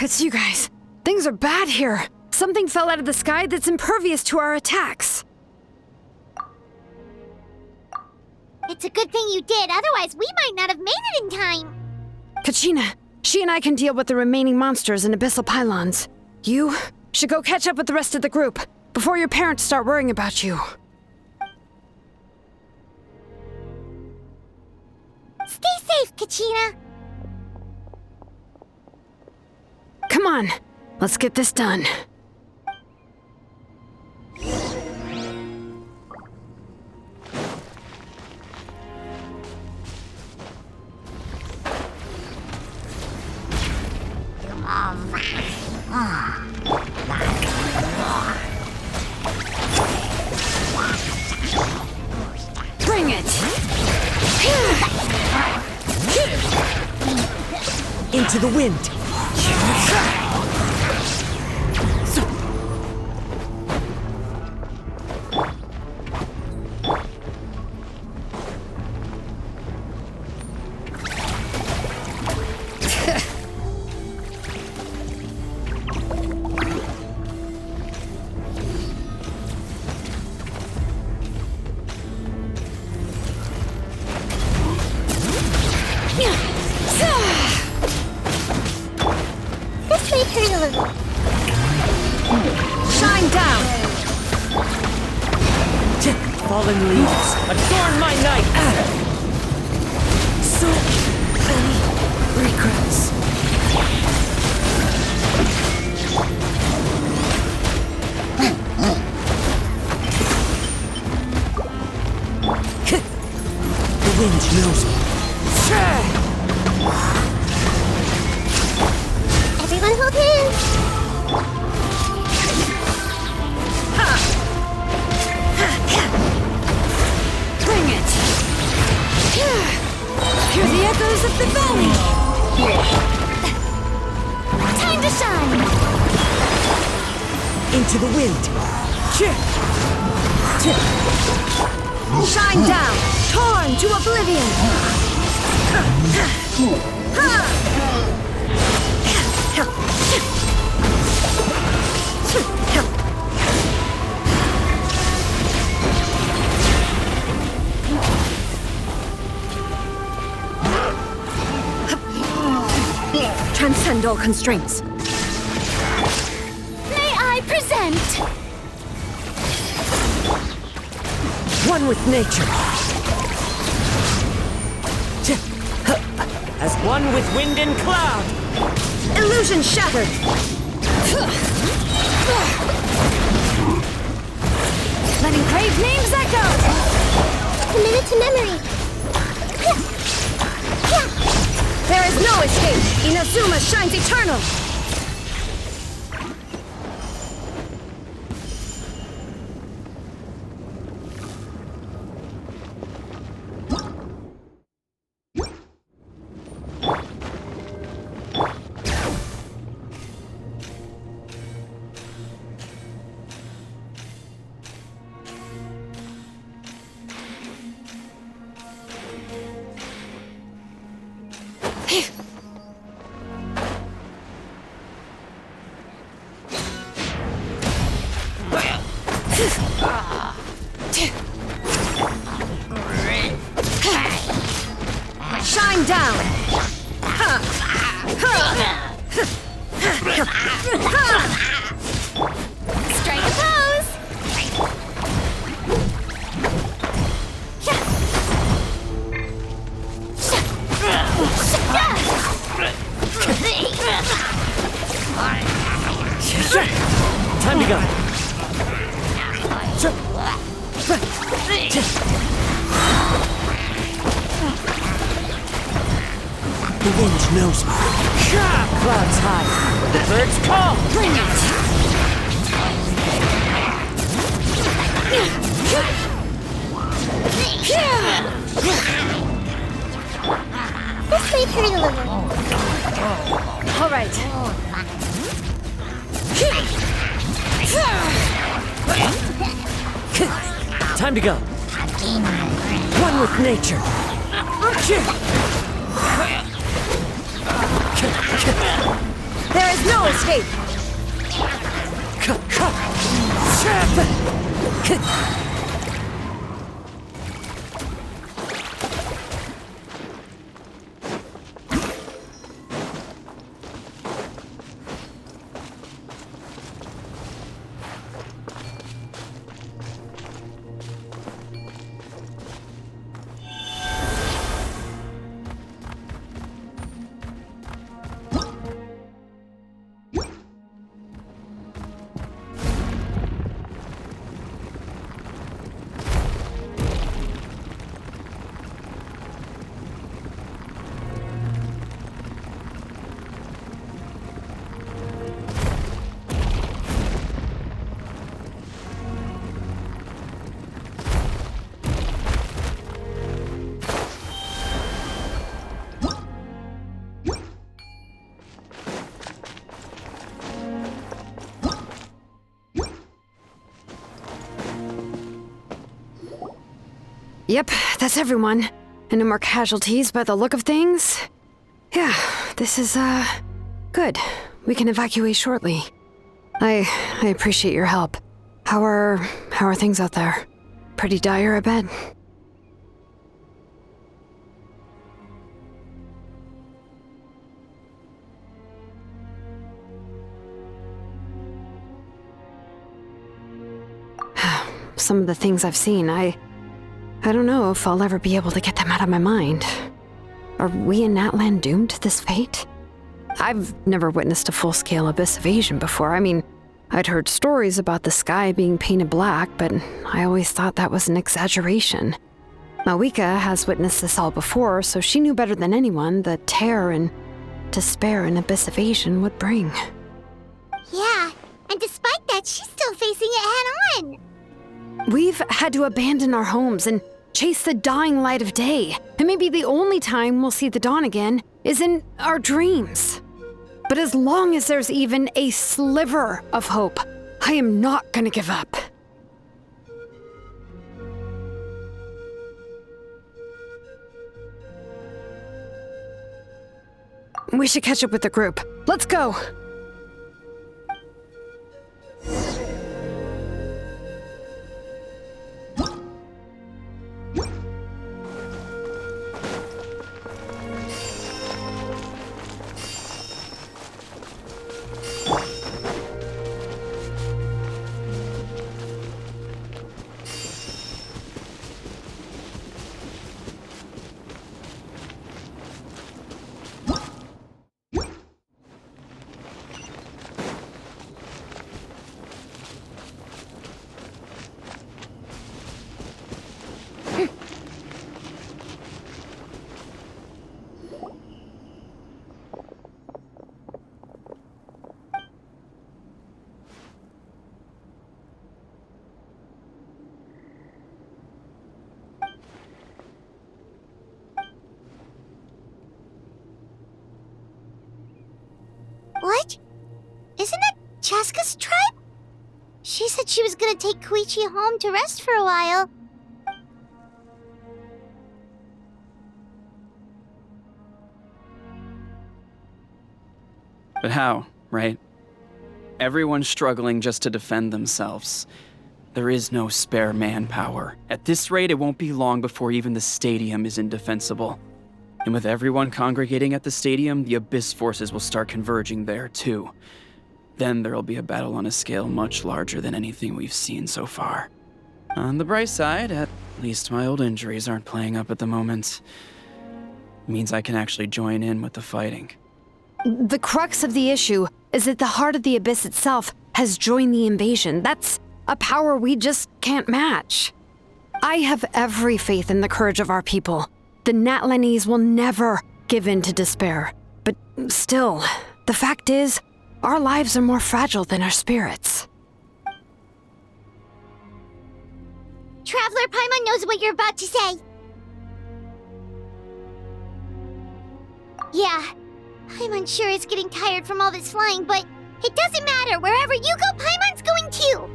Speaker 14: It's you guys. Things are bad here. Something fell out of the sky that's impervious to our attacks.
Speaker 1: It's a good thing you did, otherwise we might not have made it in time.
Speaker 14: Kachina, she and I can deal with the remaining monsters and abyssal pylons. You should go catch up with the rest of the group before your parents start worrying about you.
Speaker 1: Stay safe, Kachina.
Speaker 14: Come on, let's get this done. Bring it!
Speaker 12: Into the wind!
Speaker 1: This
Speaker 5: Thorns, adorn my night! So many regrets. The wind knows me.
Speaker 1: Everyone hold hands.
Speaker 14: Bring it! Hear the echoes of the valley!
Speaker 1: Time to shine.
Speaker 5: Into the wind.
Speaker 14: Shine down, torn to oblivion! Transcend all constraints.
Speaker 1: May I present?
Speaker 5: One with nature. As one with wind and cloud.
Speaker 14: Illusion shattered! Letting grave names echo!
Speaker 1: Committed to memory.
Speaker 14: There is no escape! Inazuma shines eternal! Shine down!
Speaker 1: Strike a pose.
Speaker 5: Time to go. The wind knows me. Clouds high. The birds call.
Speaker 14: Bring it!
Speaker 1: This might hurt a little.
Speaker 14: All right.
Speaker 5: Time to go. One with nature.
Speaker 14: There is no escape! Yep, that's everyone. And no more casualties by the look of things. Yeah, this is, good. We can evacuate shortly. I appreciate your help. How are things out there? Pretty dire, I bet. Some of the things I've seen, I don't know if I'll ever be able to get them out of my mind. Are we in Natlan doomed to this fate? I've never witnessed a full-scale abyss invasion before. I mean, I'd heard stories about the sky being painted black, but I always thought that was an exaggeration. Malwika has witnessed this all before, so she knew better than anyone the terror and despair an abyss invasion would bring.
Speaker 1: Yeah, and despite that, she's still facing it head-on.
Speaker 14: We've had to abandon our homes and chase the dying light of day, and maybe the only time we'll see the dawn again is in our dreams. But as long as there's even a sliver of hope, I am not gonna give up. We should catch up with the group. Let's go!
Speaker 1: What? Isn't that Chaska's tribe? She said she was gonna take Koichi home to rest for a while.
Speaker 8: But how, right? Everyone's struggling just to defend themselves. There is no spare manpower. At this rate, it won't be long before even the stadium is indefensible. And with everyone congregating at the stadium, the Abyss forces will start converging there, too. Then there'll be a battle on a scale much larger than anything we've seen so far. On the bright side, at least my old injuries aren't playing up at the moment. It means I can actually join in with the fighting.
Speaker 14: The crux of the issue is that the heart of the Abyss itself has joined the invasion. That's a power we just can't match. I have every faith in the courage of our people. The Natlanese will never give in to despair. But still, the fact is, our lives are more fragile than our spirits.
Speaker 1: Traveler Paimon knows what you're about to say. Yeah, Paimon sure is getting tired from all this flying, but it doesn't matter. Wherever you go, Paimon's going too.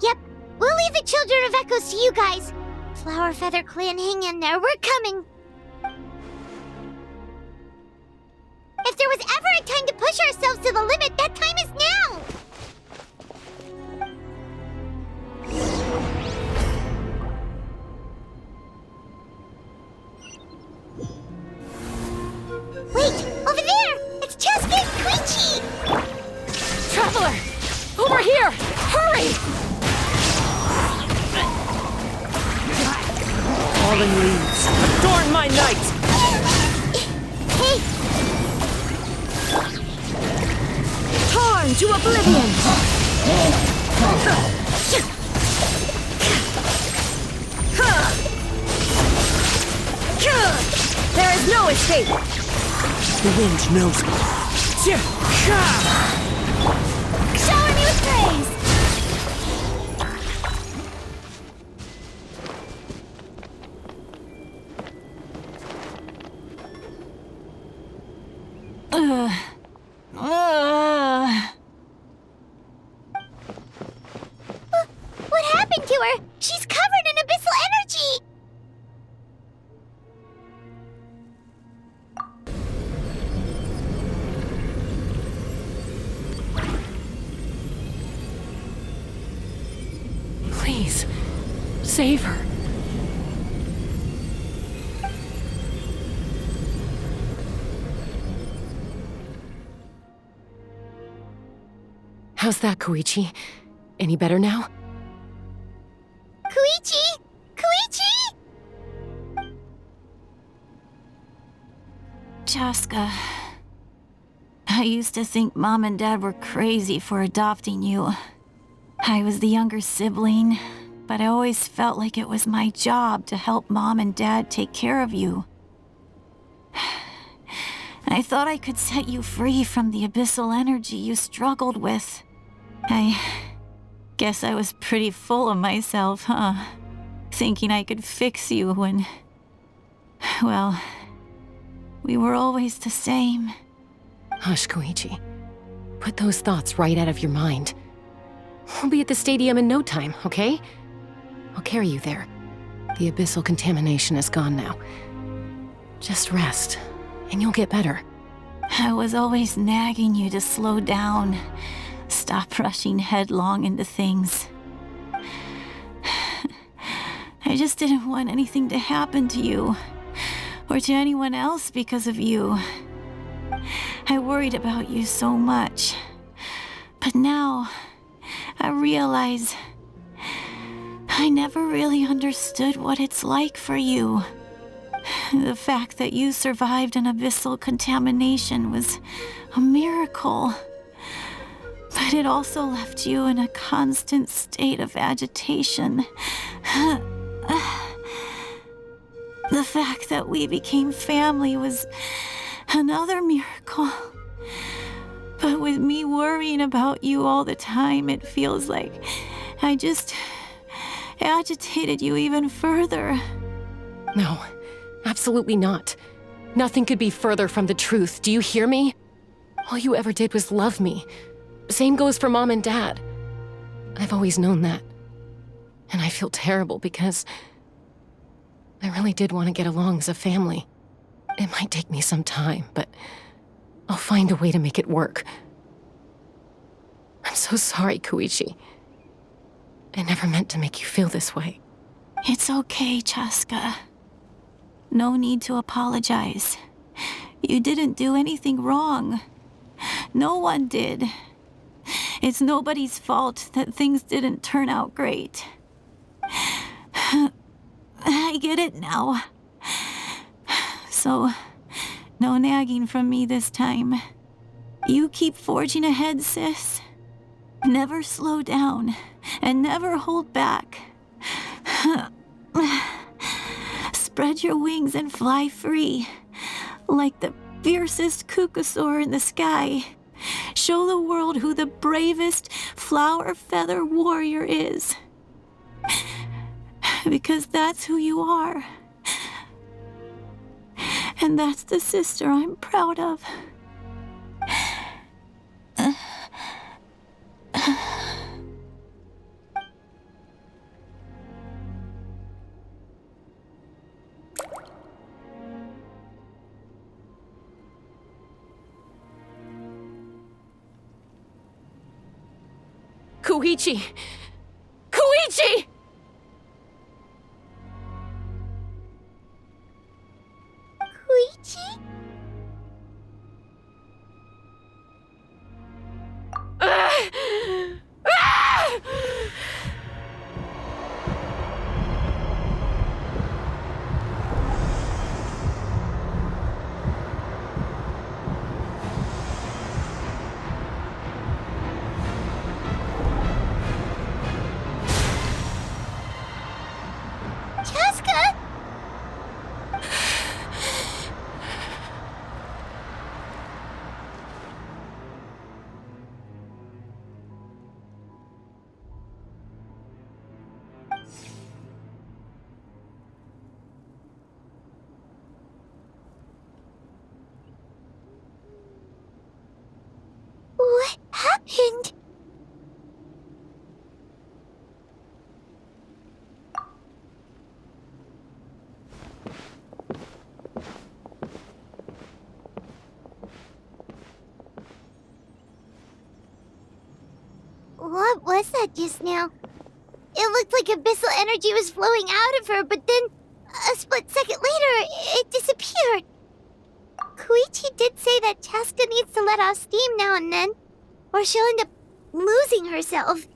Speaker 1: Yep, we'll leave the Children of Echoes to you guys. Flower Feather Clan, hang in there. We're coming. If there was ever a time to push ourselves to the limit, that time is now! Wait! Over there! It's Chaska and Koichi!
Speaker 14: Traveler! Over here! Hurry!
Speaker 5: Falling leaves, adorn my night!
Speaker 1: Hey!
Speaker 5: Torn to oblivion! There is no escape! The wind knows me.
Speaker 1: Shower me with praise! What happened to her? She's covered in abyssal energy!
Speaker 5: Please, save her. How's that, Koichi? Any better now?
Speaker 11: Chaska. I used to think Mom and Dad were crazy for adopting you. I was the younger sibling, but I always felt like it was my job to help Mom and Dad take care of you. I thought I could set you free from the abyssal energy you struggled with. I guess I was pretty full of myself, huh? Thinking I could fix you when... well, we were always the same.
Speaker 6: Hush, Koichi. Put those thoughts right out of your mind. We'll be at the stadium in no time, okay? I'll carry you there. The abyssal contamination is gone now. Just rest, and you'll get better.
Speaker 11: I was always nagging you to slow down. Stop rushing headlong into things. I just didn't want anything to happen to you, or to anyone else because of you. I worried about you so much. But now, I realize I never really understood what it's like for you. The fact that you survived an abyssal contamination was a miracle. But it also left you in a constant state of agitation. The fact that we became family was another miracle. But with me worrying about you all the time, it feels like I just agitated you even further.
Speaker 6: No, absolutely not. Nothing could be further from the truth. Do you hear me? All you ever did was love me. Same goes for Mom and Dad. I've always known that. And I feel terrible because I really did want to get along as a family. It might take me some time, but I'll find a way to make it work. I'm so sorry, Koichi. I never meant to make you feel this way.
Speaker 11: It's okay, Chaska. No need to apologize. You didn't do anything wrong. No one did. It's nobody's fault that things didn't turn out great. I get it now. So, no nagging from me this time. You keep forging ahead, sis. Never slow down, and never hold back. Spread your wings and fly free, like the fiercest kukusaur in the sky. Show the world who the bravest flower feather warrior is. Because that's who you are. And that's the sister I'm proud of.
Speaker 6: Koichi! Koichi!
Speaker 1: Koichi? Chaska! What happened? What was that just now? It looked like abyssal energy was flowing out of her, but then a split second later, it disappeared. Koichi did say that Chaska needs to let off steam now and then, or she'll end up losing herself.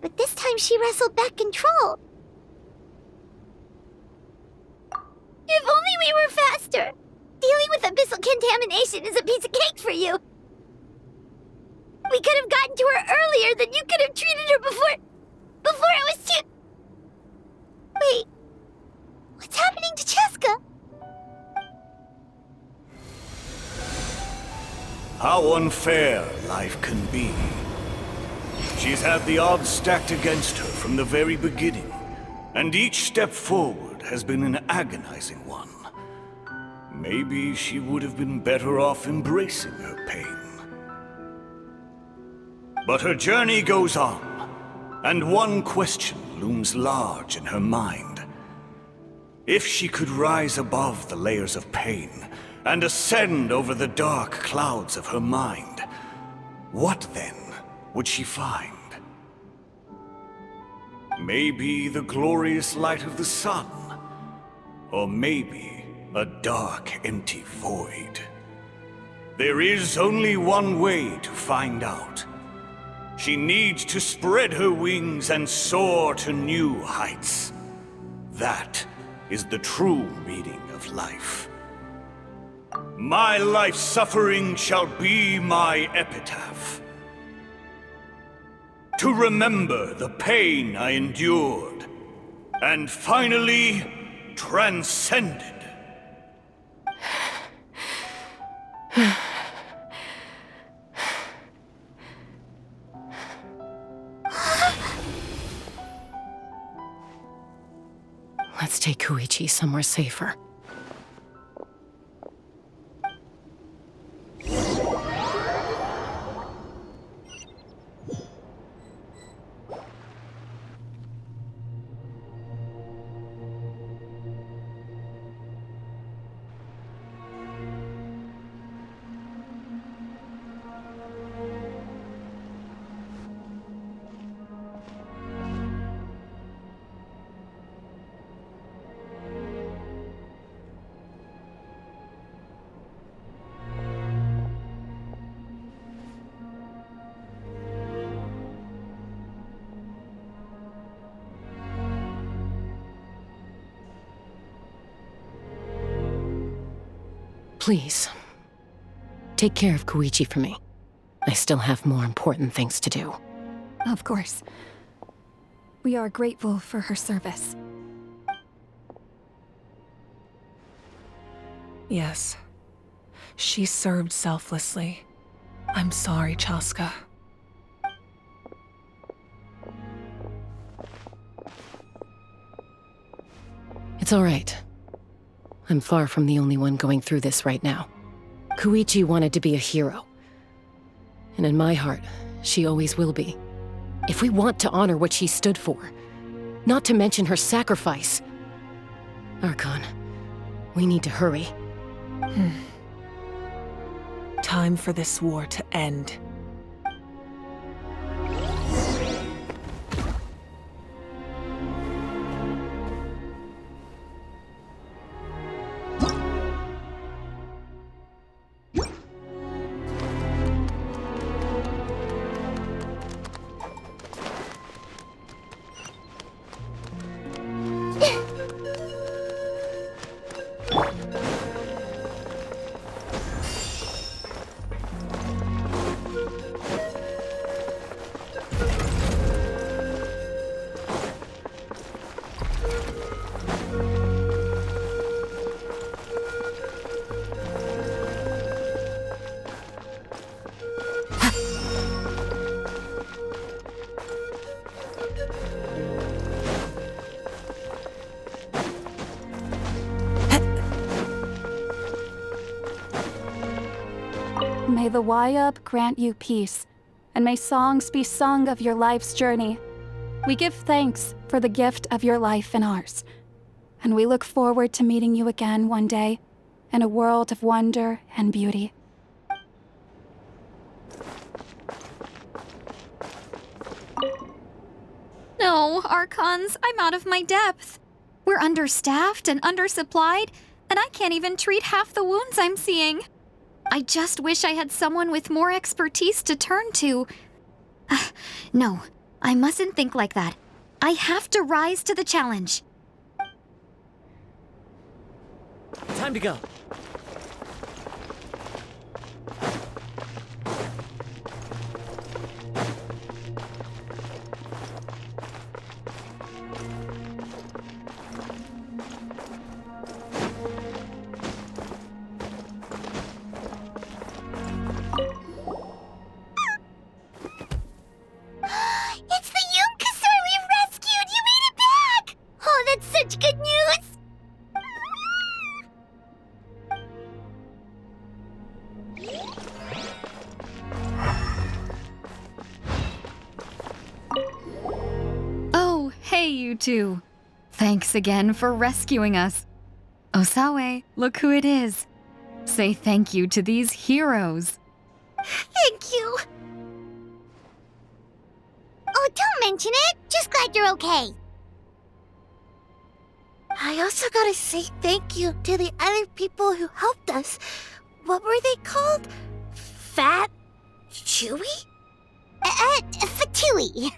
Speaker 1: But this time she wrestled back control. If only we were faster! Dealing with abyssal contamination is a piece of cake for you. We could have gotten to her earlier, then you could have treated her before it was too... Wait, what's happening to Cheska?
Speaker 7: How unfair life can be. She's had the odds stacked against her from the very beginning, and each step forward has been an agonizing one. Maybe she would have been better off embracing her pain. But her journey goes on, and one question looms large in her mind. If she could rise above the layers of pain and ascend over the dark clouds of her mind, what then would she find? Maybe the glorious light of the sun, or maybe a dark, empty void. There is only one way to find out. She needs to spread her wings and soar to new heights. That is the true meaning of life. My life's suffering shall be my epitaph. To remember the pain I endured, and finally transcended.
Speaker 6: Let's take Koichi somewhere safer. Please, take care of Koichi for me. I still have more important things to do.
Speaker 9: Of course. We are grateful for her service.
Speaker 15: Yes. She served selflessly. I'm sorry, Chaska.
Speaker 6: It's all right. I'm far from the only one going through this right now. Koichi wanted to be a hero. And in my heart, she always will be. If we want to honor what she stood for, not to mention her sacrifice. Archon, we need to hurry.
Speaker 15: Time for this war to end.
Speaker 17: May the Wayub grant you peace, and may songs be sung of your life's journey. We give thanks for the gift of your life and ours, and we look forward to meeting you again one day in a world of wonder and beauty.
Speaker 23: No, Archons, I'm out of my depth. We're understaffed and undersupplied, and I can't even treat half the wounds I'm seeing. I just wish I had someone with more expertise to turn to. No, I mustn't think like that. I have to rise to the challenge.
Speaker 20: Time to go.
Speaker 1: such good news!
Speaker 23: Oh, hey, you two. Thanks again for rescuing us. Osawe, look who it is. Say thank you to these heroes.
Speaker 1: Thank you. Oh, don't mention it. Just glad you're okay. I also gotta say thank you to the other people who helped us. What were they called? Fat? Chewy? Fatui.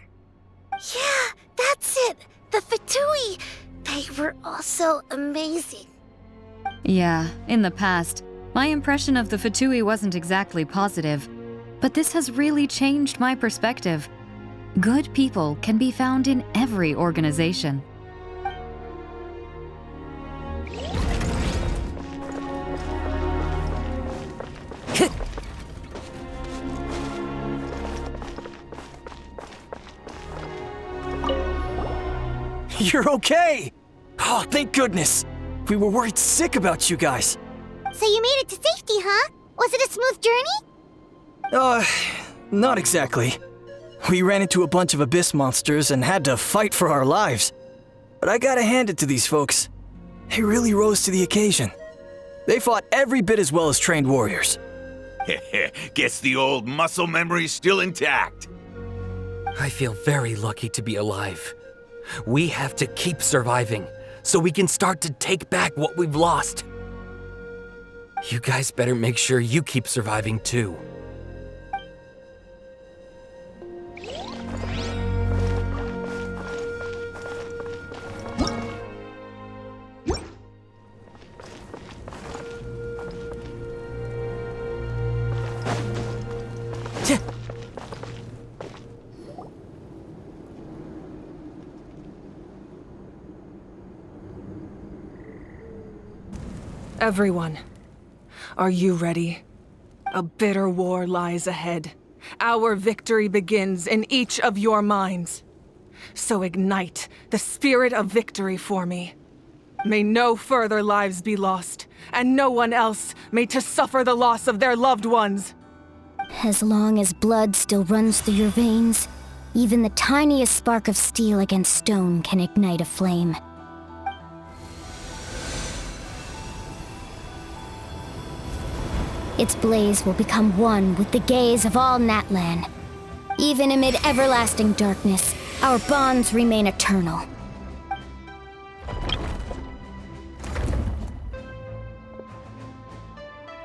Speaker 1: Yeah, that's it. The Fatui. They were also amazing.
Speaker 23: Yeah, in the past, my impression of the Fatui wasn't exactly positive. But this has really changed my perspective. Good people can be found in every organization.
Speaker 16: You're okay! Oh, thank goodness! We were worried sick about you guys.
Speaker 1: So you made it to safety, huh? Was it a smooth journey?
Speaker 16: Not exactly. We ran into a bunch of abyss monsters and had to fight for our lives. But I gotta hand it to these folks. They really rose to the occasion. They fought every bit as well as trained warriors.
Speaker 3: Guess the old muscle memory's still intact.
Speaker 19: I feel very lucky to be alive. We have to keep surviving, so we can start to take back what we've lost. You guys better make sure you keep surviving too.
Speaker 15: Everyone, are you ready? A bitter war lies ahead. Our victory begins in each of your minds. So ignite the spirit of victory for me. May no further lives be lost, and no one else may to suffer the loss of their loved ones.
Speaker 1: As long as blood still runs through your veins, even the tiniest spark of steel against stone can ignite a flame. Its blaze will become one with the gaze of all Natlan. Even amid everlasting darkness, our bonds remain eternal.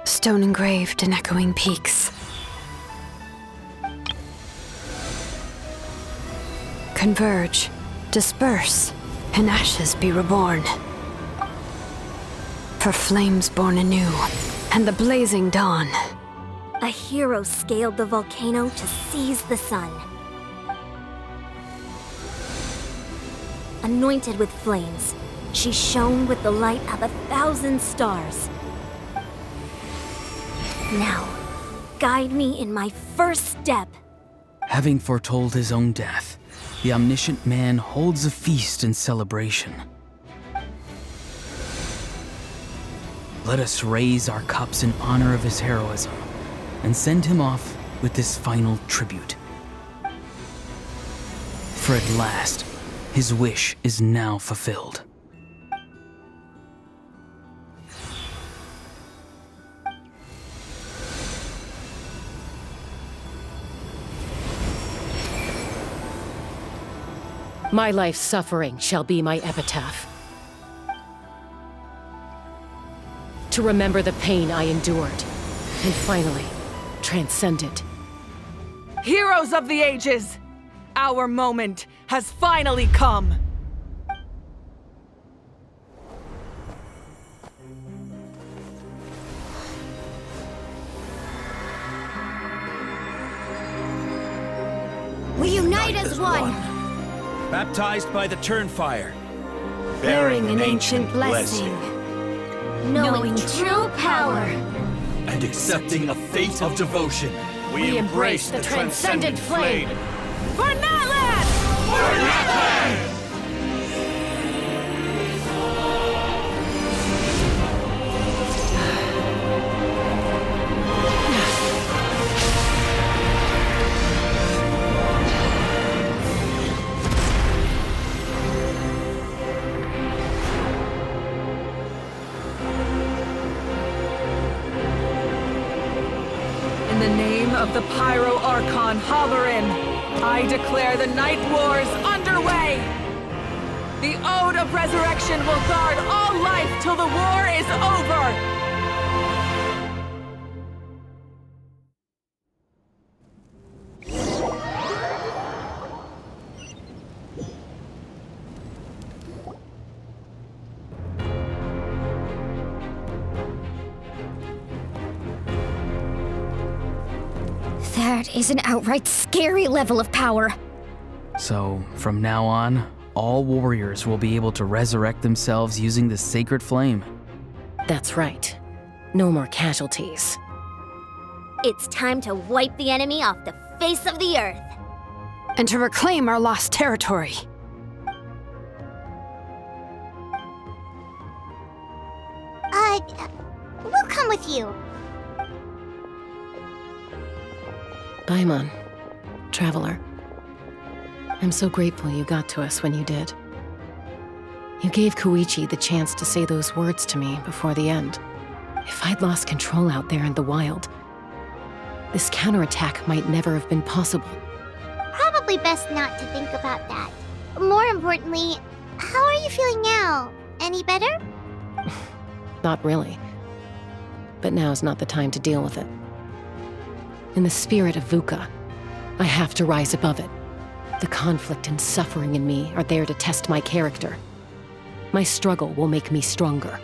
Speaker 14: Stone engraved in echoing peaks. Converge, disperse, in ashes be reborn. For flames born anew, and the blazing dawn.
Speaker 1: A hero scaled the volcano to seize the sun. Anointed with flames, she shone with the light of 1,000 stars. Now, guide me in my first step.
Speaker 8: Having foretold his own death, the omniscient man holds a feast in celebration. Let us raise our cups in honor of his heroism and send him off with this final tribute. For at last, his wish is now fulfilled.
Speaker 6: My life's suffering shall be my epitaph. To remember the pain I endured, and finally, transcend it.
Speaker 15: Heroes of the ages, our moment has finally come.
Speaker 1: We unite as one.
Speaker 20: Baptized by the Turnfire.
Speaker 1: Bearing an ancient blessing. Knowing true power.
Speaker 20: And accepting a fate of devotion.
Speaker 6: We embrace the transcendent flame.
Speaker 15: For Natlan!
Speaker 20: For Natlan!
Speaker 15: of the Pyro Archon Halloran, I declare the Night Wars underway! The Ode of Resurrection will guard all life till the war is over!
Speaker 1: That is an outright scary level of power.
Speaker 8: So, from now on, all warriors will be able to resurrect themselves using the sacred flame.
Speaker 6: That's right. No more casualties.
Speaker 1: It's time to wipe the enemy off the face of the earth.
Speaker 14: And to reclaim our lost territory.
Speaker 1: We'll come with you.
Speaker 6: Paimon, Traveler. I'm so grateful you got to us when you did. You gave Koichi the chance to say those words to me before the end. If I'd lost control out there in the wild, this counterattack might never have been possible.
Speaker 1: Probably best not to think about that. More importantly, how are you feeling now? Any better?
Speaker 6: Not really. But now's not the time to deal with it. In the spirit of VUCA, I have to rise above it. The conflict and suffering in me are there to test my character. My struggle will make me stronger,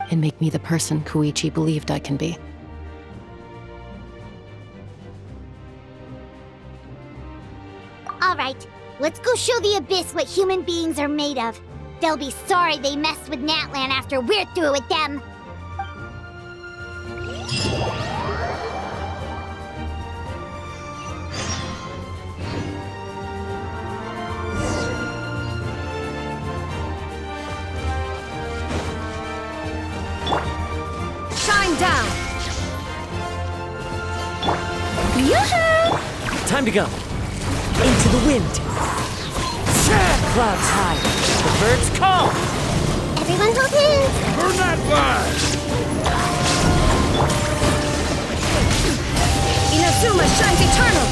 Speaker 6: and make me the person Koichi believed I can be.
Speaker 1: All right, let's go show the Abyss what human beings are made of. They'll be sorry they messed with Natlan after we're through with them.
Speaker 14: Shine down!
Speaker 1: Yoo-hoo!
Speaker 12: Time to go. Into the wind. Clouds high. The birds call.
Speaker 1: Everyone hold hands.
Speaker 4: Burn that flag!
Speaker 14: Inazuma shines eternal!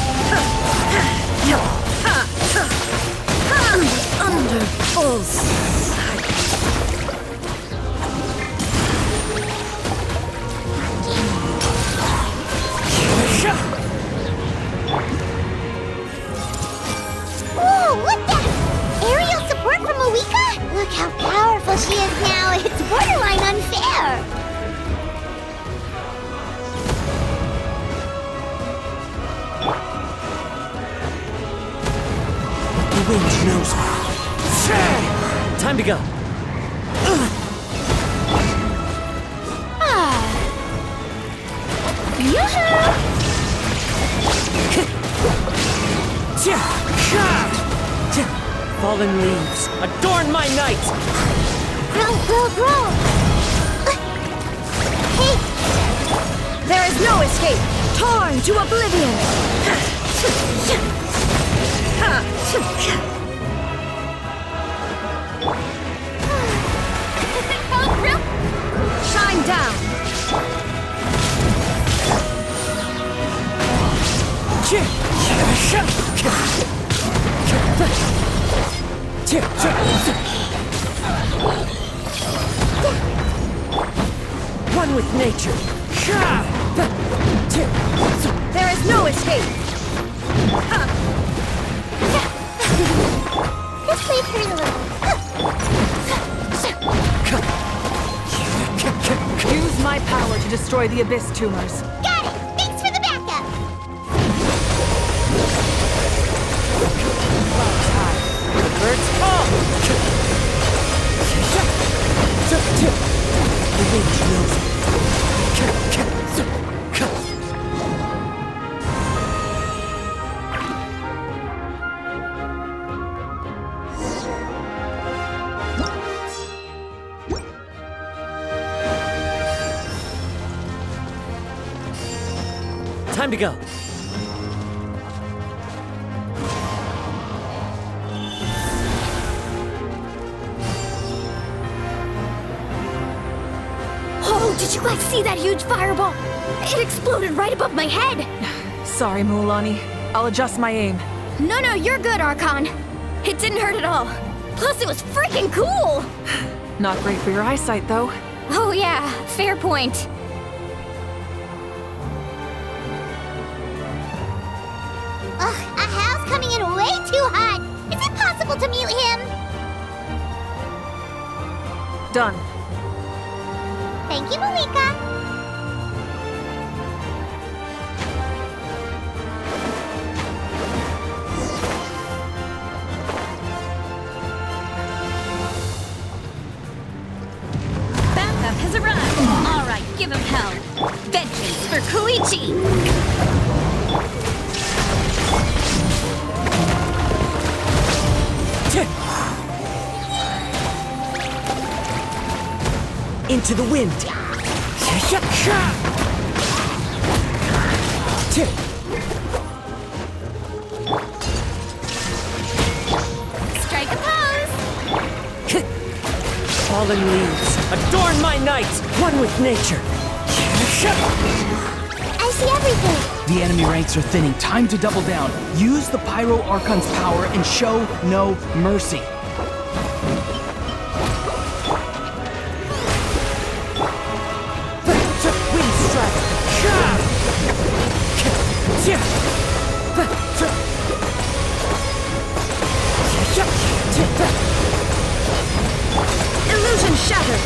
Speaker 12: Under full sight.
Speaker 1: Whoa, look that! Aerial support from Moika? Look how powerful she is now. It's borderline unfair.
Speaker 12: The wind knows me. Time to go. Fallen leaves, adorn my night!
Speaker 1: Grow! Hey!
Speaker 14: There is no escape! Torn to oblivion! Shine down!
Speaker 12: One with nature.
Speaker 14: There is no escape!
Speaker 1: This way hurt a little.
Speaker 15: Use my power to destroy the Abyss tumors.
Speaker 1: Got it! Thanks for the backup!
Speaker 12: The birds call. The wind knows me. Time to go.
Speaker 1: Oh, did you guys see that huge fireball? It exploded right above my head!
Speaker 15: Sorry, Mualani. I'll adjust my aim.
Speaker 9: No, you're good, Archon. It didn't hurt at all. Plus, it was freaking cool!
Speaker 15: Not great for your eyesight, though.
Speaker 9: Oh yeah, fair point.
Speaker 1: Ugh, Ahal's coming in way too hot. Is it possible to mute him?
Speaker 15: Done.
Speaker 1: Thank you, Malika.
Speaker 2: Backup has arrived. All right, give him hell. Vengeance for Koichi.
Speaker 5: Into the wind.
Speaker 2: Strike a pose.
Speaker 5: Fallen leaves, adorn my night, one with nature.
Speaker 1: I see everything.
Speaker 22: The enemy ranks are thinning. Time to double down. Use the Pyro Archon's power and show no mercy.
Speaker 9: Illusion shattered.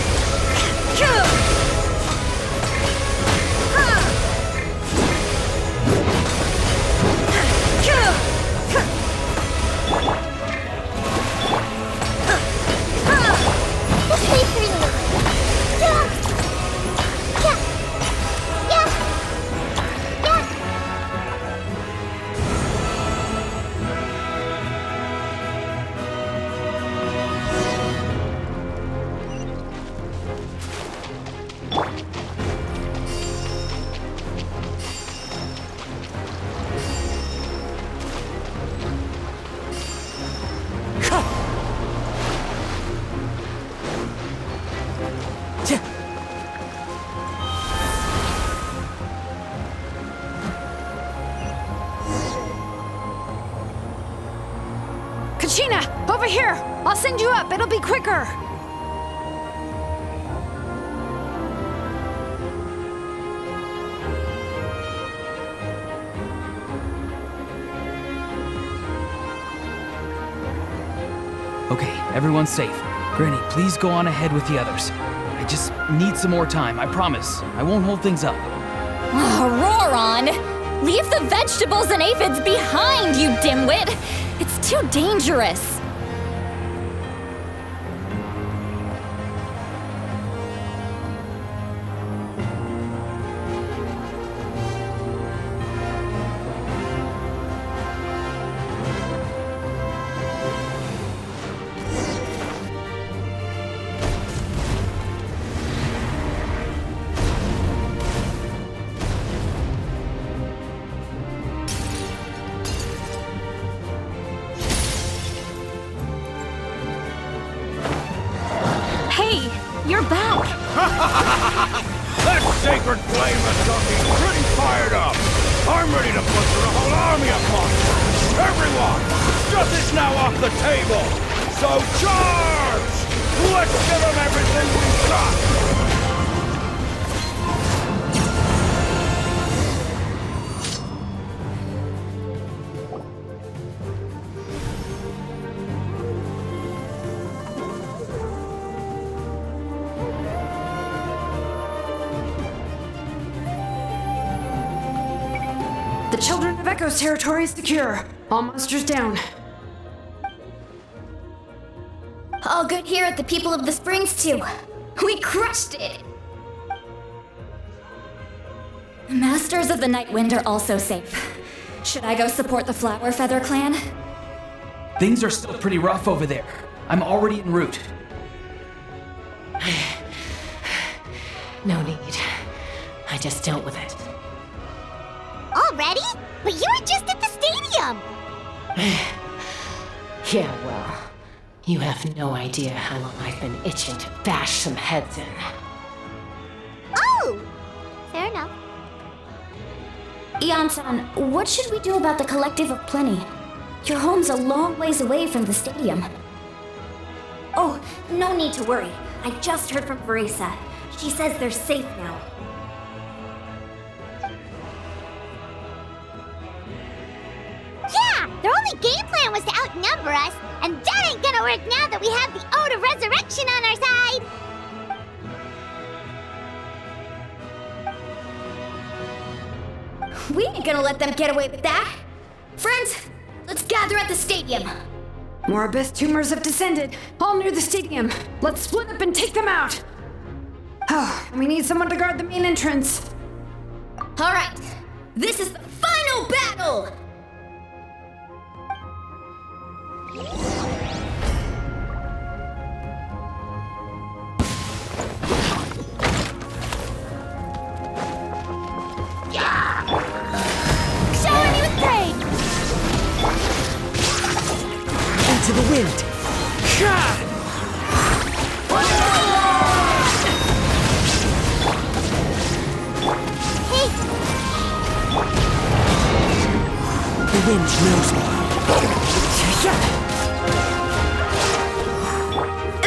Speaker 14: Kachina, over here! I'll send you up, it'll be quicker!
Speaker 22: Okay, everyone's safe. Granny, please go on ahead with the others. I just need some more time, I promise. I won't hold things up.
Speaker 2: Oh, Roron! Leave the vegetables and aphids behind, you dimwit! It's too dangerous. You're back!
Speaker 7: That sacred flame has got me pretty fired up! I'm ready to butcher a whole army of monsters! Everyone! Justice now off the table! So charge! Let's give them everything we've got!
Speaker 14: The Children of Echo's territory is secure. All monsters down.
Speaker 2: All good here at the People of the Springs, too. We crushed it! The Masters of the Night Wind are also safe. Should I go support the Flower Feather clan?
Speaker 22: Things are still pretty rough over there. I'm already en route.
Speaker 6: No need. I just dealt with it.
Speaker 1: Already? But you were just at the stadium!
Speaker 6: Yeah, well, you have no idea how long I've been itching to bash some heads in.
Speaker 1: Oh! Fair enough.
Speaker 10: Ian-san, what should we do about the Collective of Plenty? Your home's a long ways away from the stadium.
Speaker 18: Oh, no need to worry. I just heard from Verisa. She says they're safe now.
Speaker 1: Yeah! Their only game plan was to outnumber us, and that ain't gonna work now that we have the Ode of Resurrection on our side!
Speaker 10: We ain't gonna let them get away with that! Friends, let's gather at the stadium!
Speaker 14: More abyss tumors have descended, all near the stadium. Let's split up and take them out! Oh, we need someone to guard the main entrance.
Speaker 10: Alright, this is the final battle!
Speaker 1: Shower me with praise!
Speaker 5: Into the wind.
Speaker 1: Hey!
Speaker 5: The wind knows me.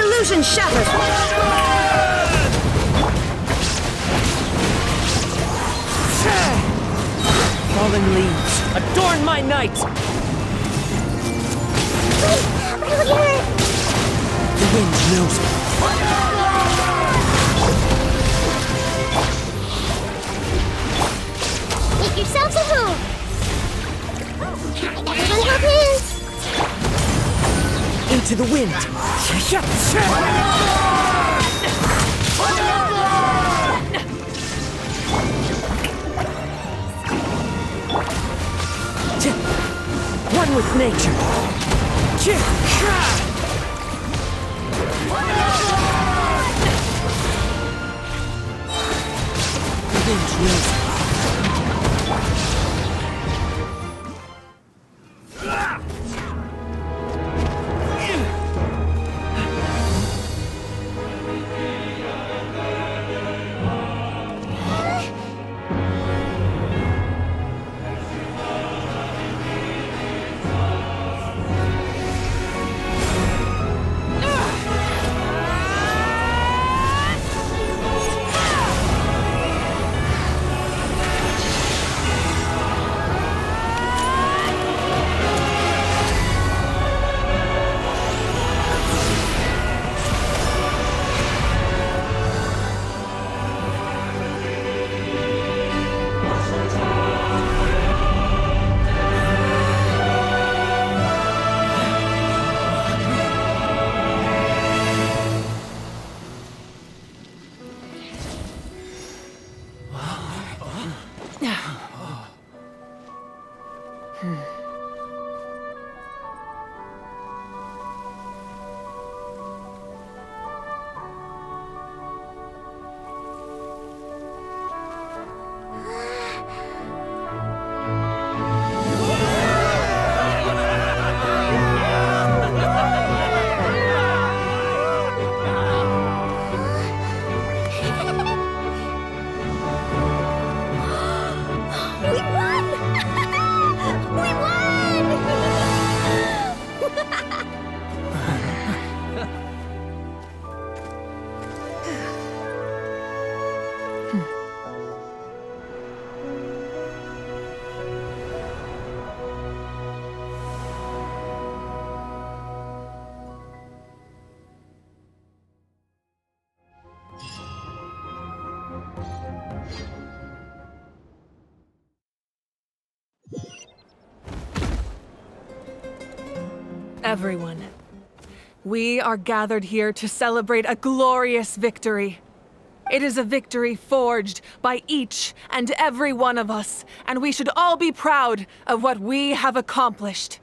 Speaker 5: Illusion shattered! Fallen leaves, adorn my night! The wind knows me.
Speaker 1: Make yourselves a move! Everyone help his!
Speaker 5: Into the wind. One with nature. The wind knows me.
Speaker 15: Everyone, we are gathered here to celebrate a glorious victory. It is a victory forged by each and every one of us, and we should all be proud of what we have accomplished.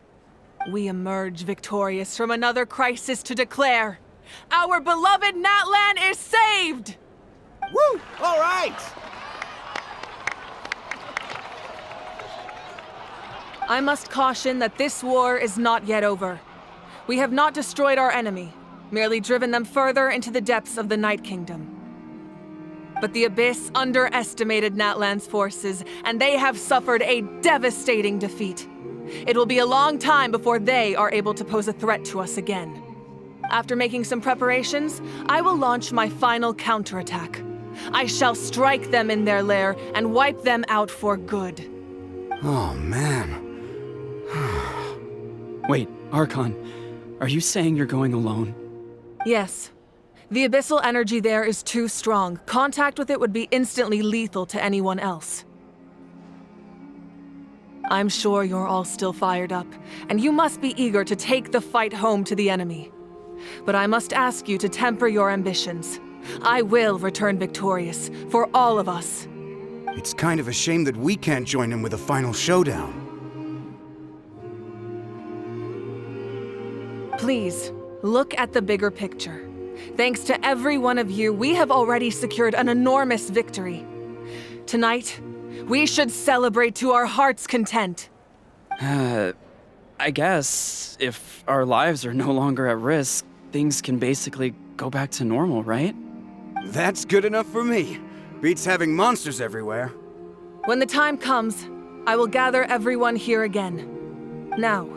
Speaker 15: We emerge victorious from another crisis to declare, our beloved Natlan is saved!
Speaker 21: Woo! All right!
Speaker 15: I must caution that this war is not yet over. We have not destroyed our enemy, merely driven them further into the depths of the Night Kingdom. But the Abyss underestimated Natlan's forces, and they have suffered a devastating defeat. It will be a long time before they are able to pose a threat to us again. After making some preparations, I will launch my final counterattack. I shall strike them in their lair and wipe them out for good.
Speaker 4: Oh, man.
Speaker 8: Wait, Archon, are you saying you're going alone?
Speaker 15: Yes. The abyssal energy there is too strong. Contact with it would be instantly lethal to anyone else. I'm sure you're all still fired up, and you must be eager to take the fight home to the enemy. But I must ask you to temper your ambitions. I will return victorious, for all of us.
Speaker 4: It's kind of a shame that we can't join him with a final showdown.
Speaker 15: Please, look at the bigger picture. Thanks to every one of you, we have already secured an enormous victory. Tonight, we should celebrate to our heart's content.
Speaker 8: I guess if our lives are no longer at risk, things can basically go back to normal, right?
Speaker 4: That's good enough for me. Beats having monsters everywhere.
Speaker 15: When the time comes, I will gather everyone here again. Now,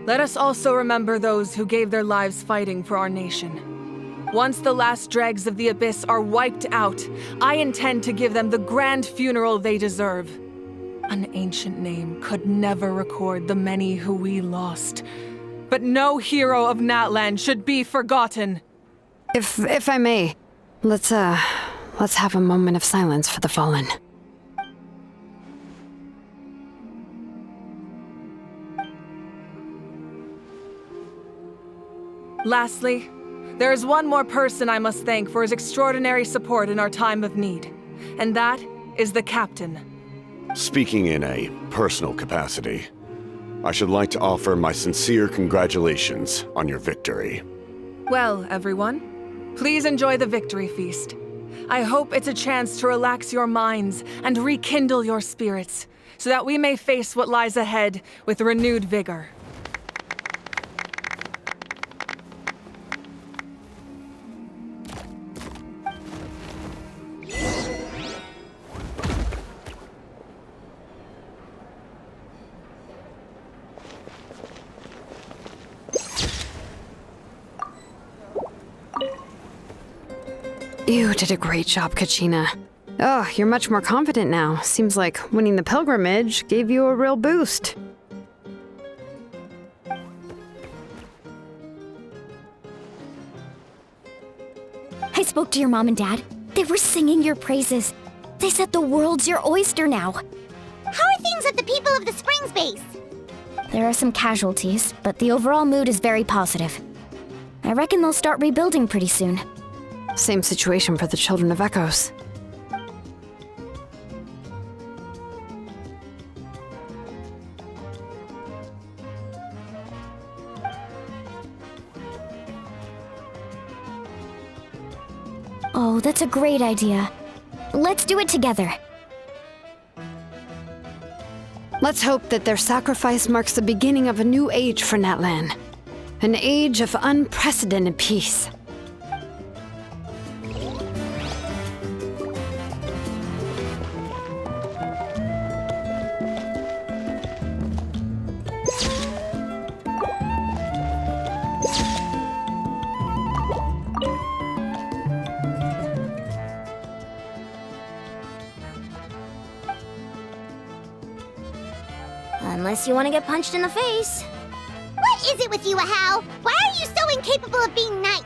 Speaker 15: let us also remember those who gave their lives fighting for our nation. Once the last dregs of the Abyss are wiped out, I intend to give them the grand funeral they deserve. An ancient name could never record the many who we lost. But no hero of Natlan should be forgotten.
Speaker 14: If I may, let's have a moment of silence for the fallen.
Speaker 15: Lastly, there is one more person I must thank for his extraordinary support in our time of need, and that is the Captain.
Speaker 11: Speaking in a personal capacity, I should like to offer my sincere congratulations on your victory.
Speaker 15: Well, everyone, please enjoy the victory feast. I hope it's a chance to relax your minds and rekindle your spirits, so that we may face what lies ahead with renewed vigor.
Speaker 14: You did a great job, Kachina. Oh, you're much more confident now. Seems like winning the pilgrimage gave you a real boost.
Speaker 10: I spoke to your mom and dad. They were singing your praises. They said the world's your oyster now.
Speaker 1: How are things at the People of the Springs base?
Speaker 10: There are some casualties, but the overall mood is very positive. I reckon they'll start rebuilding pretty soon.
Speaker 14: Same situation for the Children of Echoes.
Speaker 10: Oh, that's a great idea. Let's do it together.
Speaker 14: Let's hope that their sacrifice marks the beginning of a new age for Natlan. An age of unprecedented peace.
Speaker 1: Unless you want to get punched in the face. What is it with you, Ahau? Why are you so incapable of being nice?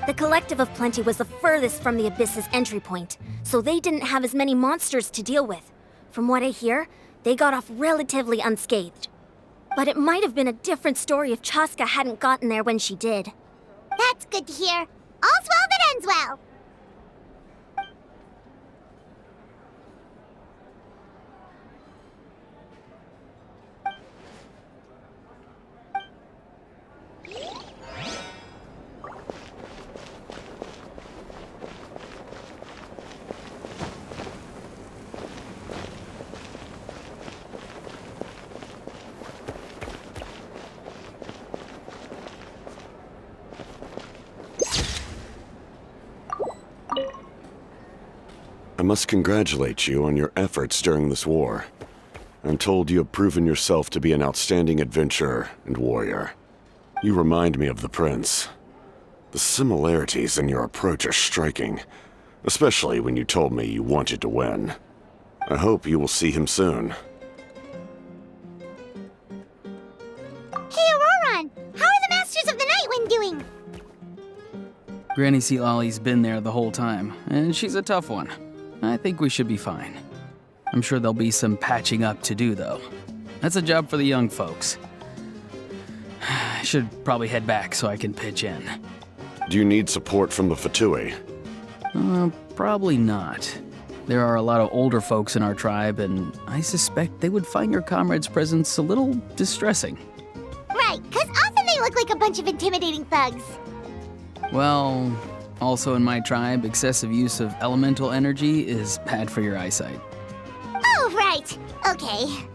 Speaker 18: The Collective of Plenty was the furthest from the Abyss's entry point, so they didn't have as many monsters to deal with. From what I hear, they got off relatively unscathed. But it might have been a different story if Chaska hadn't gotten there when she did.
Speaker 1: That's good to hear. All's well that ends well.
Speaker 11: must congratulate you on your efforts during this war. I'm told you have proven yourself to be an outstanding adventurer and warrior. You remind me of the Prince. The similarities in your approach are striking, especially when you told me you wanted to win. I hope you will see him soon.
Speaker 1: Hey, Auroron! How are the Masters of the Nightwind doing?
Speaker 8: Granny Sea Lolly's been there the whole time, and she's a tough one. I think we should be fine. I'm sure there'll be some patching up to do, though. That's a job for the young folks. I should probably head back so I can pitch in.
Speaker 11: Do you need support from the Fatui?
Speaker 8: Probably not. There are a lot of older folks in our tribe, and I suspect they would find your comrade's presence a little distressing.
Speaker 1: Right, because often they look like a bunch of intimidating thugs.
Speaker 8: Well, also in my tribe, excessive use of elemental energy is bad for your eyesight.
Speaker 1: Oh, right. Okay.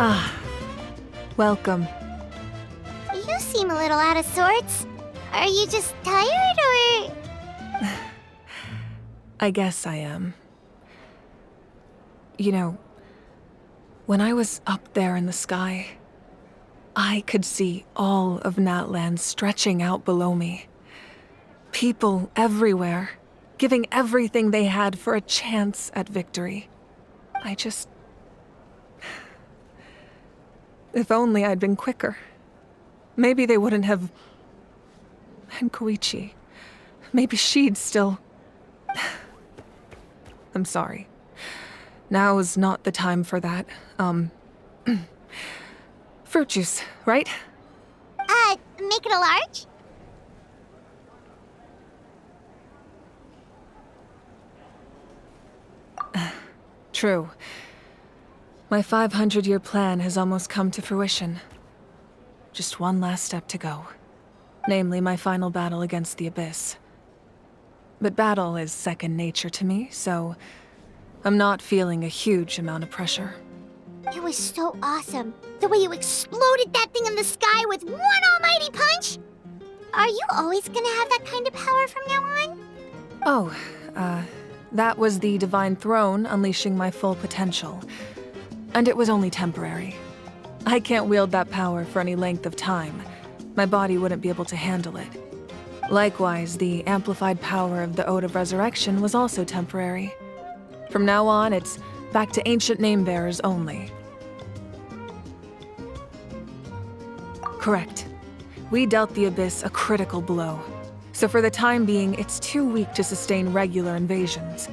Speaker 15: Ah, welcome.
Speaker 1: You seem a little out of sorts. Are you just tired, or...?
Speaker 15: I guess I am. You know, when I was up there in the sky, I could see all of Natland stretching out below me. People everywhere, giving everything they had for a chance at victory. I just... If only I'd been quicker. Maybe they wouldn't have... And Koichi. Maybe she'd still... I'm sorry. Now is not the time for that. Fruit juice, right?
Speaker 1: Make it a large?
Speaker 15: True. My 500-year plan has almost come to fruition. Just one last step to go. Namely, my final battle against the Abyss. But battle is second nature to me, so I'm not feeling a huge amount of pressure.
Speaker 1: It was so awesome. The way you exploded that thing in the sky with one almighty punch! Are you always gonna have that kind of power from now on?
Speaker 15: Oh, that was the Divine Throne unleashing my full potential. And it was only temporary. I can't wield that power for any length of time. My body wouldn't be able to handle it. Likewise, the amplified power of the Ode of Resurrection was also temporary. From now on, it's back to ancient name-bearers only. Correct. We dealt the Abyss a critical blow. So for the time being, it's too weak to sustain regular invasions.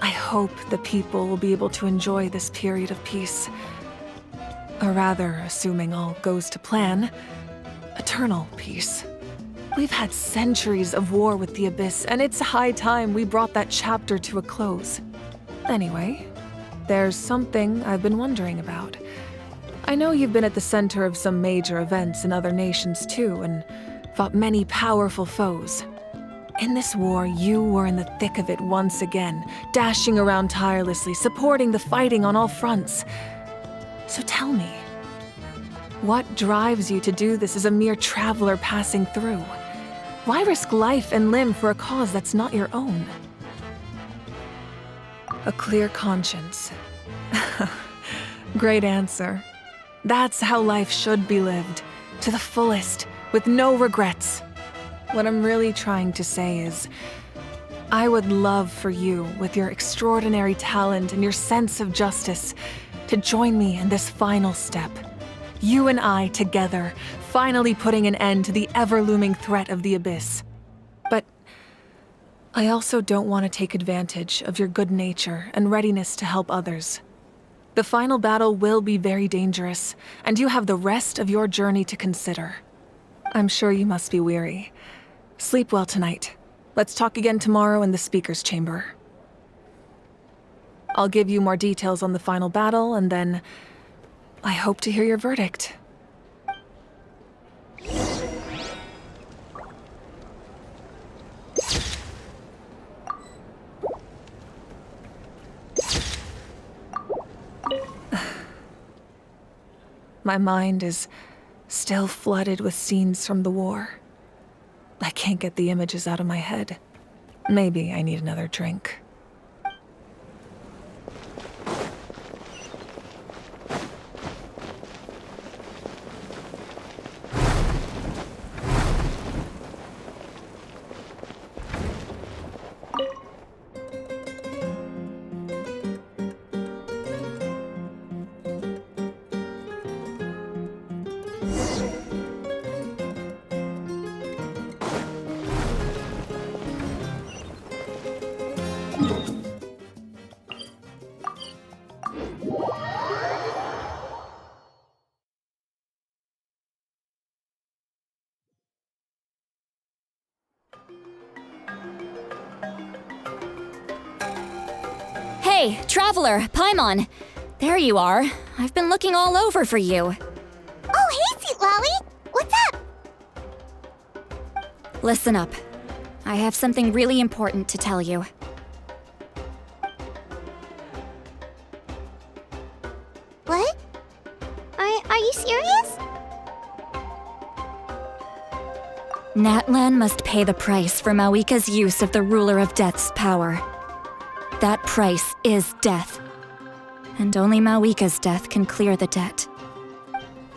Speaker 15: I hope the people will be able to enjoy this period of peace. Or rather, assuming all goes to plan, eternal peace. We've had centuries of war with the Abyss, and it's high time we brought that chapter to a close. Anyway, there's something I've been wondering about. I know you've been at the center of some major events in other nations too, and fought many powerful foes. In this war, you were in the thick of it once again, dashing around tirelessly, supporting the fighting on all fronts. So tell me, what drives you to do this as a mere traveler passing through? Why risk life and limb for a cause that's not your own? A clear conscience. Great answer. That's how life should be lived, to the fullest, with no regrets. What I'm really trying to say is, I would love for you, with your extraordinary talent and your sense of justice, to join me in this final step. You and I together, finally putting an end to the ever-looming threat of the Abyss. But I also don't want to take advantage of your good nature and readiness to help others. The final battle will be very dangerous, and you have the rest of your journey to consider. I'm sure you must be weary. Sleep well tonight. Let's talk again tomorrow in the speaker's chamber. I'll give you more details on the final battle, and then I hope to hear your verdict. My mind is still flooded with scenes from the war. I can't get the images out of my head. Maybe I need another drink.
Speaker 2: Hey, Traveler, Paimon. There you are. I've been looking all over for you.
Speaker 1: Oh, hey, Sweet Lolly! What's up?
Speaker 2: Listen up. I have something really important to tell you.
Speaker 1: What? Are you serious?
Speaker 2: Natlan must pay the price for Mawika's use of the Ruler of Death's power. That price is death. And only Mawika's death can clear the debt.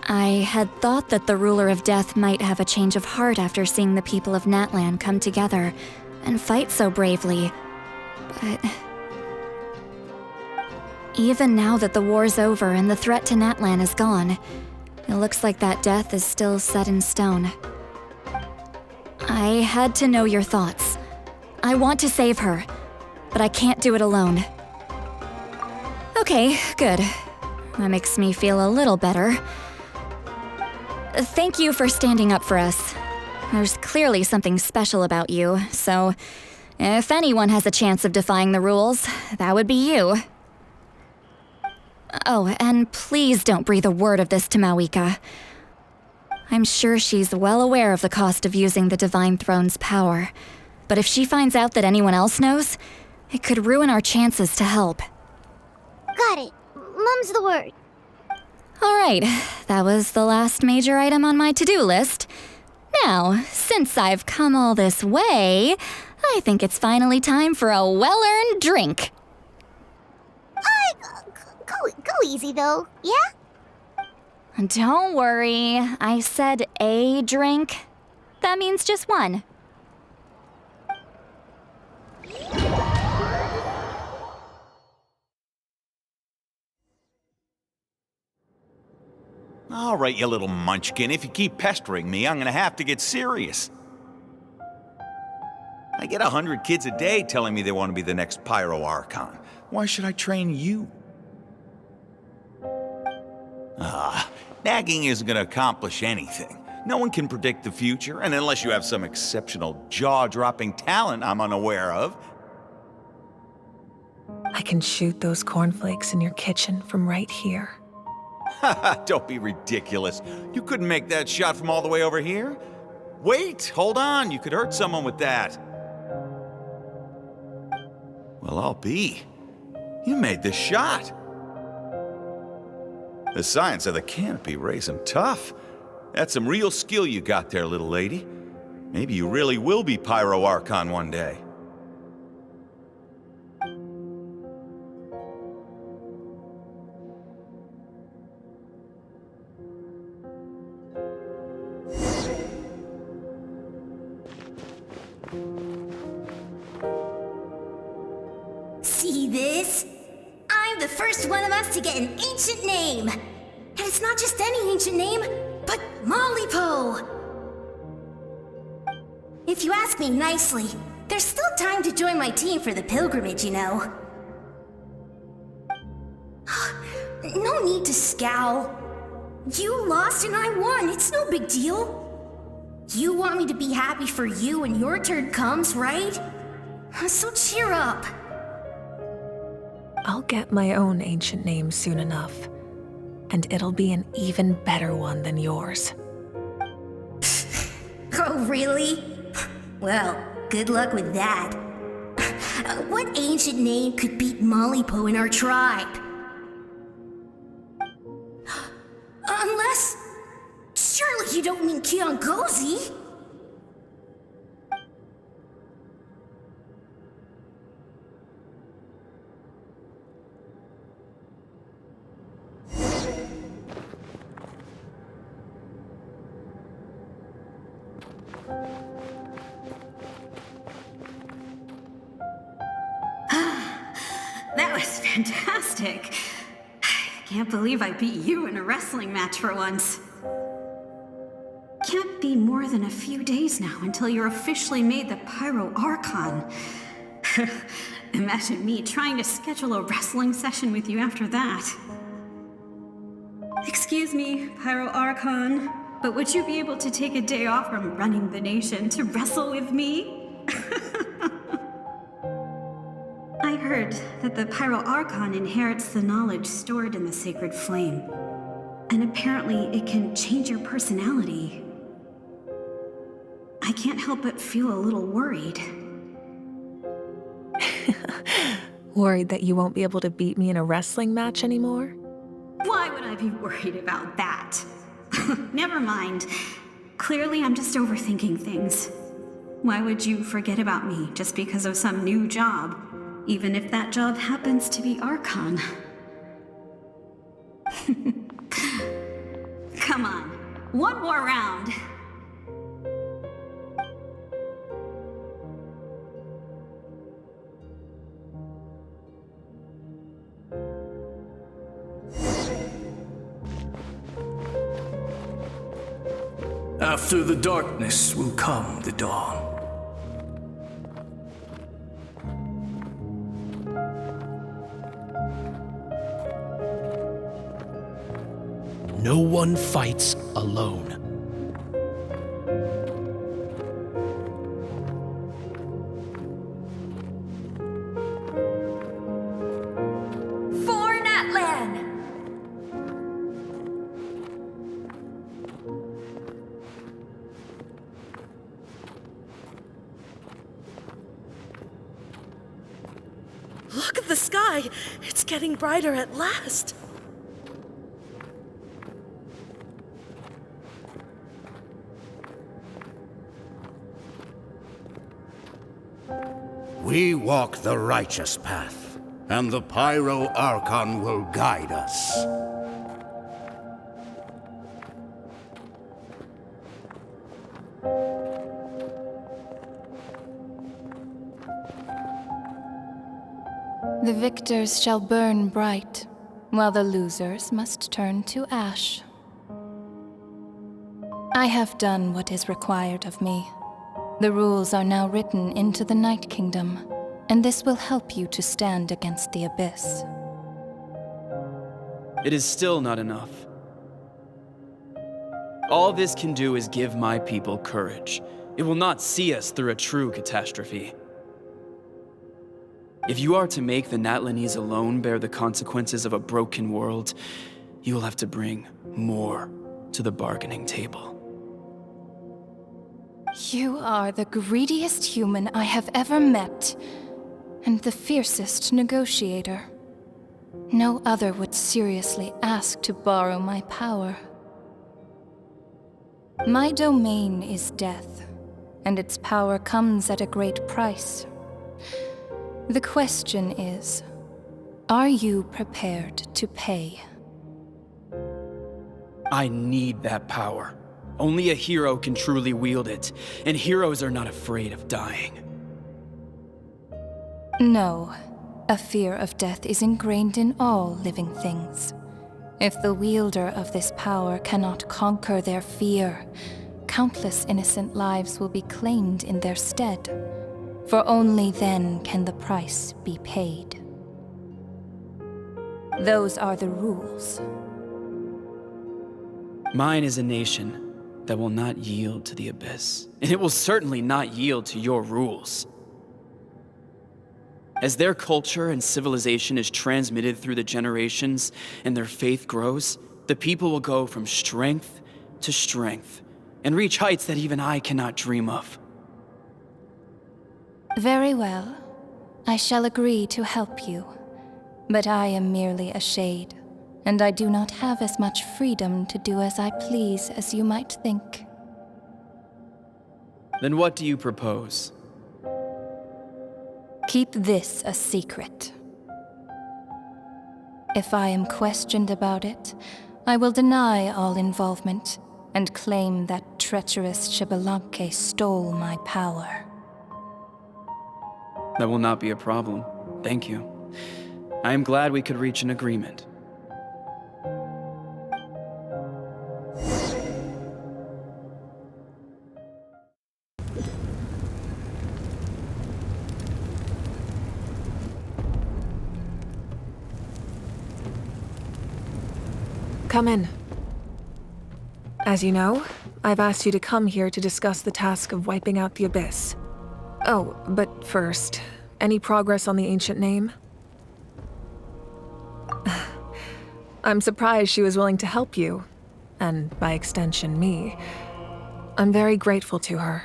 Speaker 2: I had thought that the Ruler of Death might have a change of heart after seeing the people of Natlan come together and fight so bravely, but even now that the war's over and the threat to Natlan is gone, it looks like that death is still set in stone. I had to know your thoughts. I want to save her, but I can't do it alone. Okay, good. That makes me feel a little better. Thank you for standing up for us. There's clearly something special about you, so if anyone has a chance of defying the rules, that would be you. Oh, and please don't breathe a word of this to Mawika. I'm sure she's well aware of the cost of using the Divine Throne's power, but if she finds out that anyone else knows, it could ruin our chances to help.
Speaker 1: Got it. Mum's the word.
Speaker 2: All right, that was the last major item on my to-do list. Now, since I've come all this way, I think it's finally time for a well-earned drink.
Speaker 1: Go easy, though, yeah?
Speaker 2: Don't worry, I said a drink. That means just one.
Speaker 3: All right, you little munchkin. If you keep pestering me, I'm gonna have to get serious. I get 100 kids a day telling me they want to be the next Pyro Archon. Why should I train you? Nagging isn't gonna accomplish anything. No one can predict the future, and unless you have some exceptional jaw-dropping talent I'm unaware of.
Speaker 15: I can shoot those cornflakes in your kitchen from right here.
Speaker 3: Haha, don't be ridiculous. You couldn't make that shot from all the way over here? Wait, hold on, you could hurt someone with that. Well, I'll be. You made the shot. The science of the canopy raised him tough. That's some real skill you got there, little lady. Maybe you really will be Pyro Archon one day.
Speaker 1: first one of us to get an ancient name. And it's not just any ancient name, but Malipo. If you ask me nicely, there's still time to join my team for the pilgrimage, you know. No need to scowl. You lost and I won, it's no big deal. You want me to be happy for you when your turn comes, right? So cheer up.
Speaker 13: I'll get my own ancient name soon enough, and it'll be an even better one than yours.
Speaker 1: Oh, really? Well, good luck with that. What ancient name could beat Malipo in our tribe? Unless... surely you don't mean Kiangozi?
Speaker 17: That was fantastic. I can't believe I beat you in a wrestling match for once. Can't be more than a few days now until you're officially made the Pyro Archon. Imagine me trying to schedule a wrestling session with you after that. Excuse me, Pyro Archon, but would you be able to take a day off from running the nation to wrestle with me? I heard that the Pyro Archon inherits the knowledge stored in the sacred flame. And apparently it can change your personality. I can't help but feel a little worried.
Speaker 13: Worried that you won't be able to beat me in a wrestling match anymore?
Speaker 17: Why would I be worried about that? Never mind. Clearly I'm just overthinking things. Why would you forget about me just because of some new job? Even if that job happens to be Archon. Come on, one more round.
Speaker 7: After the darkness will come the dawn.
Speaker 20: No one fights alone.
Speaker 17: For Natlan!
Speaker 12: Look at the sky! It's getting brighter at last!
Speaker 4: We walk the righteous path, and the Pyro Archon will guide us.
Speaker 23: The victors shall burn bright, while the losers must turn to ash. I have done what is required of me. The rules are now written into the Night Kingdom, and this will help you to stand against the Abyss.
Speaker 8: It is still not enough. All this can do is give my people courage. It will not see us through a true catastrophe. If you are to make the Natlanese alone bear the consequences of a broken world, you will have to bring more to the bargaining table.
Speaker 23: You are the greediest human I have ever met, and the fiercest negotiator. No other would seriously ask to borrow my power. My domain is death, and its power comes at a great price. The question is, are you prepared to pay?
Speaker 8: I need that power. Only a hero can truly wield it, and heroes are not afraid of dying.
Speaker 23: No, A fear of death is ingrained in all living things. If the wielder of this power cannot conquer their fear, countless innocent lives will be claimed in their stead, for only then can the price be paid. Those are the rules.
Speaker 8: Mine is a nation that will not yield to the Abyss, and it will certainly not yield to your rules. As their culture and civilization is transmitted through the generations and their faith grows, the people will go from strength to strength and reach heights that even I cannot dream of.
Speaker 23: Very well. I shall agree to help you. But I am merely a shade, and I do not have as much freedom to do as I please as you might think.
Speaker 8: Then what do you propose?
Speaker 23: Keep this a secret. If I am questioned about it, I will deny all involvement and claim that treacherous Xbalanque stole my power.
Speaker 8: That will not be a problem. Thank you. I am glad we could reach an agreement.
Speaker 13: Come in. As you know, I've asked you to come here to discuss the task of wiping out the Abyss. Oh, but first, any progress on the ancient name? I'm surprised she was willing to help you, and by extension, me. I'm very grateful to her.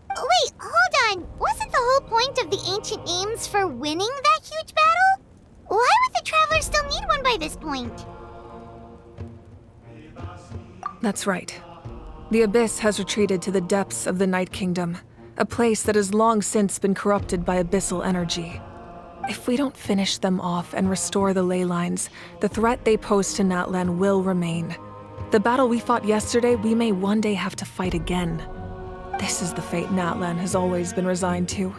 Speaker 1: Wait, hold on. Wasn't the whole point of the ancient names for winning that huge battle? Why would the Traveler still need one by this point?
Speaker 13: That's right. The Abyss has retreated to the depths of the Night Kingdom, a place that has long since been corrupted by abyssal energy. If we don't finish them off and restore the ley lines, the threat they pose to Natlan will remain. The battle we fought yesterday, we may one day have to fight again. This is the fate Natlan has always been resigned to.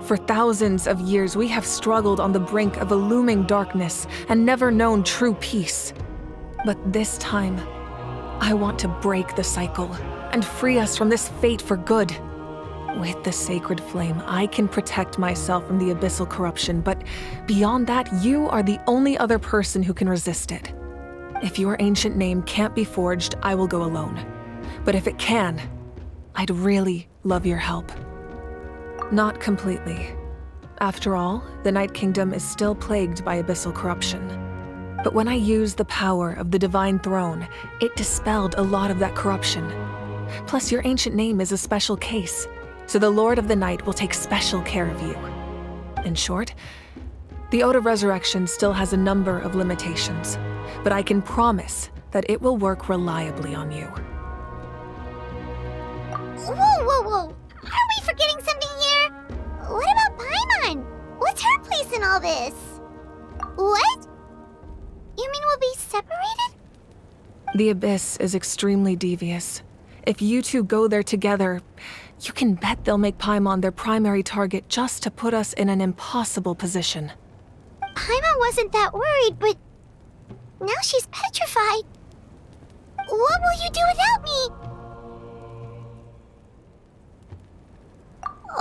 Speaker 13: For thousands of years, we have struggled on the brink of a looming darkness and never known true peace. But this time, I want to break the cycle and free us from this fate for good. With the sacred flame, I can protect myself from the abyssal corruption, but beyond that, you are the only other person who can resist it. If your ancient name can't be forged, I will go alone. But if it can, I'd really love your help. Not completely. After all, the Night Kingdom is still plagued by abyssal corruption. But when I used the power of the Divine Throne, it dispelled a lot of that corruption. Plus, your ancient name is a special case, so the Lord of the Night will take special care of you. In short, the Ode of Resurrection still has a number of limitations, but I can promise that it will work reliably on you.
Speaker 1: Whoa. Aren't we forgetting something here? What about Paimon? What's her place in all this? What? You mean we'll be separated?
Speaker 13: The Abyss is extremely devious. If you two go there together, you can bet they'll make Paimon their primary target just to put us in an impossible position.
Speaker 1: Paimon wasn't that worried, but now she's petrified. What will you do without me?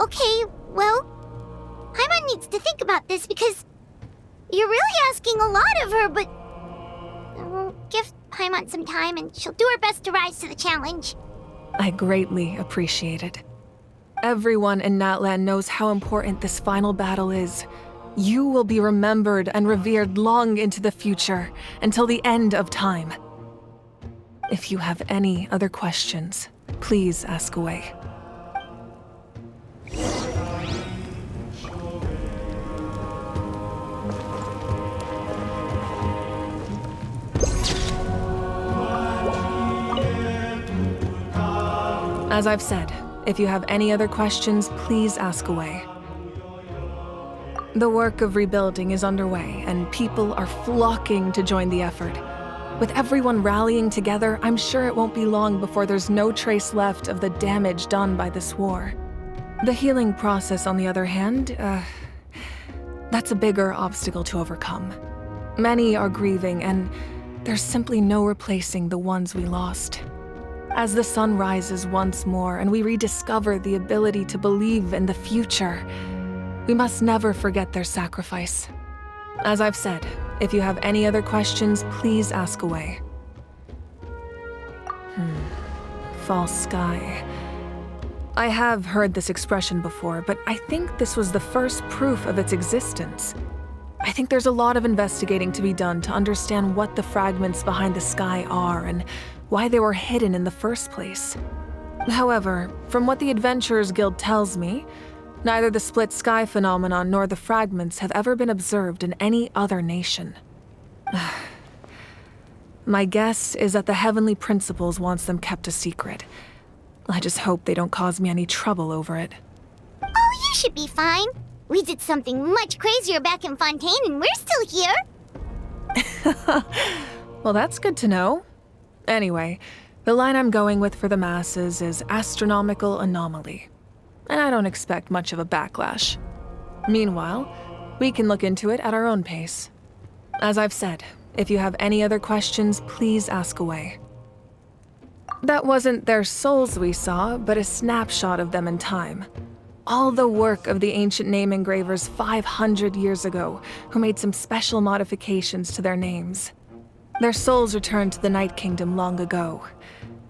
Speaker 1: Okay, well, Paimon needs to think about this because you're really asking a lot of her, but we'll give Paimon some time and she'll do her best to rise to the challenge.
Speaker 13: I greatly appreciate it. Everyone in Natlan knows how important this final battle is. You will be remembered and revered long into the future, until the end of time. If you have any other questions, please ask away. As I've said, if you have any other questions, please ask away. The work of rebuilding is underway, and people are flocking to join the effort. With everyone rallying together, I'm sure it won't be long before there's no trace left of the damage done by this war. The healing process, on the other hand, That's a bigger obstacle to overcome. Many are grieving, and there's simply no replacing the ones we lost. As the sun rises once more and we rediscover the ability to believe in the future, we must never forget their sacrifice. As I've said, if you have any other questions, please ask away. False sky. I have heard this expression before, but I think this was the first proof of its existence. I think there's a lot of investigating to be done to understand what the fragments behind the sky are and why they were hidden in the first place. However, from what the Adventurers Guild tells me, neither the split sky phenomenon nor the fragments have ever been observed in any other nation. My guess is that the Heavenly Principles wants them kept a secret. I just hope they don't cause me any trouble over it.
Speaker 1: Oh, you should be fine. We did something much crazier back in Fontaine and we're still here.
Speaker 13: Well, that's good to know. Anyway, the line I'm going with for the masses is astronomical anomaly. And I don't expect much of a backlash. Meanwhile, we can look into it at our own pace. As I've said, if you have any other questions, please ask away. That wasn't their souls we saw, but a snapshot of them in time. All the work of the ancient name engravers 500 years ago, who made some special modifications to their names. Their souls returned to the Night Kingdom long ago,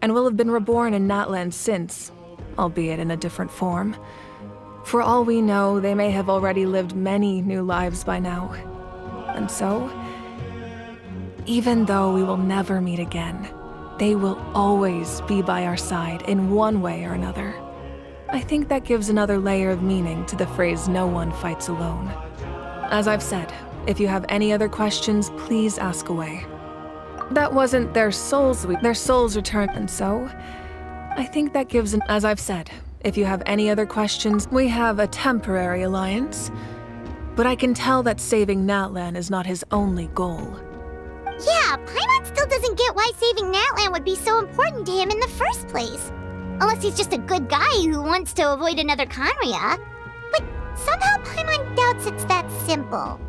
Speaker 13: and will have been reborn in Natland since, albeit in a different form. For all we know, they may have already lived many new lives by now. And so, even though we will never meet again, they will always be by our side in one way or another. I think that gives another layer of meaning to the phrase "no one fights alone." As I've said, if you have any other questions, please ask away. That wasn't their souls returned, and so I think that gives as I've said, if you have any other questions, we have a temporary alliance, but I can tell that saving Natlan is not his only goal.
Speaker 1: Yeah, Paimon still doesn't get why saving Natlan would be so important to him in the first place. Unless he's just a good guy who wants to avoid another Conria. But somehow Paimon doubts it's that simple.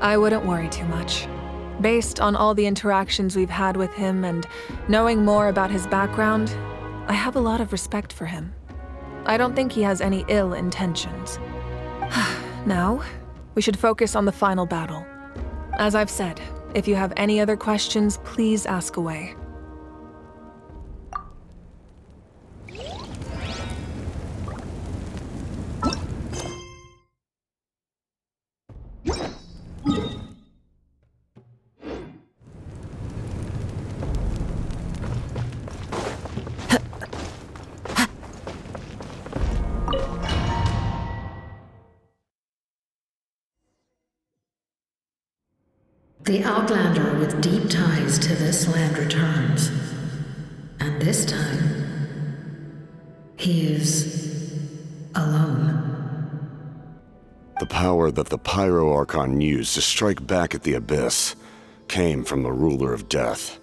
Speaker 13: I wouldn't worry too much. Based on all the interactions we've had with him and knowing more about his background, I have a lot of respect for him. I don't think he has any ill intentions. Now, we should focus on the final battle. As I've said, if you have any other questions, please ask away.
Speaker 9: The Outlander with deep ties to this land returns. And this time, he is alone.
Speaker 11: The power that the Pyro Archon used to strike back at the Abyss came from the Ruler of Death.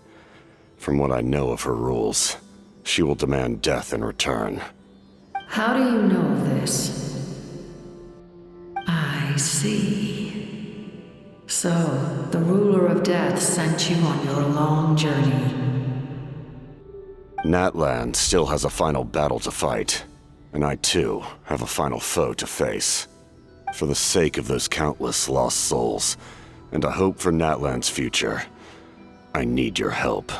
Speaker 11: From what I know of her rules, she will demand death in return.
Speaker 9: How do you know of this? I see. So, the Ruler of Death sent you on your long journey.
Speaker 11: Natlan still has a final battle to fight, and I too have a final foe to face. For the sake of those countless lost souls, and a hope for Natlan's future, I need your help.